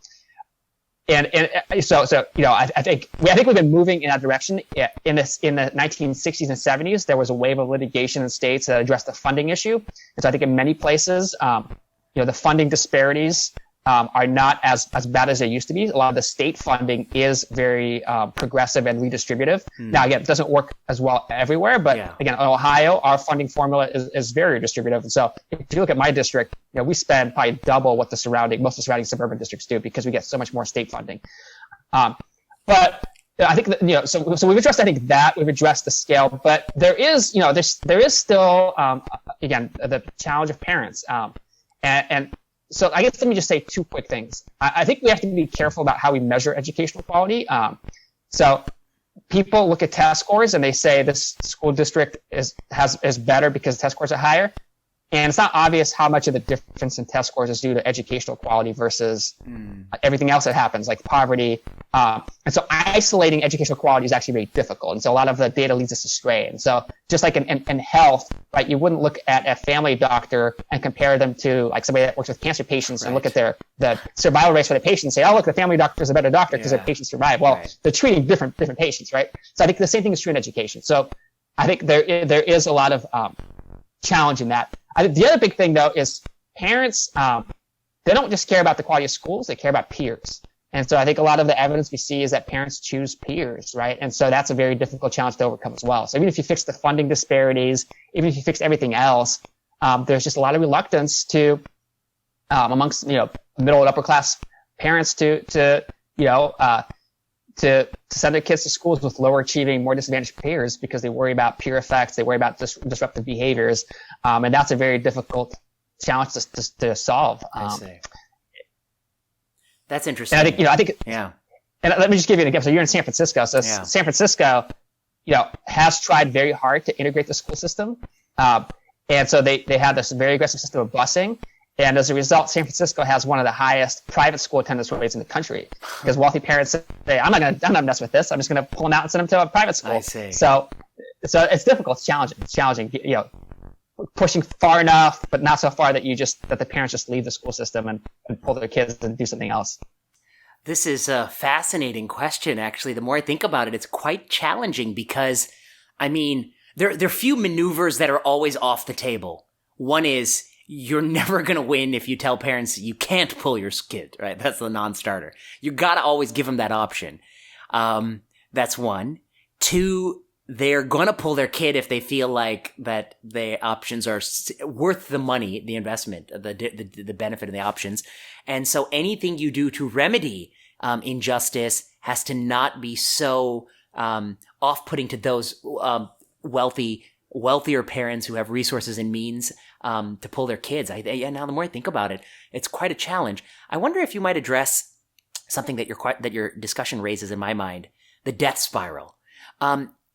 think we've been moving in that direction. In the 1960s and 70s, there was a wave of litigation in states that addressed the funding issue. And so I think in many places, the funding disparities are not as bad as they used to be. A lot of the state funding is very progressive and redistributive. Now, again, it doesn't work as well everywhere, but again, in Ohio, our funding formula is very redistributive. And so if you look at my district, we spend probably double what most of the surrounding suburban districts do because we get so much more state funding. But I think that, so we've addressed, I think that we've addressed the scale, but there is still, again, the challenge of parents. So I guess let me just say two quick things. I think we have to be careful about how we measure educational quality. So people look at test scores and they say this school district is better because test scores are higher. And it's not obvious how much of the difference in test scores is due to educational quality versus everything else that happens, like poverty. And so isolating educational quality is actually very difficult. And so a lot of the data leads us astray. And so just like in health, right, you wouldn't look at a family doctor and compare them to like somebody that works with cancer patients and look at the survival rates for the patients and say, oh, look, the family doctor is a better doctor because their patients survive. Well, they're treating different patients, right? So I think the same thing is true in education. So I think there is a lot of challenge in that. I think the other big thing, though, is parents, they don't just care about the quality of schools, they care about peers. And so I think a lot of the evidence we see is that parents choose peers, right? And so that's a very difficult challenge to overcome as well. So even if you fix the funding disparities, even if you fix everything else, there's just a lot of reluctance to amongst middle and upper class parents to send their kids to schools with lower achieving, more disadvantaged peers because they worry about peer effects, they worry about disruptive behaviors, and that's a very difficult challenge to solve. I see. That's interesting. And I think, yeah. And let me just give you an example. So you're in San Francisco. So Yeah. San Francisco, has tried very hard to integrate the school system, and so they have this very aggressive system of busing. And as a result, San Francisco has one of the highest private school attendance rates in the country because wealthy parents say, I'm not mess with this. I'm just going to pull them out and send them to a private school. I see. So it's difficult. It's challenging. Pushing far enough, but not so far that that the parents just leave the school system and pull their kids and do something else. This is a fascinating question, actually. The more I think about it, it's quite challenging because, there are few maneuvers that are always off the table. One is you're never going to win if you tell parents you can't pull your kid, right? That's the non-starter. You got to always give them that option. That's one. Two, they're going to pull their kid if they feel like that the options are worth the money, the investment, the benefit of the options. And so anything you do to remedy injustice has to not be so off-putting to those wealthier parents who have resources and means to pull their kids. Now the more I think about it, it's quite a challenge. I wonder if you might address something that your discussion raises in my mind, the death spiral.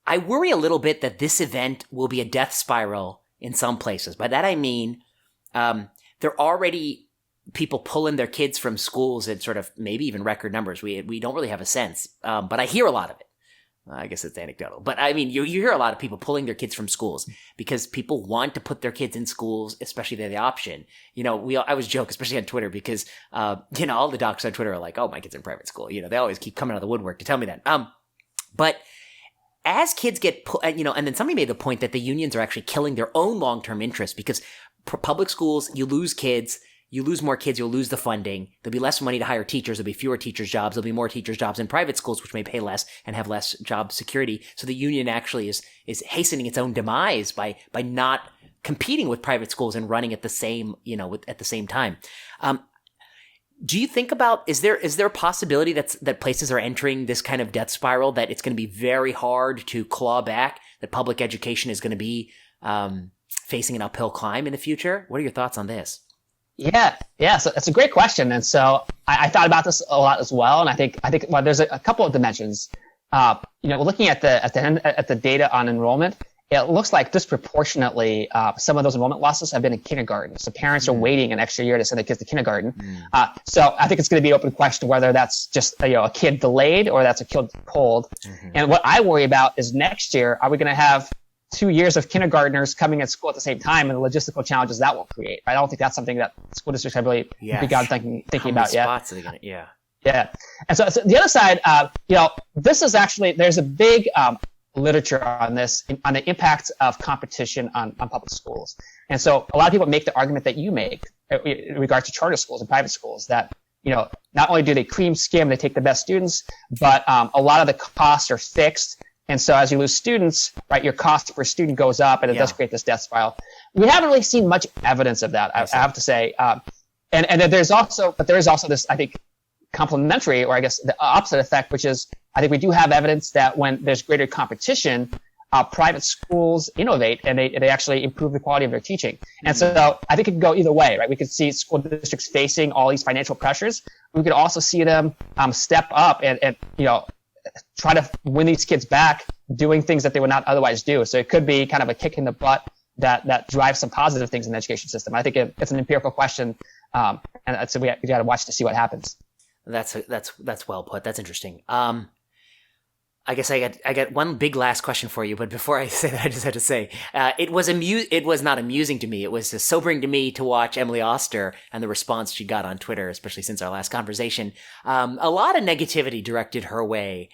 I worry a little bit that this event will be a death spiral in some places. By that I mean, there are already people pulling their kids from schools at sort of maybe even record numbers. We don't really have a sense, but I hear a lot of it. I guess it's anecdotal, but you hear a lot of people pulling their kids from schools because people want to put their kids in schools, especially they're the option. I always joke, especially on Twitter, because all the docs on Twitter are like, "Oh, my kid's in private school." They always keep coming out of the woodwork to tell me that. But as kids get, and then somebody made the point that the unions are actually killing their own long-term interests because public schools, you lose kids. You lose more kids, you'll lose the funding. There'll be less money to hire teachers. There'll be fewer teachers' jobs. There'll be more teachers' jobs in private schools, which may pay less and have less job security. So the union actually is hastening its own demise by not competing with private schools and running at the same, at the same time. Do you think about, is there a possibility that places are entering this kind of death spiral, that it's going to be very hard to claw back, that public education is going to be facing an uphill climb in the future? What are your thoughts on this? Yeah. So it's a great question, and so I thought about this a lot as well. And I think well, there's a couple of dimensions. Looking at the data on enrollment, it looks like disproportionately some of those enrollment losses have been in kindergarten. So parents are waiting an extra year to send their kids to kindergarten. So I think it's going to be an open question whether that's just a kid delayed or that's a kid pulled. And what I worry about is next year, are we going to have 2 years of kindergartners coming at school at the same time and the logistical challenges that will create? I don't think that's something that school districts have really begun thinking about yet. Spots are they gonna, yeah. And so the other side, this is actually, there's a big literature on this, on the impact of competition on public schools. And so a lot of people make the argument that you make in regards to charter schools and private schools that, not only do they cream skim, they take the best students, but a lot of the costs are fixed. And so as you lose students, right, your cost per student goes up, and it does create this death spiral. We haven't really seen much evidence of that, I have to say. And there is also this, I think, complementary, or I guess the opposite effect, which is I think we do have evidence that when there's greater competition, private schools innovate and they actually improve the quality of their teaching. And so I think it could go either way, right? We could see school districts facing all these financial pressures. We could also see them step up and try to win these kids back doing things that they would not otherwise do. So it could be kind of a kick in the butt that drives some positive things in the education system. I think it's an empirical question, and so we got to watch to see what happens. That's well put. That's interesting. I guess I got one big last question for you, but before I say that, I just had to say it was not amusing to me. It was sobering to me to watch Emily Oster and the response she got on Twitter, especially since our last conversation. A lot of negativity directed her way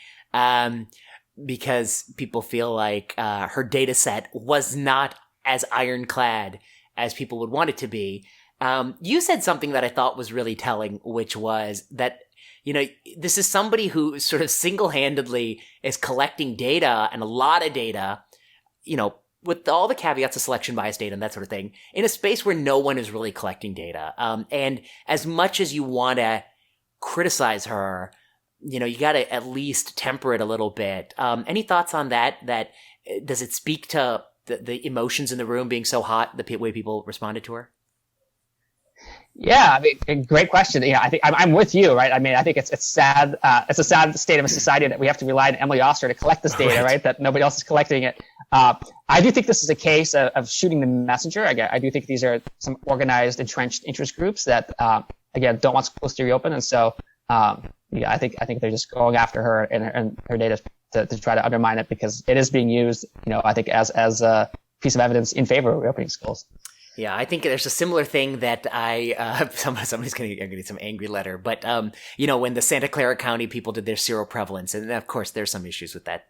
because people feel like her data set was not as ironclad as people would want it to be. You said something that I thought was really telling, which was that this is somebody who sort of single-handedly is collecting data, and a lot of data, with all the caveats of selection bias data and that sort of thing, in a space where no one is really collecting data. And as much as you want to criticize her, you got to at least temper it a little bit. Any thoughts on that? Does it speak to the emotions in the room being so hot, the way people responded to her? Yeah, I mean, great question. Yeah, I think I'm with you, right? I mean, I think it's sad. It's a sad state of a society that we have to rely on Emily Oster to collect this data, right? That nobody else is collecting it. I do think this is a case of shooting the messenger. Again, I do think these are some organized, entrenched interest groups that, again, don't want schools to reopen, and so I think they're just going after her and her data to try to undermine it because it is being used, I think as a piece of evidence in favor of reopening schools. Yeah, I think there's a similar thing that somebody's going to get some angry letter, but when the Santa Clara County people did their seroprevalence, and of course there's some issues with that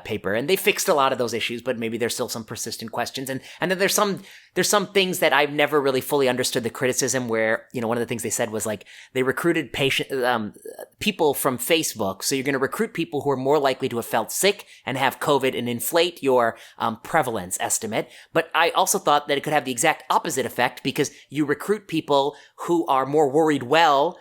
paper, and they fixed a lot of those issues, but maybe there's still some persistent questions, and then there's some things that I've never really fully understood the criticism where one of the things they said was like they recruited people from Facebook, so you're going to recruit people who are more likely to have felt sick and have COVID and inflate your prevalence estimate. But I also thought that it could have the exact opposite effect because you recruit people who are more worried people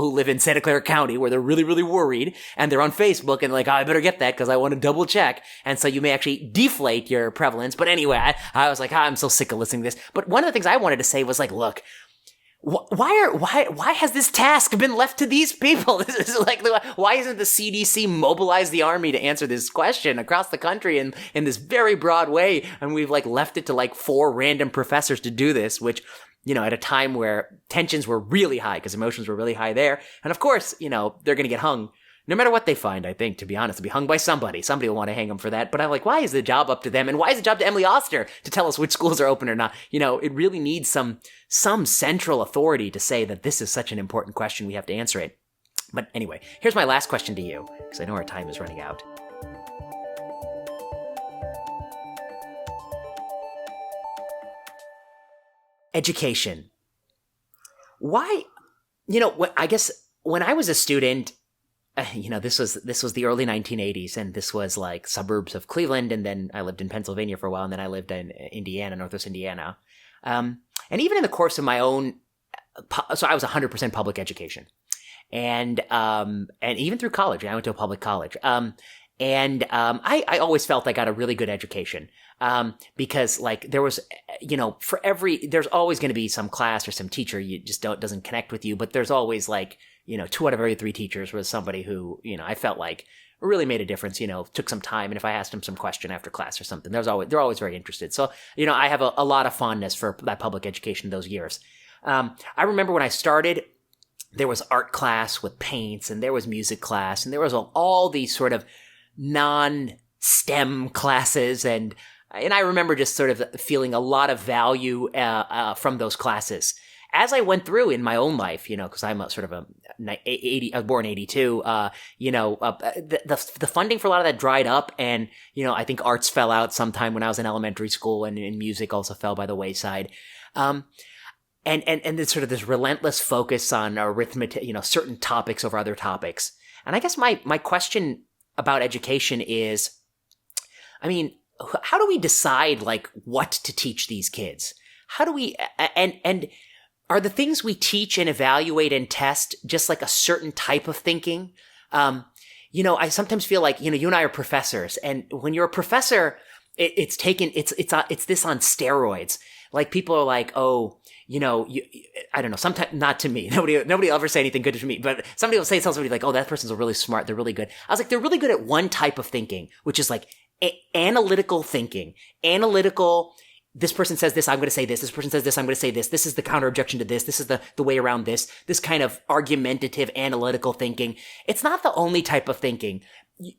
who live in Santa Clara County where they're really, really worried and they're on Facebook and like, I better get that because I want to double check. And so you may actually deflate your prevalence. But anyway, I was like, I'm so sick of listening to this. But one of the things I wanted to say was like, look, why has this task been left to these people? This is like, why isn't the CDC mobilized the army to answer this question across the country in this very broad way? And we've like left it to like 4 random professors to do this, which, at a time where tensions were really high because emotions were really high there. And of course, they're going to get hung no matter what they find, I think, to be honest. They'll be hung by somebody. Somebody will want to hang them for that. But I'm like, why is the job up to them? And why is the job to Emily Oster to tell us which schools are open or not? It really needs some central authority to say that this is such an important question. We have to answer it. But anyway, here's my last question to you, because I know our time is running out. Education. Why? I guess when I was a student, this was the early 1980s, and this was like suburbs of Cleveland, and then I lived in Pennsylvania for a while, and then I lived in Indiana, Northwest Indiana. And even in the course of my own, so I was 100% public education, and even through college, I went to a public college. I always felt I got a really good education. Because like there was, there's always going to be some class or some teacher you just doesn't connect with you, but there's always like, 2 out of every 3 teachers was somebody who, I felt like really made a difference, took some time. And if I asked them some question after class or something, they're always very interested. So, I have a lot of fondness for that public education those years. I remember when I started, there was art class with paints, and there was music class, and there was all these sort of non-STEM classes, and I remember just sort of feeling a lot of value from those classes. As I went through in my own life, because I'm a sort of I was born 82, the funding for a lot of that dried up, and, I think arts fell out sometime when I was in elementary school, and music also fell by the wayside. And there's sort of this relentless focus on arithmetic, certain topics over other topics. And I guess my question about education is, how do we decide like what to teach these kids? How do we, and are the things we teach and evaluate and test just like a certain type of thinking? I sometimes feel like, you and I are professors, and when you're a professor, it's this on steroids. Like people are like, oh, I don't know, sometimes, not to me. Nobody will ever say anything good to me, but somebody will say somebody like, oh, that person's really smart. They're really good. I was like, they're really good at one type of thinking, which is like analytical thinking. This person says this, I'm going to say this. This person says this, I'm going to say this. This is the counter objection to this. This is the way around this. This kind of argumentative, analytical thinking. It's not the only type of thinking.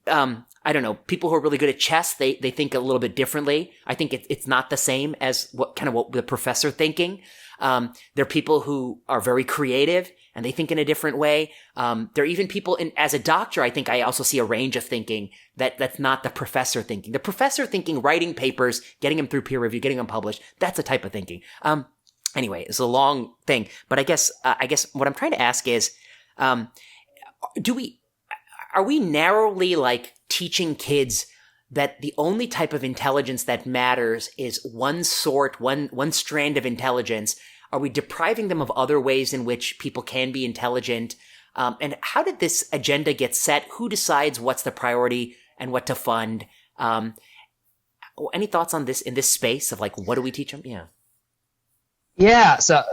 I don't know. People who are really good at chess, they think a little bit differently. I think it's not the same as what the professor thinking. There are people who are very creative and they think in a different way. There are even people as a doctor, I think I also see a range of thinking that's not the professor thinking. The professor thinking, writing papers, getting them through peer review, getting them published, that's a type of thinking. Anyway, it's a long thing, but I guess what I'm trying to ask is, are we narrowly like teaching kids that the only type of intelligence that matters is one strand of intelligence? Are we depriving them of other ways in which people can be intelligent? And how did this agenda get set? Who decides what's the priority and what to fund? Any thoughts on this in this space of like, what do we teach them? Yeah. Yeah, so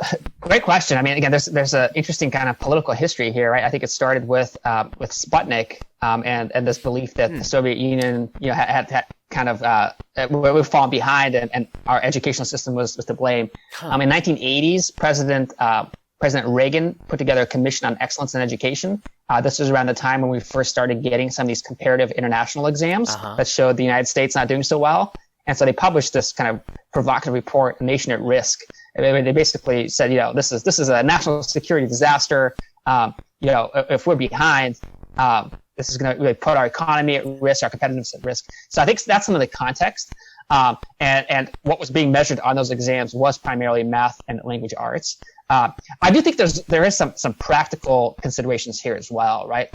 great question. I mean, again, there's an interesting kind of political history here, right? I think it started with Sputnik and this belief that the Soviet Union, had kind of we've fallen behind and our educational system was to blame. In 1980s, President Reagan put together a commission on excellence in education. This was around the time when we first started getting some of these comparative international exams that showed the United States not doing so well. And so they published this kind of provocative report, Nation at Risk. They basically said, this is a national security disaster. If we're behind, this is going to really put our economy at risk, our competitiveness at risk. So I think that's some of the context. And what was being measured on those exams was primarily math and language arts. I do think there is some practical considerations here as well, right?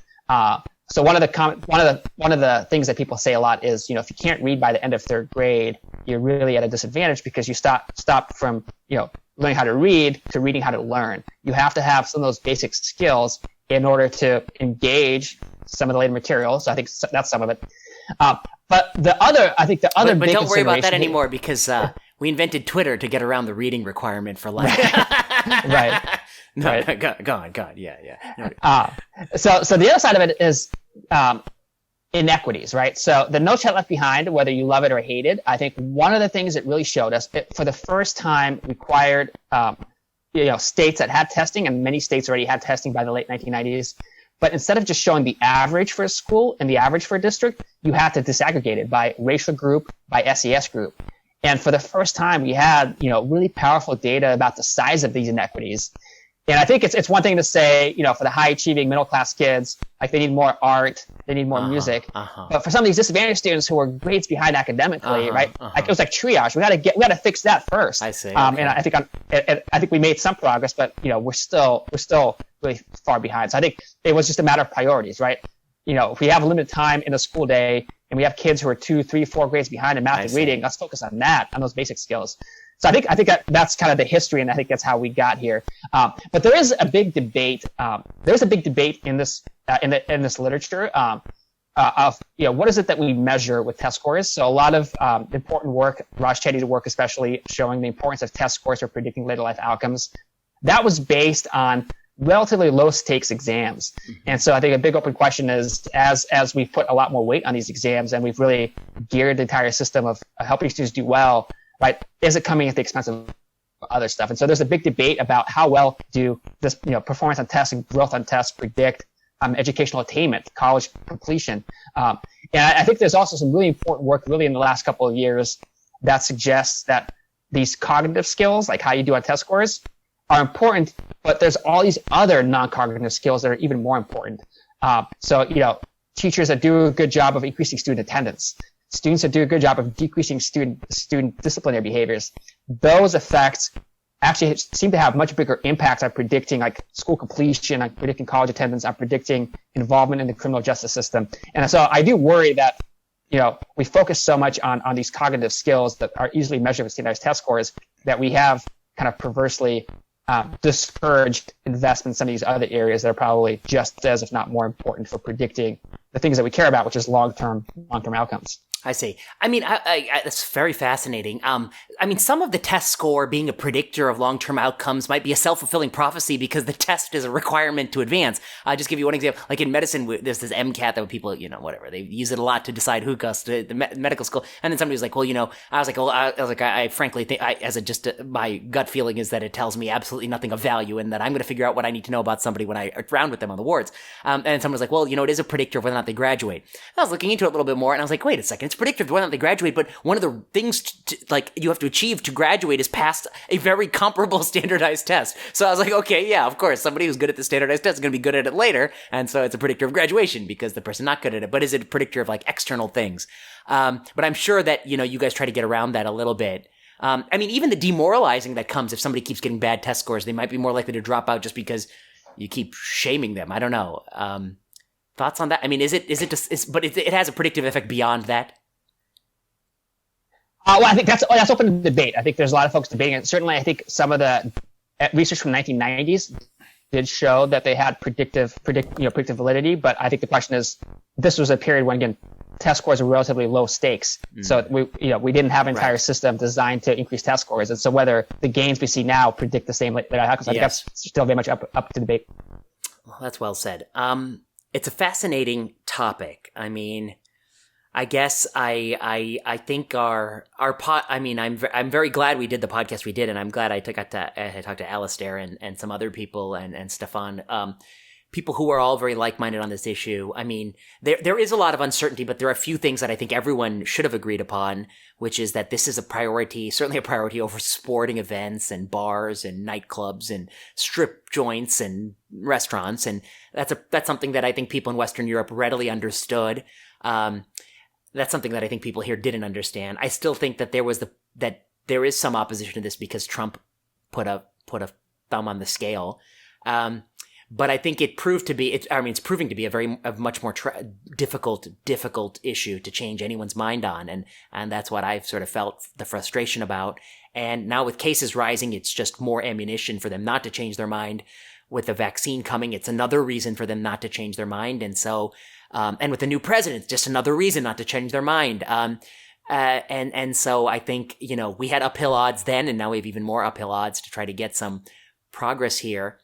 So one of the things that people say a lot is, if you can't read by the end of third grade, you're really at a disadvantage because you stop from, learning how to read to reading how to learn. You have to have some of those basic skills in order to engage some of the later materials. So I think that's some of it. But the other big don't worry about that consideration anymore because we invented Twitter to get around the reading requirement for life. Right. No, Right. Go on. Yeah. So the other side of it is inequities, right? So the No Child Left Behind, whether you love it or hate it, I think one of the things it really showed us, it for the first time required states that had testing, and many states already had testing by the late 1990s. But instead of just showing the average for a school and the average for a district, you had to disaggregate it by racial group, by SES group. And for the first time, we had, really powerful data about the size of these inequities. And I think it's one thing to say, for the high achieving middle class kids, like they need more art, they need more music. But for some of these disadvantaged students who are grades behind academically, right? Like it was like triage. We got to fix that first. I see. Okay. And I think we made some progress, but we're still really far behind. So I think it was just a matter of priorities, right? If we have a limited time in a school day and we have kids who are 2, 3, 4 grades behind in math and reading, let's focus on those basic skills. So I think that's kind of the history, and I think that's how we got here. But there is a big debate. There's a big debate in this in this literature of what is it that we measure with test scores. So a lot of important work, Raj Chetty's work especially, showing the importance of test scores for predicting later life outcomes. That was based on relatively low stakes exams. And so I think a big open question is, as we've put a lot more weight on these exams and we've really geared the entire system of helping students do well, right? Is it coming at the expense of other stuff? And so there's a big debate about how well do this, performance on tests and growth on tests predict educational attainment, college completion. And I think there's also some really important work really in the last couple of years that suggests that these cognitive skills, like how you do on test scores, are important, but there's all these other non-cognitive skills that are even more important. So teachers that do a good job of increasing student attendance, students that do a good job of decreasing student disciplinary behaviors, those effects actually seem to have much bigger impacts on predicting like school completion, on predicting college attendance, on predicting involvement in the criminal justice system. And so I do worry that, we focus so much on these cognitive skills that are easily measured with standardized test scores that we have kind of perversely discouraged investment in some of these other areas that are probably just as, if not more important for predicting the things that we care about, which is long-term outcomes. I see. I mean, that's very fascinating. Some of the test score being a predictor of long-term outcomes might be a self-fulfilling prophecy because the test is a requirement to advance. I'll just give you one example. Like in medicine, there's this MCAT that people, whatever, they use it a lot to decide who goes to the medical school. And then somebody was like, I frankly think, my gut feeling is that it tells me absolutely nothing of value and that I'm going to figure out what I need to know about somebody when I round with them on the wards. And someone was like, it is a predictor of whether or not they graduate. I was looking into it a little bit more and I was like, wait a second. It's predictive of whether or not they graduate, but one of the things you have to achieve to graduate is pass a very comparable standardized test. So I was like, okay, yeah, of course, somebody who's good at the standardized test is going to be good at it later, and so it's a predictor of graduation because the person not good at it. But is it a predictor of like external things? But I'm sure that you guys try to get around that a little bit. Even the demoralizing that comes if somebody keeps getting bad test scores, they might be more likely to drop out just because you keep shaming them. I don't know. Thoughts on that? I mean, but it has a predictive effect beyond that? Well, I think that's open to debate. I think there's a lot of folks debating it. Certainly, I think some of the research from the 1990s did show that they had predictive validity. But I think the question is, this was a period when, again, test scores were relatively low stakes. So we didn't have an entire system designed to increase test scores. And so whether the gains we see now predict the same later outcomes, I think that's still very much up to debate. Well, that's well said. It's a fascinating topic. I mean, I guess I think our pod. I mean, I'm very glad we did the podcast we did, and I'm glad I got to talk to Alistair and some other people and Stefan, people who are all very like-minded on this issue. I mean, there is a lot of uncertainty, but there are a few things that I think everyone should have agreed upon, which is that this is a priority, certainly a priority over sporting events and bars and nightclubs and strip joints and restaurants, and that's something that I think people in Western Europe readily understood. That's something that I think people here didn't understand. I still think that there is some opposition to this because Trump put a thumb on the scale. But I think it proved to be, it's proving to be a much more difficult issue to change anyone's mind on. And that's what I've sort of felt the frustration about. And now with cases rising, it's just more ammunition for them not to change their mind. With the vaccine coming, it's another reason for them not to change their mind. And so, and with the new president, just another reason not to change their mind. And so I think, we had uphill odds then, and now we have even more uphill odds to try to get some progress here.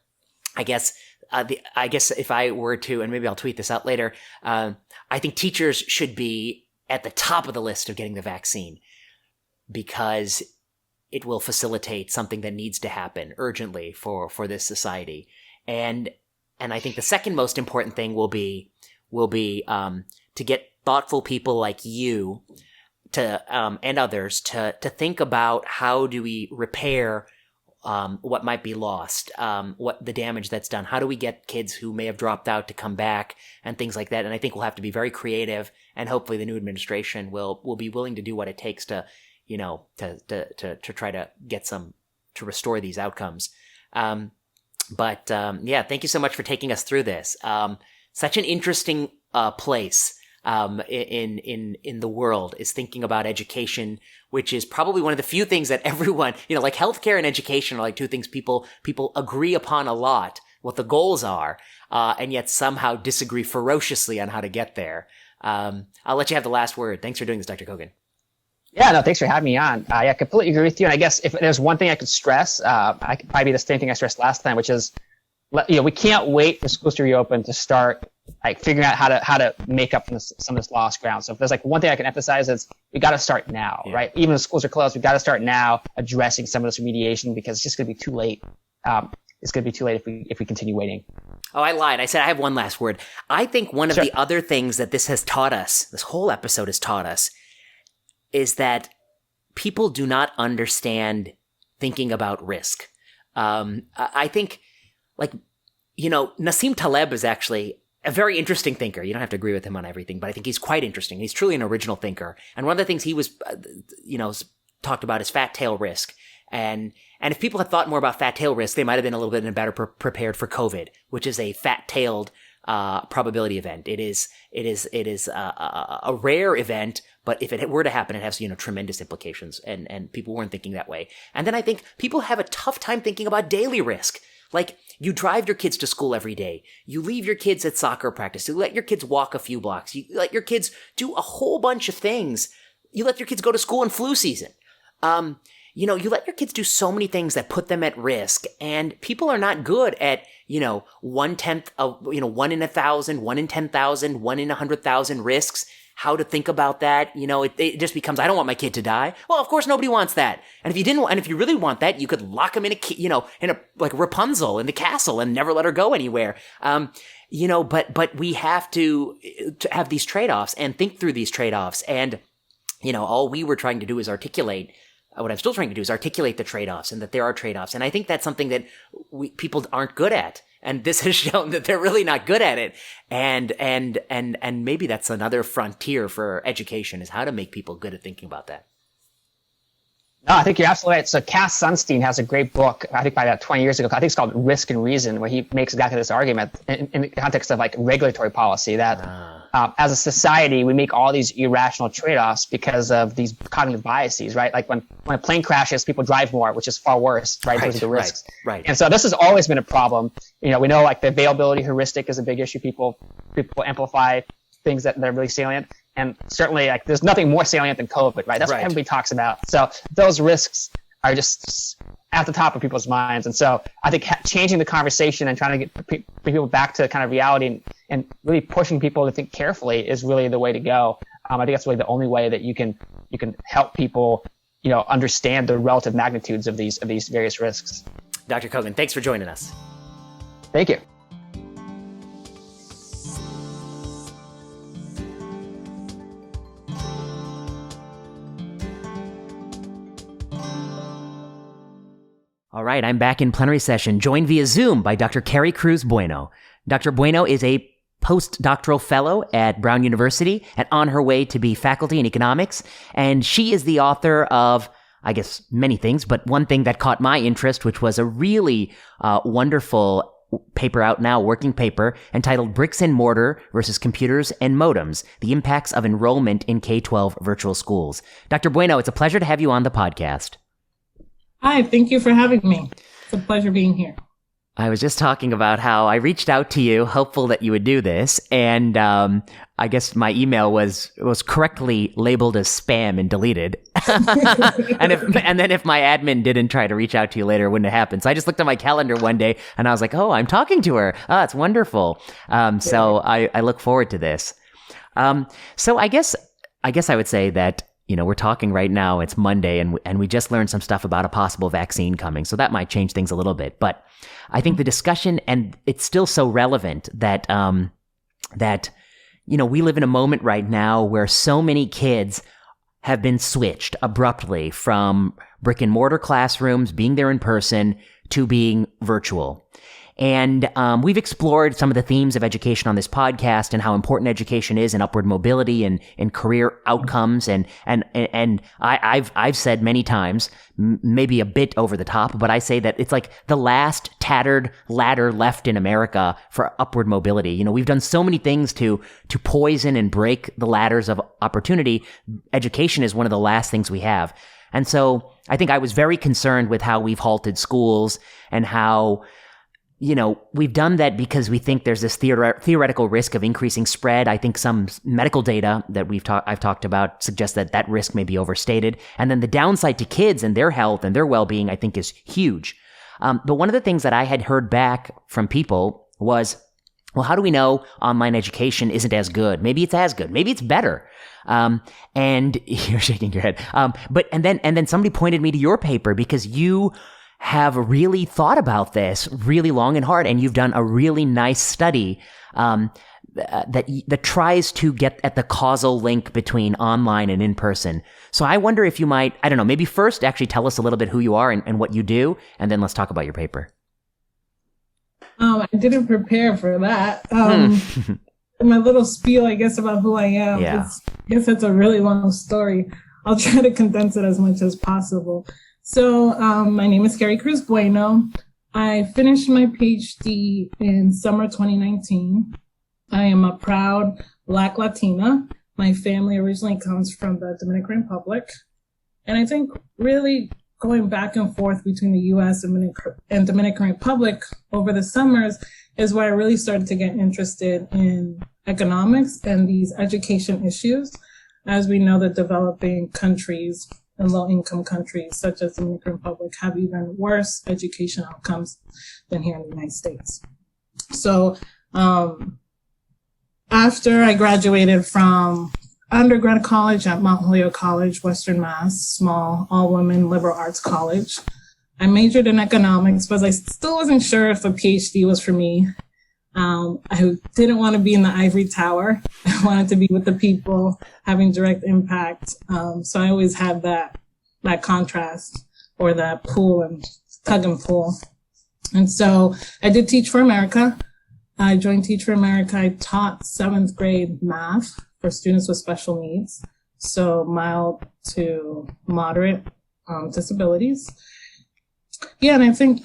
I guess if I were to, and maybe I'll tweet this out later, I think teachers should be at the top of the list of getting the vaccine because it will facilitate something that needs to happen urgently for this society. And I think the second most important thing will be to get thoughtful people like you to and others to think about how do we repair what might be lost, what the damage that's done. How do we get kids who may have dropped out to come back and things like that? And I think we'll have to be very creative, and hopefully the new administration will be willing to do what it takes to try to get to restore these outcomes. But thank you so much for taking us through this. Such an interesting place in the world is thinking about education, which is probably one of the few things that everyone, like healthcare and education are like two things people agree upon a lot, what the goals are, and yet somehow disagree ferociously on how to get there. I'll let you have the last word. Thanks for doing this, Dr. Kogan. Yeah, no, thanks for having me on. I completely agree with you. And I guess if there's one thing I could stress, I could probably be the same thing I stressed last time, which is, we can't wait for schools to reopen to start figuring out how to make up for some of this lost ground. So if there's one thing I can emphasize is we got to start now, right? Even if schools are closed, we got to start now addressing some of this remediation because it's just going to be too late. It's going to be too late if we continue waiting. Oh, I lied. I said I have one last word. I think one of the other things that this has taught us, this whole episode has taught us, is that people do not understand thinking about risk. I think, Nassim Taleb is actually a very interesting thinker. You don't have to agree with him on everything, but I think he's quite interesting. He's truly an original thinker. And one of the things he was, talked about is fat tail risk. And if people had thought more about fat tail risk, they might have been a little bit better prepared for COVID, which is a fat-tailed probability event. It is a rare event, but if it were to happen, it has tremendous implications. And people weren't thinking that way. And then I think people have a tough time thinking about daily risk. Like, you drive your kids to school every day. You leave your kids at soccer practice. You let your kids walk a few blocks. You let your kids do a whole bunch of things. You let your kids go to school in flu season. You let your kids do so many things that put them at risk, and people are not good at, 1/10 of, 1 in 1,000, 1 in 10,000, 1 in 100,000 risks. How to think about that. It just becomes, I don't want my kid to die. Well, of course nobody wants that. And if you really want that, you could lock him in like Rapunzel in the castle and never let her go anywhere. But we have to have these trade-offs and think through these trade-offs. And, all we were trying to do is articulate, what I'm still trying to do is articulate the trade-offs and that there are trade-offs. And I think that's something that people aren't good at. And this has shown that they're really not good at it. And maybe that's another frontier for education, is how to make people good at thinking about that. No, I think you're absolutely right. So Cass Sunstein has a great book, I think by about 20 years ago. I think it's called Risk and Reason, where he makes exactly this argument in the context of like regulatory policy that as a society, we make all these irrational trade-offs because of these cognitive biases, right? Like when a plane crashes, people drive more, which is far worse, right? Those are the risks. Right. And so this has always been a problem. We know like the availability heuristic is a big issue. People amplify things that are really salient. And certainly, like, there's nothing more salient than COVID, right? That's what everybody talks about. So those risks are just at the top of people's minds. And so I think changing the conversation and trying to bring people back to kind of reality and really pushing people to think carefully is really the way to go. I think that's really the only way that you can help people, understand the relative magnitudes of these various risks. Dr. Kogan, thanks for joining us. Thank you. All right, I'm back in plenary session, joined via Zoom by Dr. Carycruz Bueno. Dr. Bueno is a postdoctoral fellow at Brown University and on her way to be faculty in economics. And she is the author of, I guess, many things, but one thing that caught my interest, which was a really wonderful paper out now, working paper, entitled Bricks and Mortar versus Computers and Modems, the Impacts of Enrollment in K-12 Virtual Schools. Dr. Bueno, it's a pleasure to have you on the podcast. Hi, thank you for having me. It's a pleasure being here. I was just talking about how I reached out to you, hopeful that you would do this, and I guess my email was correctly labeled as spam and deleted. and then if my admin didn't try to reach out to you later, it wouldn't have happened. So I just looked at my calendar one day and I was like, oh, I'm talking to her. Oh, it's wonderful. So I look forward to this. So I guess I would say that, we're talking right now, it's Monday, and we just learned some stuff about a possible vaccine coming. So that might change things a little bit. But I think the discussion, and it's still so relevant that we live in a moment right now where so many kids have been switched abruptly from brick and mortar classrooms, being there in person, to being virtual. And we've explored some of the themes of education on this podcast and how important education is in upward mobility and in career outcomes. And I've said many times, maybe a bit over the top, but I say that it's like the last tattered ladder left in America for upward mobility. We've done so many things to poison and break the ladders of opportunity. Education is one of the last things we have. And so I think I was very concerned with how we've halted schools and how we've done that because we think there's this theoretical risk of increasing spread. I think some medical data that I've talked about suggests that risk may be overstated. And then the downside to kids and their health and their well-being, I think, is huge. But one of the things that I had heard back from people was, well, how do we know online education isn't as good? Maybe it's as good. Maybe it's better. And you're shaking your head. And then somebody pointed me to your paper because you have really thought about this really long and hard, and you've done a really nice study that tries to get at the causal link between online and in person. So I wonder if you might, I don't know, maybe first actually tell us a little bit who you are and what you do, and then let's talk about your paper. I didn't prepare for that. My little spiel, I guess, about who I am. Yeah. I guess it's a really long story. I'll try to condense it as much as possible. So my name is Carycruz Bueno. I finished my PhD in summer 2019. I am a proud Black Latina. My family originally comes from the Dominican Republic. And I think really going back and forth between the U.S. and Dominican Republic over the summers is where I really started to get interested in economics and these education issues. As we know, the developing countries and low-income countries such as the Dominican Republic have even worse education outcomes than here in the United States. So after I graduated from undergrad college at Mount Holyoke College, Western Mass, small all-women liberal arts college, I majored in economics, but I still wasn't sure if a PhD was for me. I didn't want to be in the ivory tower. I wanted to be with the people, having direct impact. So I always had that contrast, or that pull and tug and pull. And so I did Teach for America. I joined Teach for America. I taught 7th grade math for students with special needs. So mild to moderate disabilities. Yeah, and I think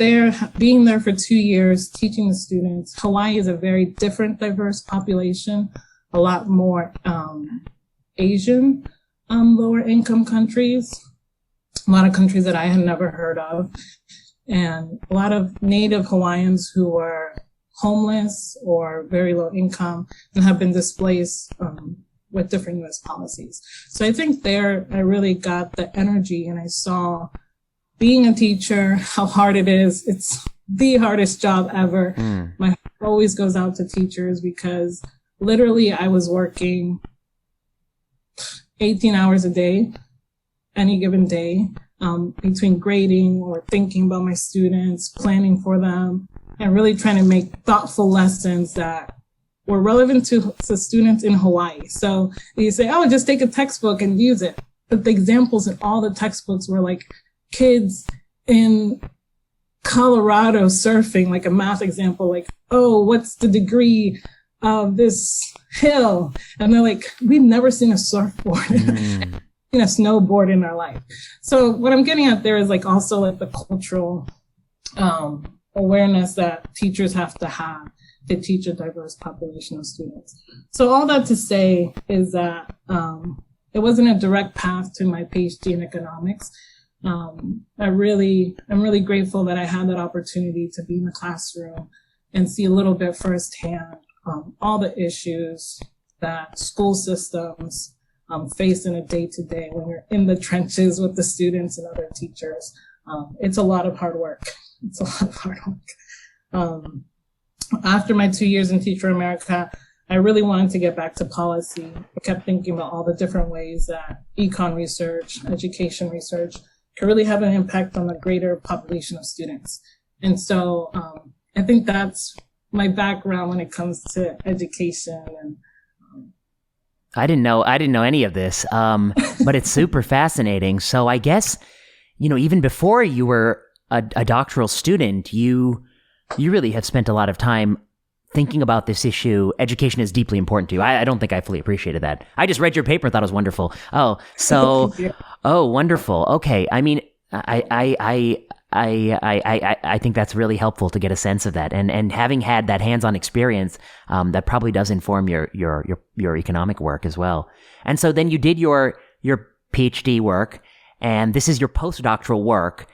being there for 2 years, teaching the students, Hawaii is a very different, diverse population, a lot more Asian, lower income countries, a lot of countries that I had never heard of, and a lot of Native Hawaiians who are homeless or very low income and have been displaced with different U.S. policies. So I think there I really got the energy, and I saw being a teacher, how hard it is. It's the hardest job ever. My heart always goes out to teachers because literally I was working 18 hours a day, any given day, between grading or thinking about my students, planning for them, and really trying to make thoughtful lessons that were relevant to students in Hawaii. So you say, oh, just take a textbook and use it. But the examples in all the textbooks were like kids in Colorado surfing, like a math example, like, oh, what's the degree of this hill? And they're like, we've never seen a surfboard, seen a snowboard in our life. So what I'm getting at there is like also like the cultural awareness that teachers have to teach a diverse population of students. So all that to say is that it wasn't a direct path to my PhD in economics. I'm really grateful that I had that opportunity to be in the classroom and see a little bit firsthand all the issues that school systems face in a day-to-day when you're in the trenches with the students and other teachers. It's a lot of hard work. After my 2 years in Teach for America, I really wanted to get back to policy. I kept thinking about all the different ways that econ research, education research could really have an impact on a greater population of students. And so I think that's my background when it comes to education. And I didn't know any of this, but it's super fascinating. So I guess, even before you were a doctoral student, you really have spent a lot of time thinking about this issue. Education is deeply important to you. I don't think I fully appreciated that. I just read your paper and thought it was wonderful. Oh, so, oh, wonderful. Okay. I mean, I think that's really helpful to get a sense of that. And having had that hands-on experience, that probably does inform your economic work as well. And so then you did your PhD work, and this is your postdoctoral work.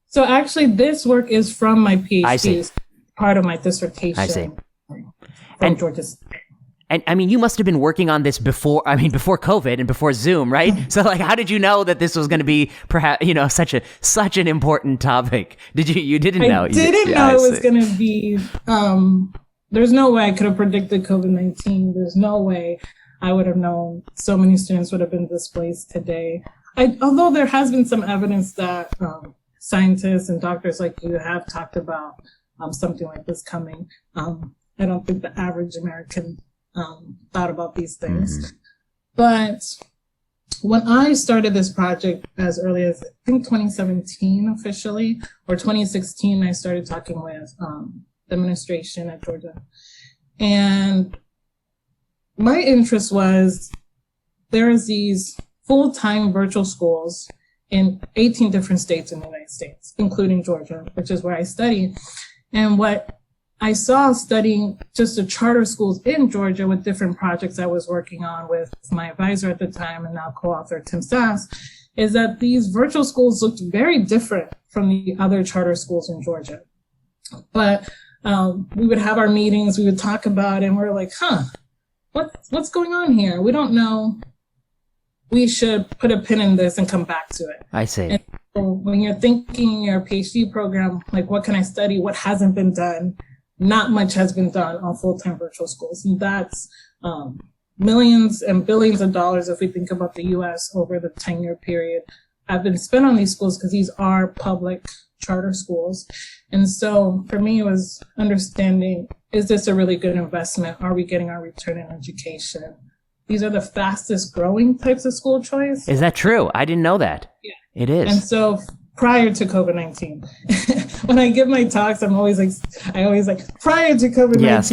So actually, this work is from my PhD. I see. It's part of my dissertation. I see. From Georgia State. And I mean, you must have been working on this before COVID and before Zoom, right? So like, how did you know that this was going to be perhaps, such an important topic? You didn't know? I didn't know it was going to be, there's no way I could have predicted COVID-19. There's no way I would have known so many students would have been displaced today. Although there has been some evidence that scientists and doctors like you have talked about something like this coming. I don't think the average American thought about these things. But when I started this project as early as, I think, 2017 officially, or 2016, I started talking with the administration at Georgia. And my interest was there's these full-time virtual schools in 18 different states in the United States, including Georgia, which is where I study. And what I saw studying just the charter schools in Georgia with different projects I was working on with my advisor at the time and now co-author Tim Sass, is that these virtual schools looked very different from the other charter schools in Georgia. But we would have our meetings, we would talk about it, and we're like, what's going on here? We don't know. We should put a pin in this and come back to it. I see. And so when you're thinking your PhD program, like what can I study? What hasn't been done? Not much has been done on full-time virtual schools. And that's millions and billions of dollars, if we think about the US over the 10-year period, have been spent on these schools because these are public charter schools. And so for me, it was understanding, is this a really good investment? Are we getting our return in education? These are the fastest growing types of school choice. Is that true? I didn't know that. Yeah. It is. And so prior to COVID-19, when I give my talks, I always like, prior to COVID-19. Yes.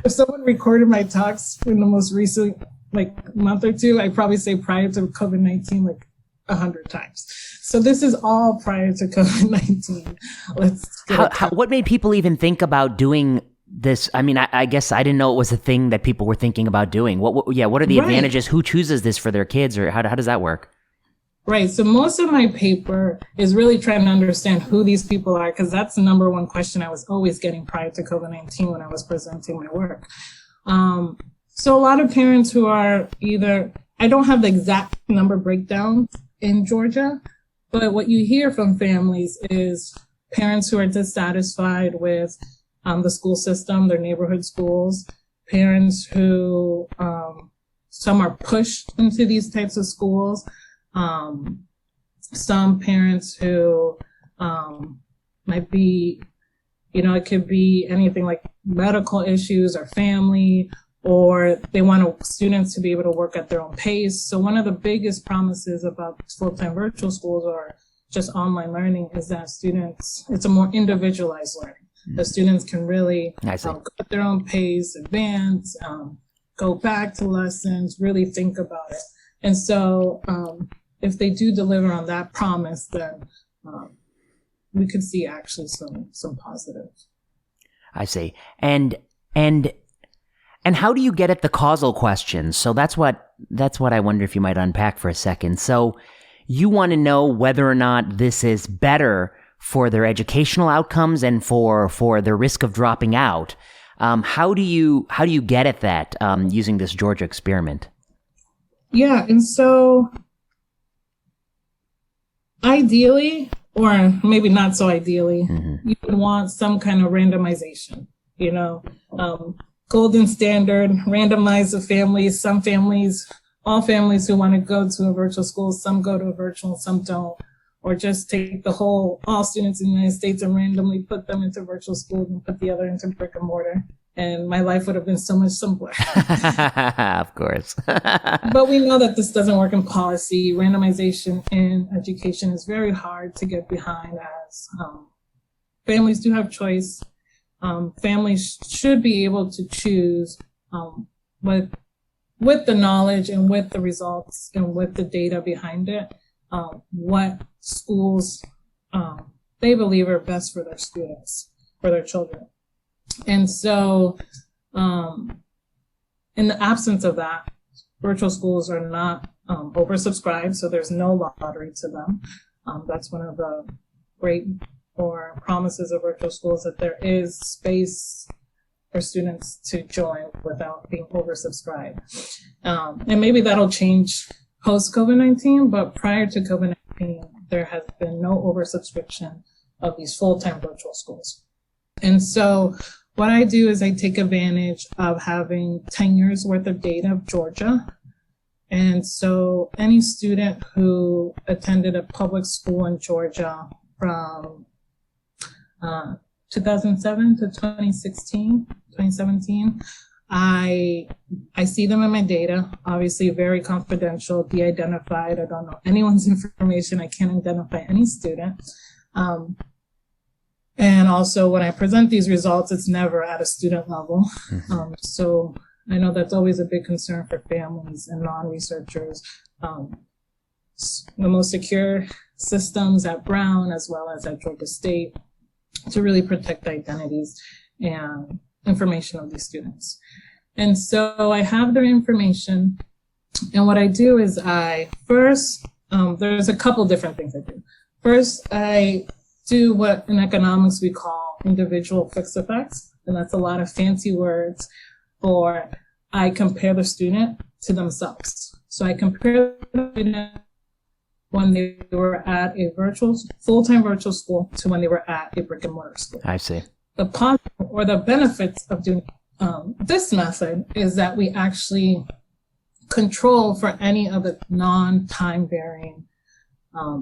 If someone recorded my talks in the most recent month or two, I'd probably say prior to COVID-19, 100 times. So this is all prior to COVID-19. What made people even think about doing this? I mean, I guess I didn't know it was a thing that people were thinking about doing. What are the advantages? Who chooses this for their kids, or how does that work? Right. So most of my paper is really trying to understand who these people are, because that's the number one question I was always getting prior to COVID-19 when I was presenting my work. So a lot of parents who are either, I don't have the exact number breakdown in Georgia, but what you hear from families is parents who are dissatisfied with the school system, their neighborhood schools, parents who, some are pushed into these types of schools. Some parents who might be, it could be anything like medical issues or family, or they want students to be able to work at their own pace. So one of the biggest promises about full-time virtual schools or just online learning is that it's a more individualized learning. The students can really go at their own pace, advance, go back to lessons, really think about it. And so, if they do deliver on that promise, then we could see actually some positives. I see. And how do you get at the causal questions? So that's what I wonder if you might unpack for a second. So you want to know whether or not this is better for their educational outcomes and for their risk of dropping out. How do you get at that using this Georgia experiment? Yeah, and so ideally, or maybe not so ideally, you would want some kind of randomization, golden standard, randomize the families. Some families, all families who want to go to a virtual school, some go to a virtual, some don't, or just take all students in the United States and randomly put them into virtual schools and put the other into brick and mortar. And my life would have been so much simpler. Of course. But we know that this doesn't work in policy. Randomization in education is very hard to get behind, as families do have choice. Families should be able to choose with the knowledge and with the results and with the data behind it, what schools they believe are best for their students, for their children. And so, in the absence of that, virtual schools are not oversubscribed, so there's no lottery to them. That's one of the great promises of virtual schools, that there is space for students to join without being oversubscribed. And maybe that'll change post-COVID-19, but prior to COVID-19, there has been no oversubscription of these full-time virtual schools. And so what I do is I take advantage of having 10 years worth of data of Georgia. And so any student who attended a public school in Georgia from 2007 to 2017, I see them in my data, obviously very confidential, de-identified. I don't know anyone's information. I can't identify any student. And also when I present these results, it's never at a student level. So I know that's always a big concern for families and non-researchers. The most secure systems at Brown as well as at Georgia State to really protect the identities and information of these students. And so I have their information. And what I do is there's a couple different things I do. First, I do what in economics we call individual fixed effects. And that's a lot of fancy words for I compare the student to themselves. So I compare the student when they were at a full-time virtual school to when they were at a brick and mortar school. I see. The positive or the benefits of doing this method is that we actually control for any of the non-time varying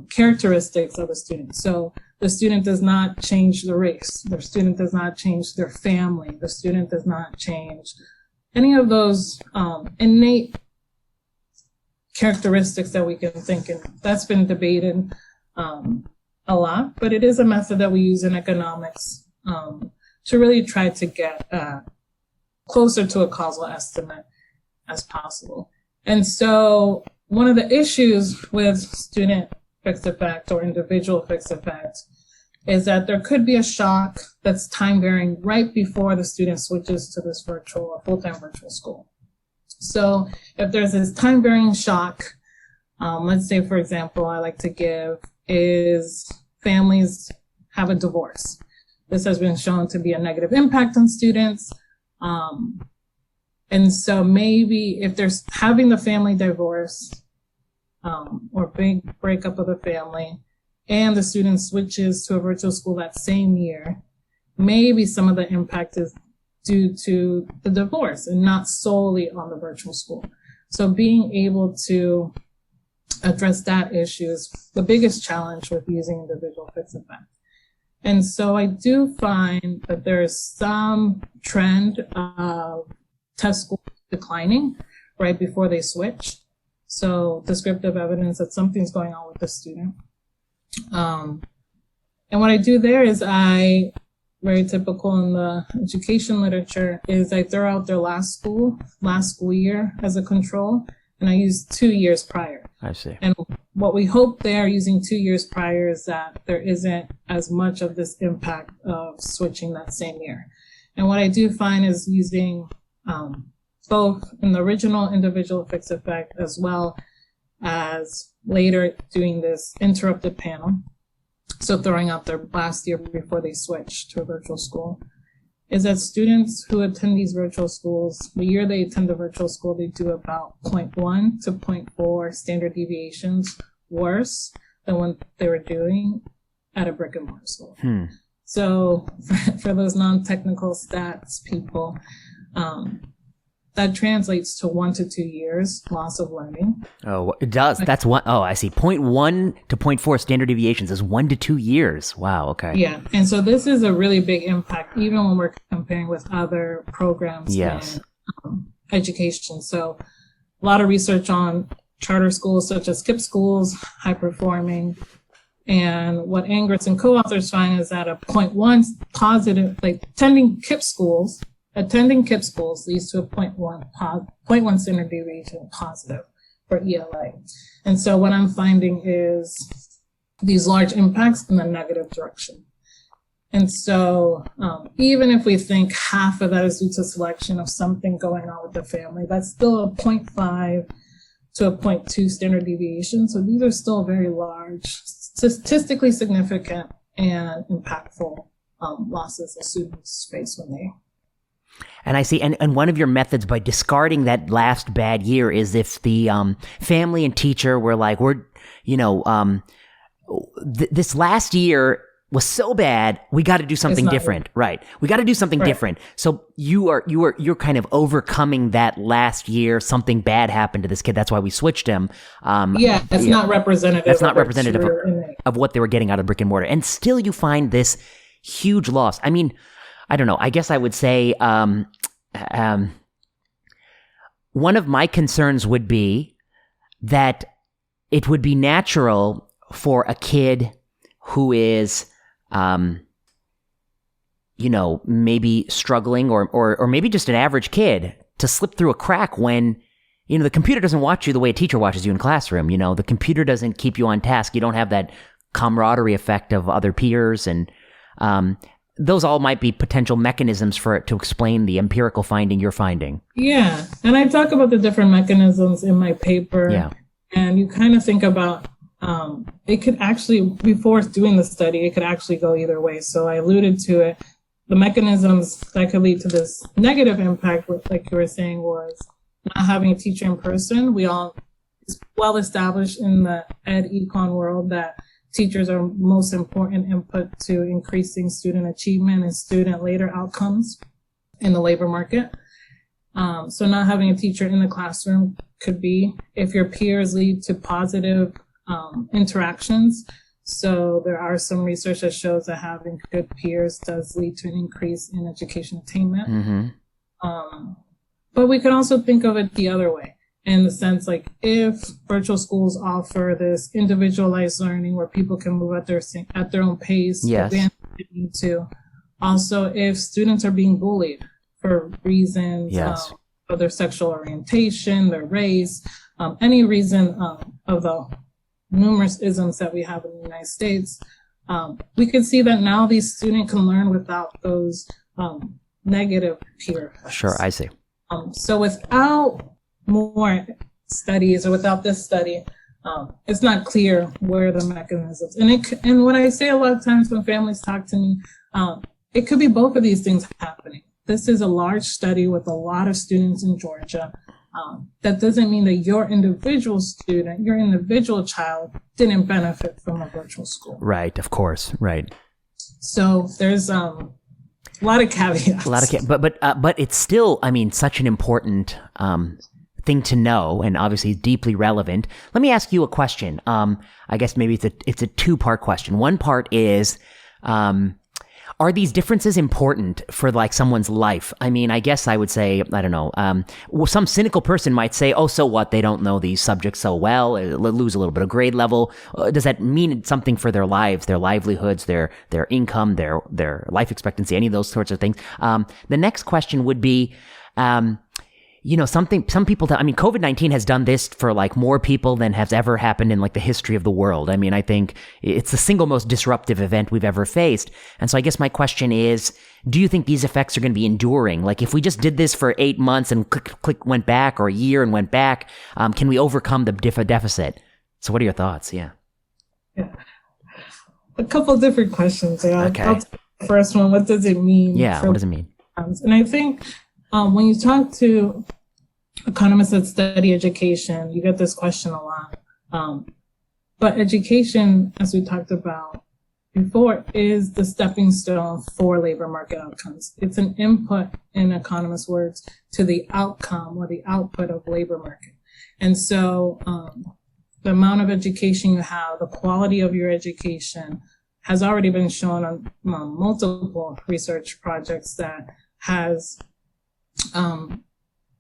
characteristics of a student. So the student does not change the race. The student does not change their family. The student does not change any of those innate characteristics that we can think. And that's been debated a lot, but it is a method that we use in economics to really try to get closer to a causal estimate as possible. And so one of the issues with student fixed effect or individual fixed effect is that there could be a shock that's time varying right before the student switches to this virtual or full-time virtual school. So if there's this time varying shock, let's say, for example, I like to give is families have a divorce. This has been shown to be a negative impact on students. And so maybe if there's having the family divorce or big breakup of the family and the student switches to a virtual school that same year, maybe some of the impact is due to the divorce and not solely on the virtual school. So being able to address that issue is the biggest challenge with using individual fixed effect. And so I do find that there is some trend of test scores declining right before they switch. So descriptive evidence that something's going on with the student. And what I do there is very typical in the education literature, is I throw out their last school year as a control, and I use 2 years prior. I see. And what we hope there using 2 years prior is that there isn't as much of this impact of switching that same year. And what I do find is using both in the original individual fixed effect as well as later doing this interrupted panel. So throwing out their last year before they switch to a virtual school, is that students who attend these virtual schools, the year they attend the virtual school, they do about 0.1 to 0.4 standard deviations worse than what they were doing at a brick and mortar school. So for those non-technical stats people, that translates to 1 to 2 years loss of learning. Oh, it does. That's one. Oh, I see. 0.1 to 0.4 standard deviations is 1 to 2 years. Wow. Okay. Yeah. And so this is a really big impact, even when we're comparing with other programs Yes. in education. So a lot of research on charter schools such as KIPP schools, high performing. And what Angritz and co-authors find is that a 0.1 positive, like attending KIPP schools leads to a 0.1 standard deviation positive for ELA. And so what I'm finding is these large impacts in the negative direction. And so even if we think half of that is due to selection of something going on with the family, that's still a 0.5 to a 0.2 standard deviation. So these are still very large, statistically significant and impactful losses that students face when they. And I see, and one of your methods by discarding that last bad year is if the family and teacher were like, this last year was so bad, we got to do something different, right? We got to do something different. So you're kind of overcoming that last year. Something bad happened to this kid. That's why we switched him. That's not representative. That's not representative of what they were getting out of brick and mortar. And still, you find this huge loss. I mean, I don't know. I guess I would say one of my concerns would be that it would be natural for a kid who is, maybe struggling or maybe just an average kid to slip through a crack when, the computer doesn't watch you the way a teacher watches you in classroom. The computer doesn't keep you on task. You don't have that camaraderie effect of other peers, and those all might be potential mechanisms for it to explain the empirical finding you're finding. Yeah. And I talk about the different mechanisms in my paper. Yeah. And you kind of think about, it could actually, before doing the study, it could actually go either way. So I alluded to it. The mechanisms that could lead to this negative impact, like you were saying, was not having a teacher in person. It's well established in the ed econ world that teachers are most important input to increasing student achievement and student later outcomes in the labor market. So not having a teacher in the classroom could be if your peers lead to positive interactions. So there are some research that shows that having good peers does lead to an increase in education attainment. Mm-hmm. But we can also think of it the other way, in the sense like if virtual schools offer this individualized learning where people can move at their own pace, yes. advance if they need to. Also, if students are being bullied for reasons yes. of their sexual orientation, their race, any reason of the numerous isms that we have in the United States, we can see that now these students can learn without those negative peer effects. Sure, I see. So without more studies or without this study, it's not clear where the mechanisms. And what I say a lot of times when families talk to me, it could be both of these things happening. This is a large study with a lot of students in Georgia. That doesn't mean that your individual student, your individual child didn't benefit from a virtual school. Right, of course, right. So there's a lot of caveats. But it's still, I mean, such an important thing to know, and obviously deeply relevant. Let me ask you a question. I guess maybe it's a two-part question. One part is, are these differences important for like someone's life? I mean, I guess I would say, I don't know, some cynical person might say, oh, so what? They don't know these subjects so well, lose a little bit of grade level. Does that mean something for their lives, their livelihoods, their income, their life expectancy, any of those sorts of things? The next question would be, some people, I mean, COVID-19 has done this for like more people than has ever happened in like the history of the world. I mean, I think it's the single most disruptive event we've ever faced. And so I guess my question is, do you think these effects are going to be enduring? Like if we just did this for 8 months and click went back, or a year and went back, can we overcome the deficit? So what are your thoughts? Yeah. A couple different questions. Okay. I'll take the first one, what does it mean? Yeah, what does it mean? And I think when you talk to economists that study education, you get this question a lot. But education, as we talked about before, is the stepping stone for labor market outcomes. It's an input, in economists' words, to the outcome or the output of labor market. And so the amount of education you have, the quality of your education has already been shown on multiple research projects that has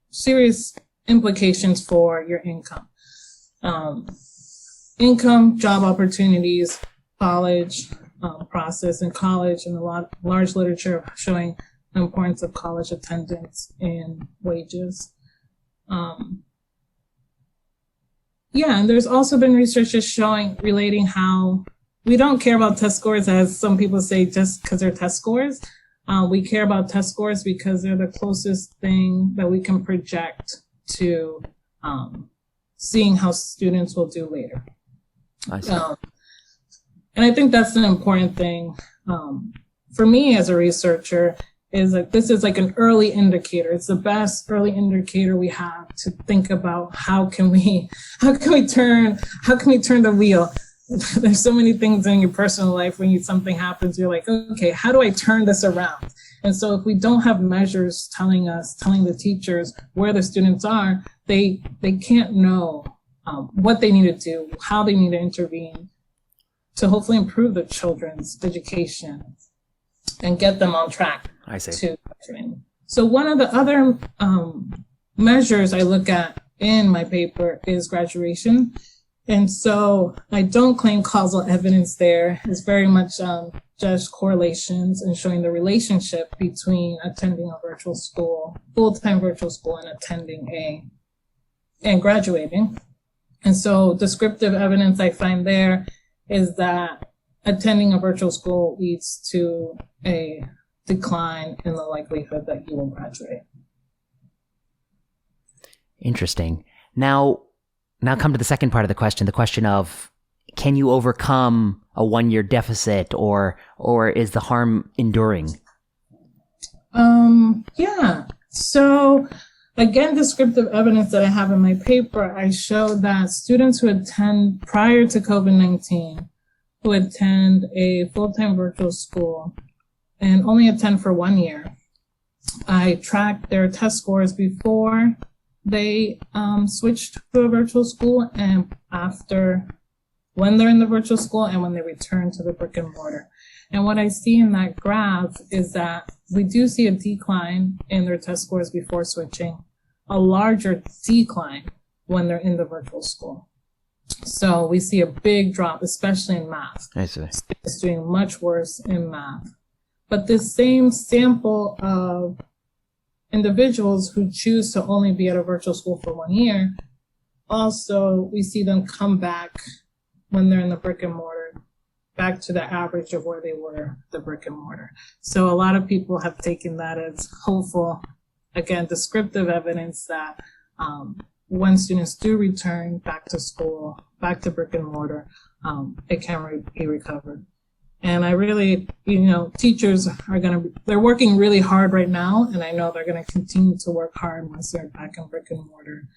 serious implications for your income. Income, job opportunities, college process, and college, and large literature showing the importance of college attendance in wages. And there's also been research just relating how we don't care about test scores, as some people say, just because they're test scores. We care about test scores because they're the closest thing that we can project to seeing how students will do later. I see. And I think that's an important thing for me as a researcher, is like this is like an early indicator. It's the best early indicator we have to think about how can we turn the wheel. There's so many things in your personal life when something happens, you're like, okay, how do I turn this around? And so if we don't have measures telling the teachers where the students are, they can't know what they need to do, how they need to intervene to hopefully improve the children's education and get them on track. I see. To training. So one of the other measures I look at in my paper is graduation. And so I don't claim causal evidence there. It's very much just correlations and showing the relationship between attending a virtual school, full-time virtual school, and attending and graduating. And so descriptive evidence I find there is that attending a virtual school leads to a decline in the likelihood that you will graduate. Interesting. Now come to the second part of the question of, can you overcome a 1-year deficit, or is the harm enduring? So again, descriptive evidence that I have in my paper, I show that students who attend prior to COVID-19, who attend a full-time virtual school and only attend for 1 year, I track their test scores before they switched to a virtual school and after, when they're in the virtual school and when they return to the brick and mortar. And what I see in that graph is that we do see a decline in their test scores before switching, a larger decline when they're in the virtual school. So we see a big drop, especially in math. I see. It's doing much worse in math. But this same sample of individuals who choose to only be at a virtual school for 1 year, also we see them come back when they're in the brick and mortar, back to the average of where they were the brick and mortar. So a lot of people have taken that as hopeful, again, descriptive evidence that when students do return back to school, back to brick and mortar, it can be recovered. And I really, teachers are they're working really hard right now, and I know they're going to continue to work hard once they're back in brick and mortar.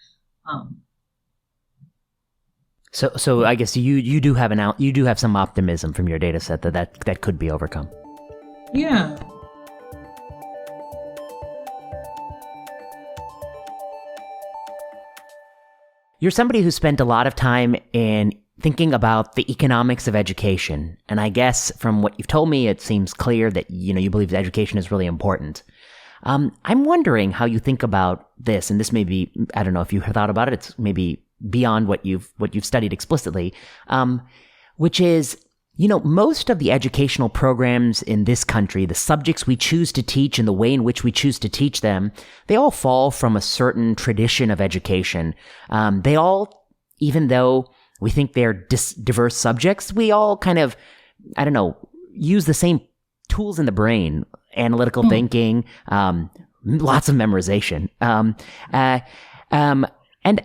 So I guess you do have some optimism from your data set that could be overcome. Yeah. You're somebody who spent a lot of time in thinking about the economics of education, and I guess from what you've told me, it seems clear that you believe that education is really important. I'm wondering how you think about this, and this may be, I don't know if you have thought about it. It's maybe beyond what you've studied explicitly, which is, most of the educational programs in this country, the subjects we choose to teach and the way in which we choose to teach them, they all fall from a certain tradition of education. They all, even though we think they're diverse subjects, we all kind of, I don't know, use the same tools in the brain, analytical thinking, lots of memorization. And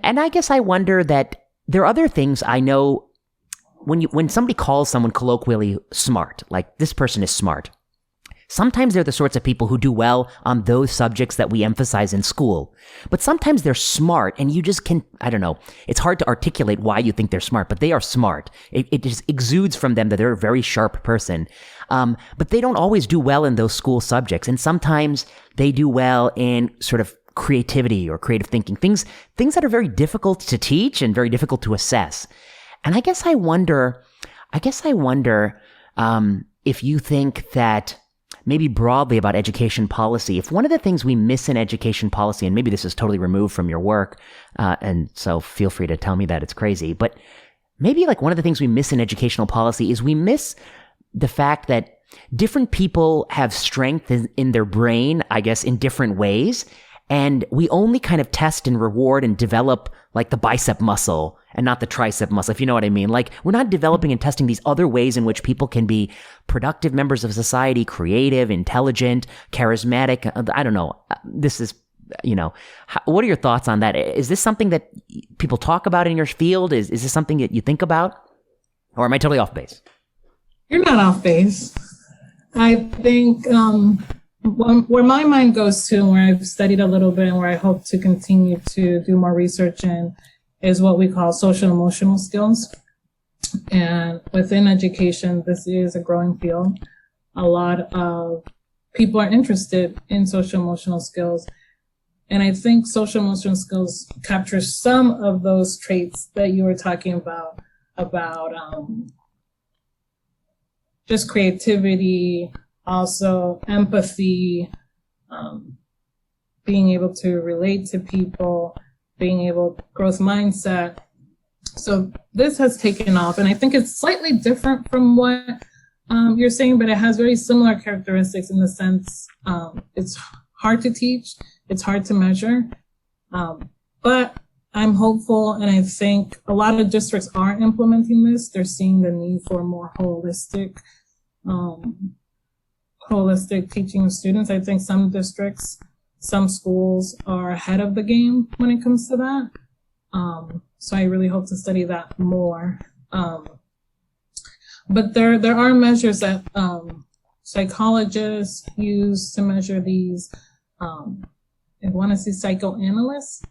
I guess I wonder that there are other things I know when somebody calls someone colloquially smart, like this person is smart. Sometimes they're the sorts of people who do well on those subjects that we emphasize in school. But sometimes they're smart and you just can, I don't know, it's hard to articulate why you think they're smart, but they are smart. It just exudes from them that they're a very sharp person. But they don't always do well in those school subjects. And sometimes they do well in sort of creativity or creative thinking, things that are very difficult to teach and very difficult to assess. And I guess I wonder if you think that maybe broadly about education policy, if one of the things we miss in education policy, and maybe this is totally removed from your work, and so feel free to tell me that it's crazy, but maybe like one of the things we miss in educational policy is we miss the fact that different people have strength in their brain, I guess, in different ways. And we only kind of test and reward and develop like the bicep muscle and not the tricep muscle, if you know what I mean. Like we're not developing and testing these other ways in which people can be productive members of society, creative, intelligent, charismatic. I don't know. This is, what are your thoughts on that? Is this something that people talk about in your field? Is this something that you think about? Or am I totally off base? You're not off base. I think where my mind goes to, and where I've studied a little bit and where I hope to continue to do more research in, is what we call social emotional skills. And within education, this is a growing field. A lot of people are interested in social emotional skills. And I think social emotional skills capture some of those traits that you were talking about just creativity, also empathy, being able to relate to people, growth mindset. So this has taken off, and I think it's slightly different from what you're saying, but it has very similar characteristics in the sense it's hard to teach, it's hard to measure, but I'm hopeful, and I think a lot of districts are implementing this. They're seeing the need for more holistic teaching of students. I think some districts, some schools are ahead of the game when it comes to that. So I really hope to study that more. But there are measures that psychologists use to measure these. I want to say psychoanalysts.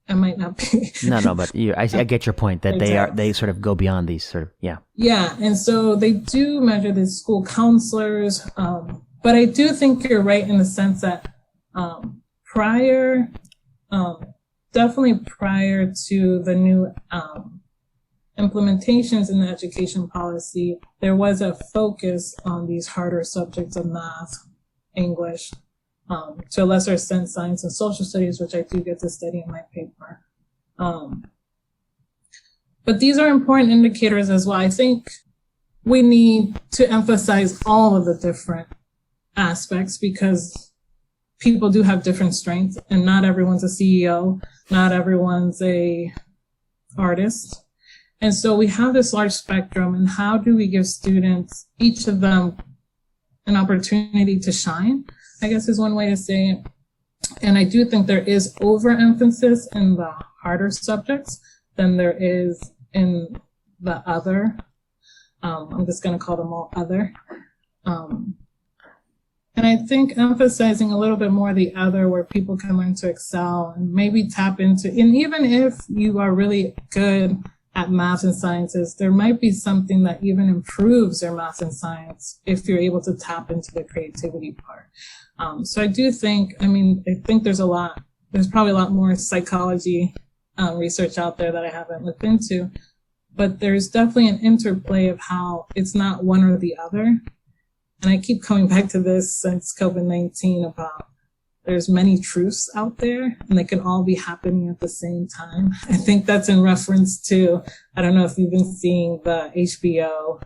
I might not be. No, but I get your point that they sort of go beyond these sort of, yeah. Yeah, and so they do measure the school counselors, but I do think you're right in the sense that definitely prior to the new implementations in the education policy, there was a focus on these harder subjects of math, English, to a lesser extent, science and social studies, which I do get to study in my paper. But these are important indicators as well. I think we need to emphasize all of the different aspects because people do have different strengths, and not everyone's a CEO, not everyone's a artists. And so we have this large spectrum, and how do we give students, each of them, an opportunity to shine, I guess is one way to say it. And I do think there is overemphasis in the harder subjects than there is in the other. I'm just going to call them all other. And I think emphasizing a little bit more the other, where people can learn to excel and maybe tap into, and even if you are really good at math and sciences, there might be something that even improves your math and science if you're able to tap into the creativity part. So I do think, I think there's probably a lot more psychology research out there that I haven't looked into, but there's definitely an interplay of how it's not one or the other. And I keep coming back to this since COVID-19 about there's many truths out there and they can all be happening at the same time. I think that's in reference to, I don't know if you've been seeing the HBO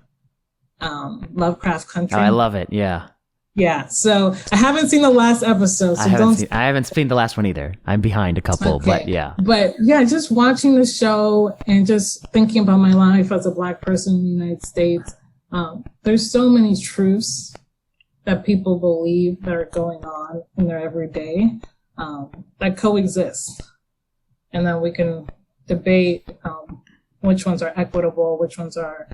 Lovecraft Country. Oh, I love it. Yeah. Yeah. So I haven't seen the last episode. So I haven't seen the last one either. I'm behind a couple, okay. but yeah. But yeah, just watching the show and just thinking about my life as a Black person in the United States, there's so many truths that people believe that are going on in their everyday that coexist. And then we can debate which ones are equitable, which ones are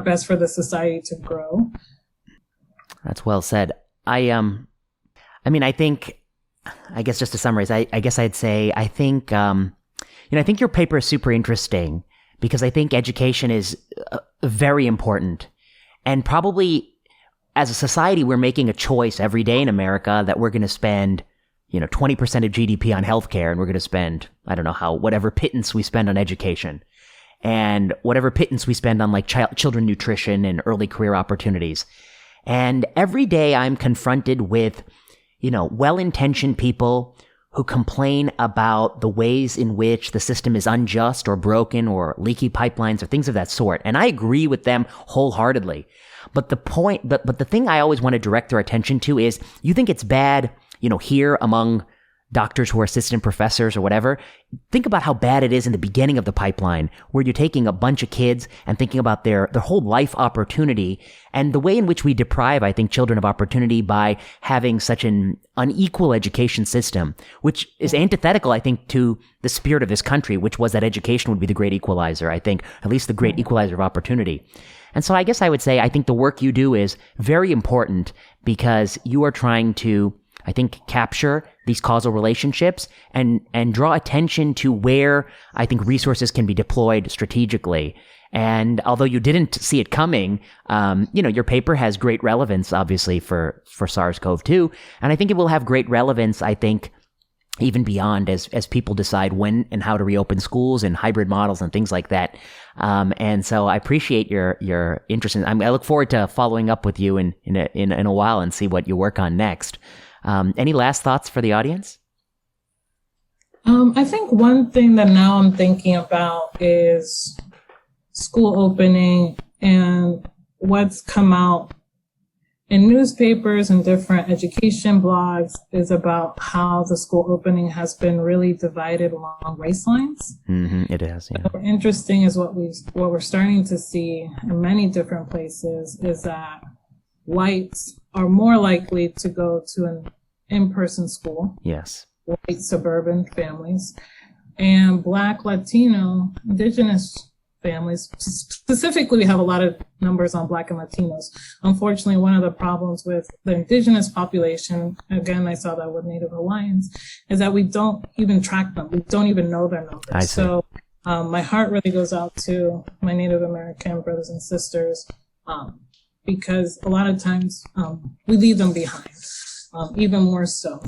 best for the society to grow. That's well said. I think, I guess just to summarize, I guess I'd say, I think your paper is super interesting because I think education is very important. And probably as a society, we're making a choice every day in America that we're going to spend, 20% of GDP on healthcare, and we're going to spend, I don't know whatever pittance we spend on education, and whatever pittance we spend on like children nutrition and early career opportunities. And every day I'm confronted with, well-intentioned people who complain about the ways in which the system is unjust or broken or leaky pipelines or things of that sort. And I agree with them wholeheartedly. But the thing I always want to direct their attention to is, you think it's bad, here among doctors who are assistant professors or whatever. Think about how bad it is in the beginning of the pipeline, where you're taking a bunch of kids and thinking about their whole life opportunity, and the way in which we deprive, I think, children of opportunity by having such an unequal education system, which is antithetical, I think, to the spirit of this country, which was that education would be the great equalizer, I think, at least the great equalizer of opportunity. And so I guess I would say, I think the work you do is very important because you are trying to, I think, capture these causal relationships and draw attention to where I think resources can be deployed strategically. And although you didn't see it coming, your paper has great relevance, obviously, for SARS-CoV-2. And I think it will have great relevance, I think, even beyond as people decide when and how to reopen schools and hybrid models and things like that. And so I appreciate your interest in. I look forward to following up with you in a while and see what you work on next. Any last thoughts for the audience? I think one thing that now I'm thinking about is school opening and what's come out in newspapers and different education blogs is about how the school opening has been really divided along race lines. Mm-hmm, it is. Yeah. So interesting is what we're starting to see in many different places is that whites are more likely to go to an in-person school. Yes. White suburban families, and Black, Latino, Indigenous families. Specifically, we have a lot of numbers on Black and Latinos. Unfortunately, one of the problems with the Indigenous population, again, I saw that with Native Hawaiians, is that we don't even track them. We don't even know their numbers. I see. So my heart really goes out to my Native American brothers and sisters, because a lot of times we leave them behind, even more so.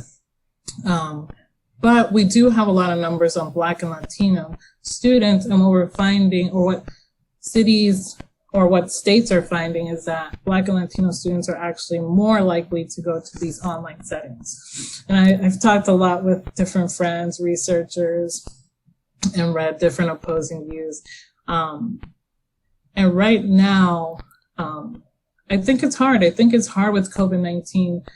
But we do have a lot of numbers on Black and Latino students, and what we're finding, or what cities or what states are finding, is that Black and Latino students are actually more likely to go to these online settings. And I've talked a lot with different friends, researchers, and read different opposing views. And right now, I think it's hard. I think it's hard with COVID-19.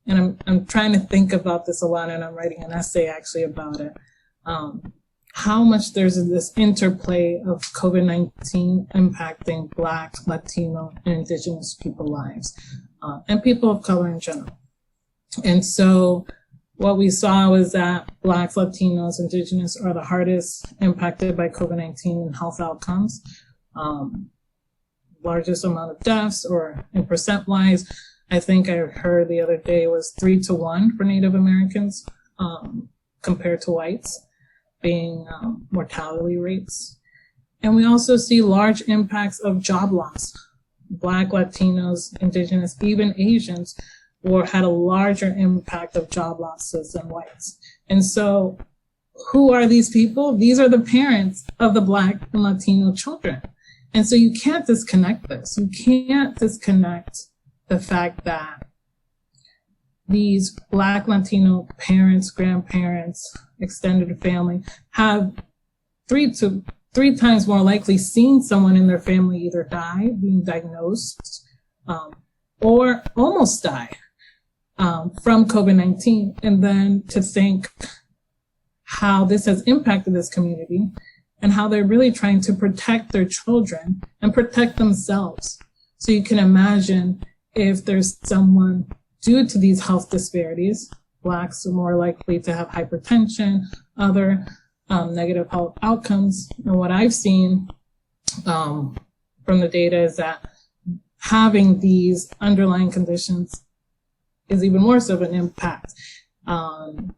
And I'm trying to think about this a lot, and I'm writing an essay actually about it. how much there's this interplay of COVID-19 impacting Black, Latino, and Indigenous people lives, and people of color in general. And so what we saw was that Blacks, Latinos, Indigenous are the hardest impacted by COVID-19 in health outcomes. Largest amount of deaths, or in percent wise, I think I heard the other day was 3-1 for Native Americans compared to whites being mortality rates. And we also see large impacts of job loss. Black, Latinos, Indigenous, even Asians had a larger impact of job losses than whites. And so who are these people? These are the parents of the Black and Latino children. And so you can't disconnect this. You can't disconnect the fact that these Black, Latino parents, grandparents, extended family have three times more likely seen someone in their family either die, being diagnosed, or almost die from COVID-19. And then to think how this has impacted this community and how they're really trying to protect their children and protect themselves. So you can imagine if there's someone due to these health disparities, Blacks are more likely to have hypertension, other negative health outcomes. And what I've seen from the data is that having these underlying conditions is even more so of an impact on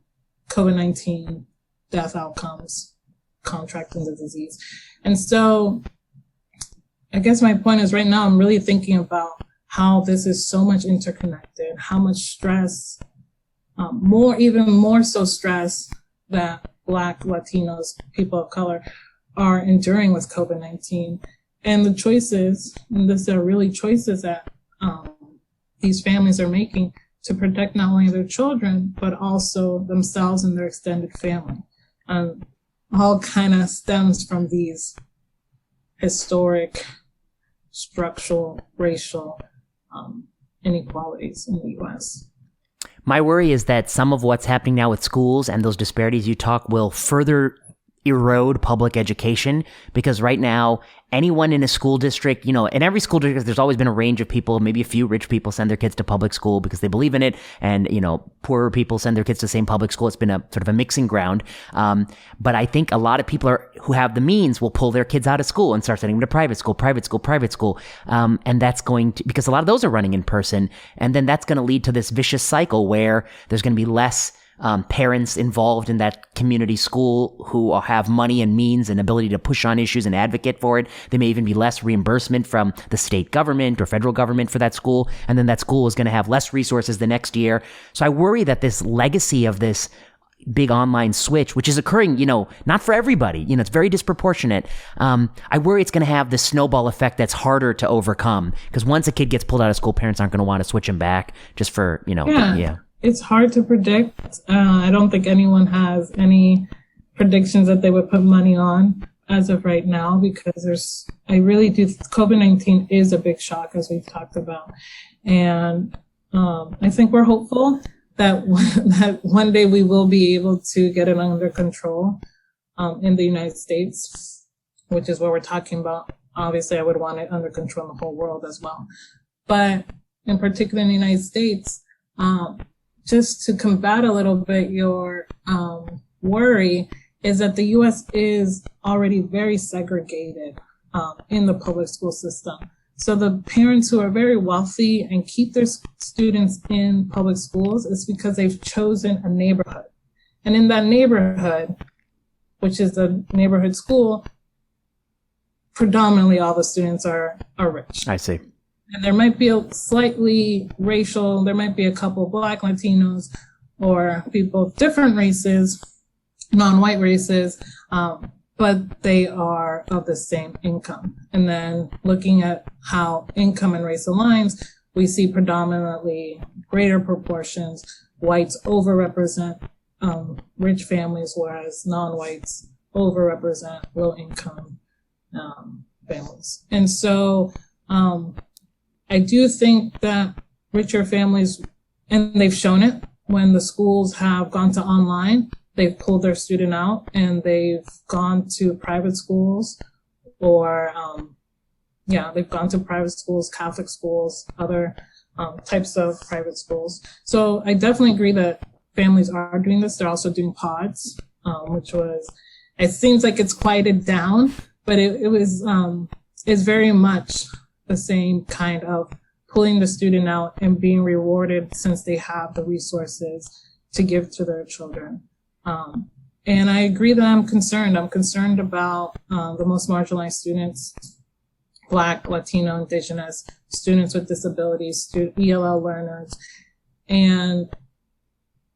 COVID-19 death outcomes, contracting the disease. And so I guess my point is right now I'm really thinking about how this is so much interconnected, how much stress, even more so stress that Black, Latinos, people of color are enduring with COVID-19. And the choices, and these are really choices that these families are making to protect not only their children, but also themselves and their extended family. All kind of stems from these historic, structural, racial inequalities in the U.S. My worry is that some of what's happening now with schools and those disparities you talk will further erode public education, because right now anyone in a school district, in every school district there's always been a range of people. Maybe a few rich people send their kids to public school because they believe in it, and poorer people send their kids to the same public school. It's been a sort of a mixing ground, but I think a lot of people who have the means will pull their kids out of school and start sending them to private school, and that's going to, because a lot of those are running in person, and then that's going to lead to this vicious cycle where there's going to be less parents involved in that community school who have money and means and ability to push on issues and advocate for it. There may even be less reimbursement from the state government or federal government for that school, and then that school is going to have less resources the next year. So I worry that this legacy of this big online switch, which is occurring, not for everybody, it's very disproportionate. I worry it's going to have this snowball effect that's harder to overcome, because once a kid gets pulled out of school, parents aren't going to want to switch him back just for, yeah. It's hard to predict. I don't think anyone has any predictions that they would put money on as of right now, because COVID-19 is a big shock, as we've talked about. And I think we're hopeful that one day we will be able to get it under control in the United States, which is what we're talking about. Obviously, I would want it under control in the whole world as well. But in particular in the United States, just to combat a little bit your worry, is that the U.S. is already very segregated in the public school system. So the parents who are very wealthy and keep their students in public schools is because they've chosen a neighborhood. And in that neighborhood, which is the neighborhood school, predominantly all the students are rich. I see. And there might be a slightly racial, there might be a couple Black, Latinos, or people of different races, non-white races, but they are of the same income. And then looking at how income and race aligns, we see predominantly greater proportions. Whites overrepresent rich families, whereas non-whites overrepresent low-income families. And so I do think that richer families, and they've shown it when the schools have gone to online, they've pulled their student out and they've gone to private schools or, they've gone to private schools, Catholic schools, other types of private schools. So I definitely agree that families are doing this. They're also doing pods, it seems like it's quieted down, but it's very much the same kind of pulling the student out and being rewarded since they have the resources to give to their children. And I agree that I'm concerned. I'm concerned about the most marginalized students, Black, Latino, Indigenous, students with disabilities, ELL learners. And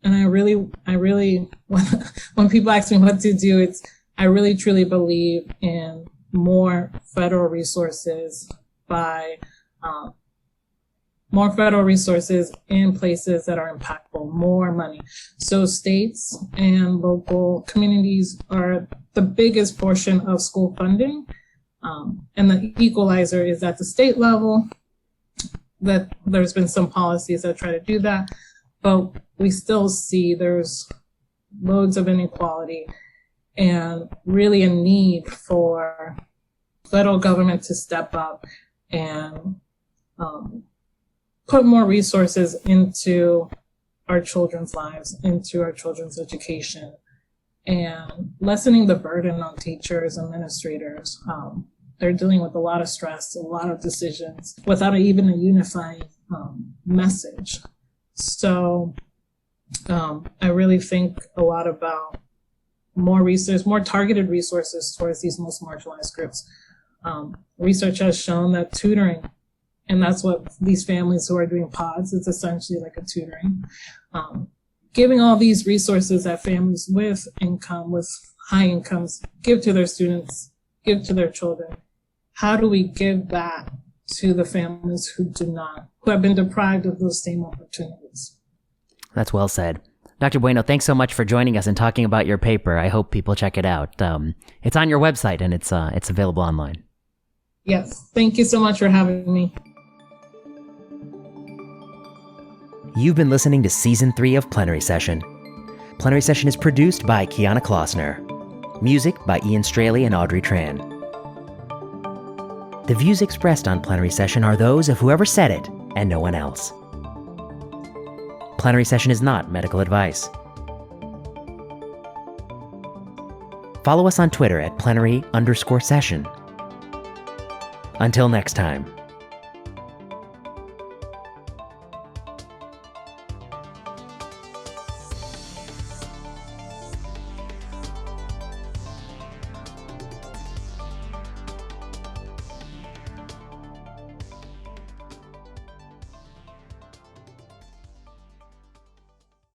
I really, when people ask me what to do, I really truly believe in more federal resources in places that are impactful, more money. So states and local communities are the biggest portion of school funding. And the equalizer is at the state level. That there's been some policies that try to do that, but we still see there's loads of inequality and really a need for federal government to step up and put more resources into our children's lives, into our children's education, and lessening the burden on teachers, administrators. They're dealing with a lot of stress, a lot of decisions without even a unifying message. So I really think a lot about more research, more targeted resources towards these most marginalized groups. Research has shown that tutoring, and that's what these families who are doing pods, it's essentially like a tutoring. Giving all these resources that families with income, with high incomes, give to their students, give to their children. How do we give that to the families who have been deprived of those same opportunities? That's well said. Dr. Bueno, thanks so much for joining us and talking about your paper. I hope people check it out. It's on your website and it's available online. Yes, thank you so much for having me. You've been listening to Season 3 of Plenary Session. Plenary Session is produced by Kiana Klossner. Music by Ian Straley and Audrey Tran. The views expressed on Plenary Session are those of whoever said it and no one else. Plenary Session is not medical advice. Follow us on Twitter at plenary_session. Until next time.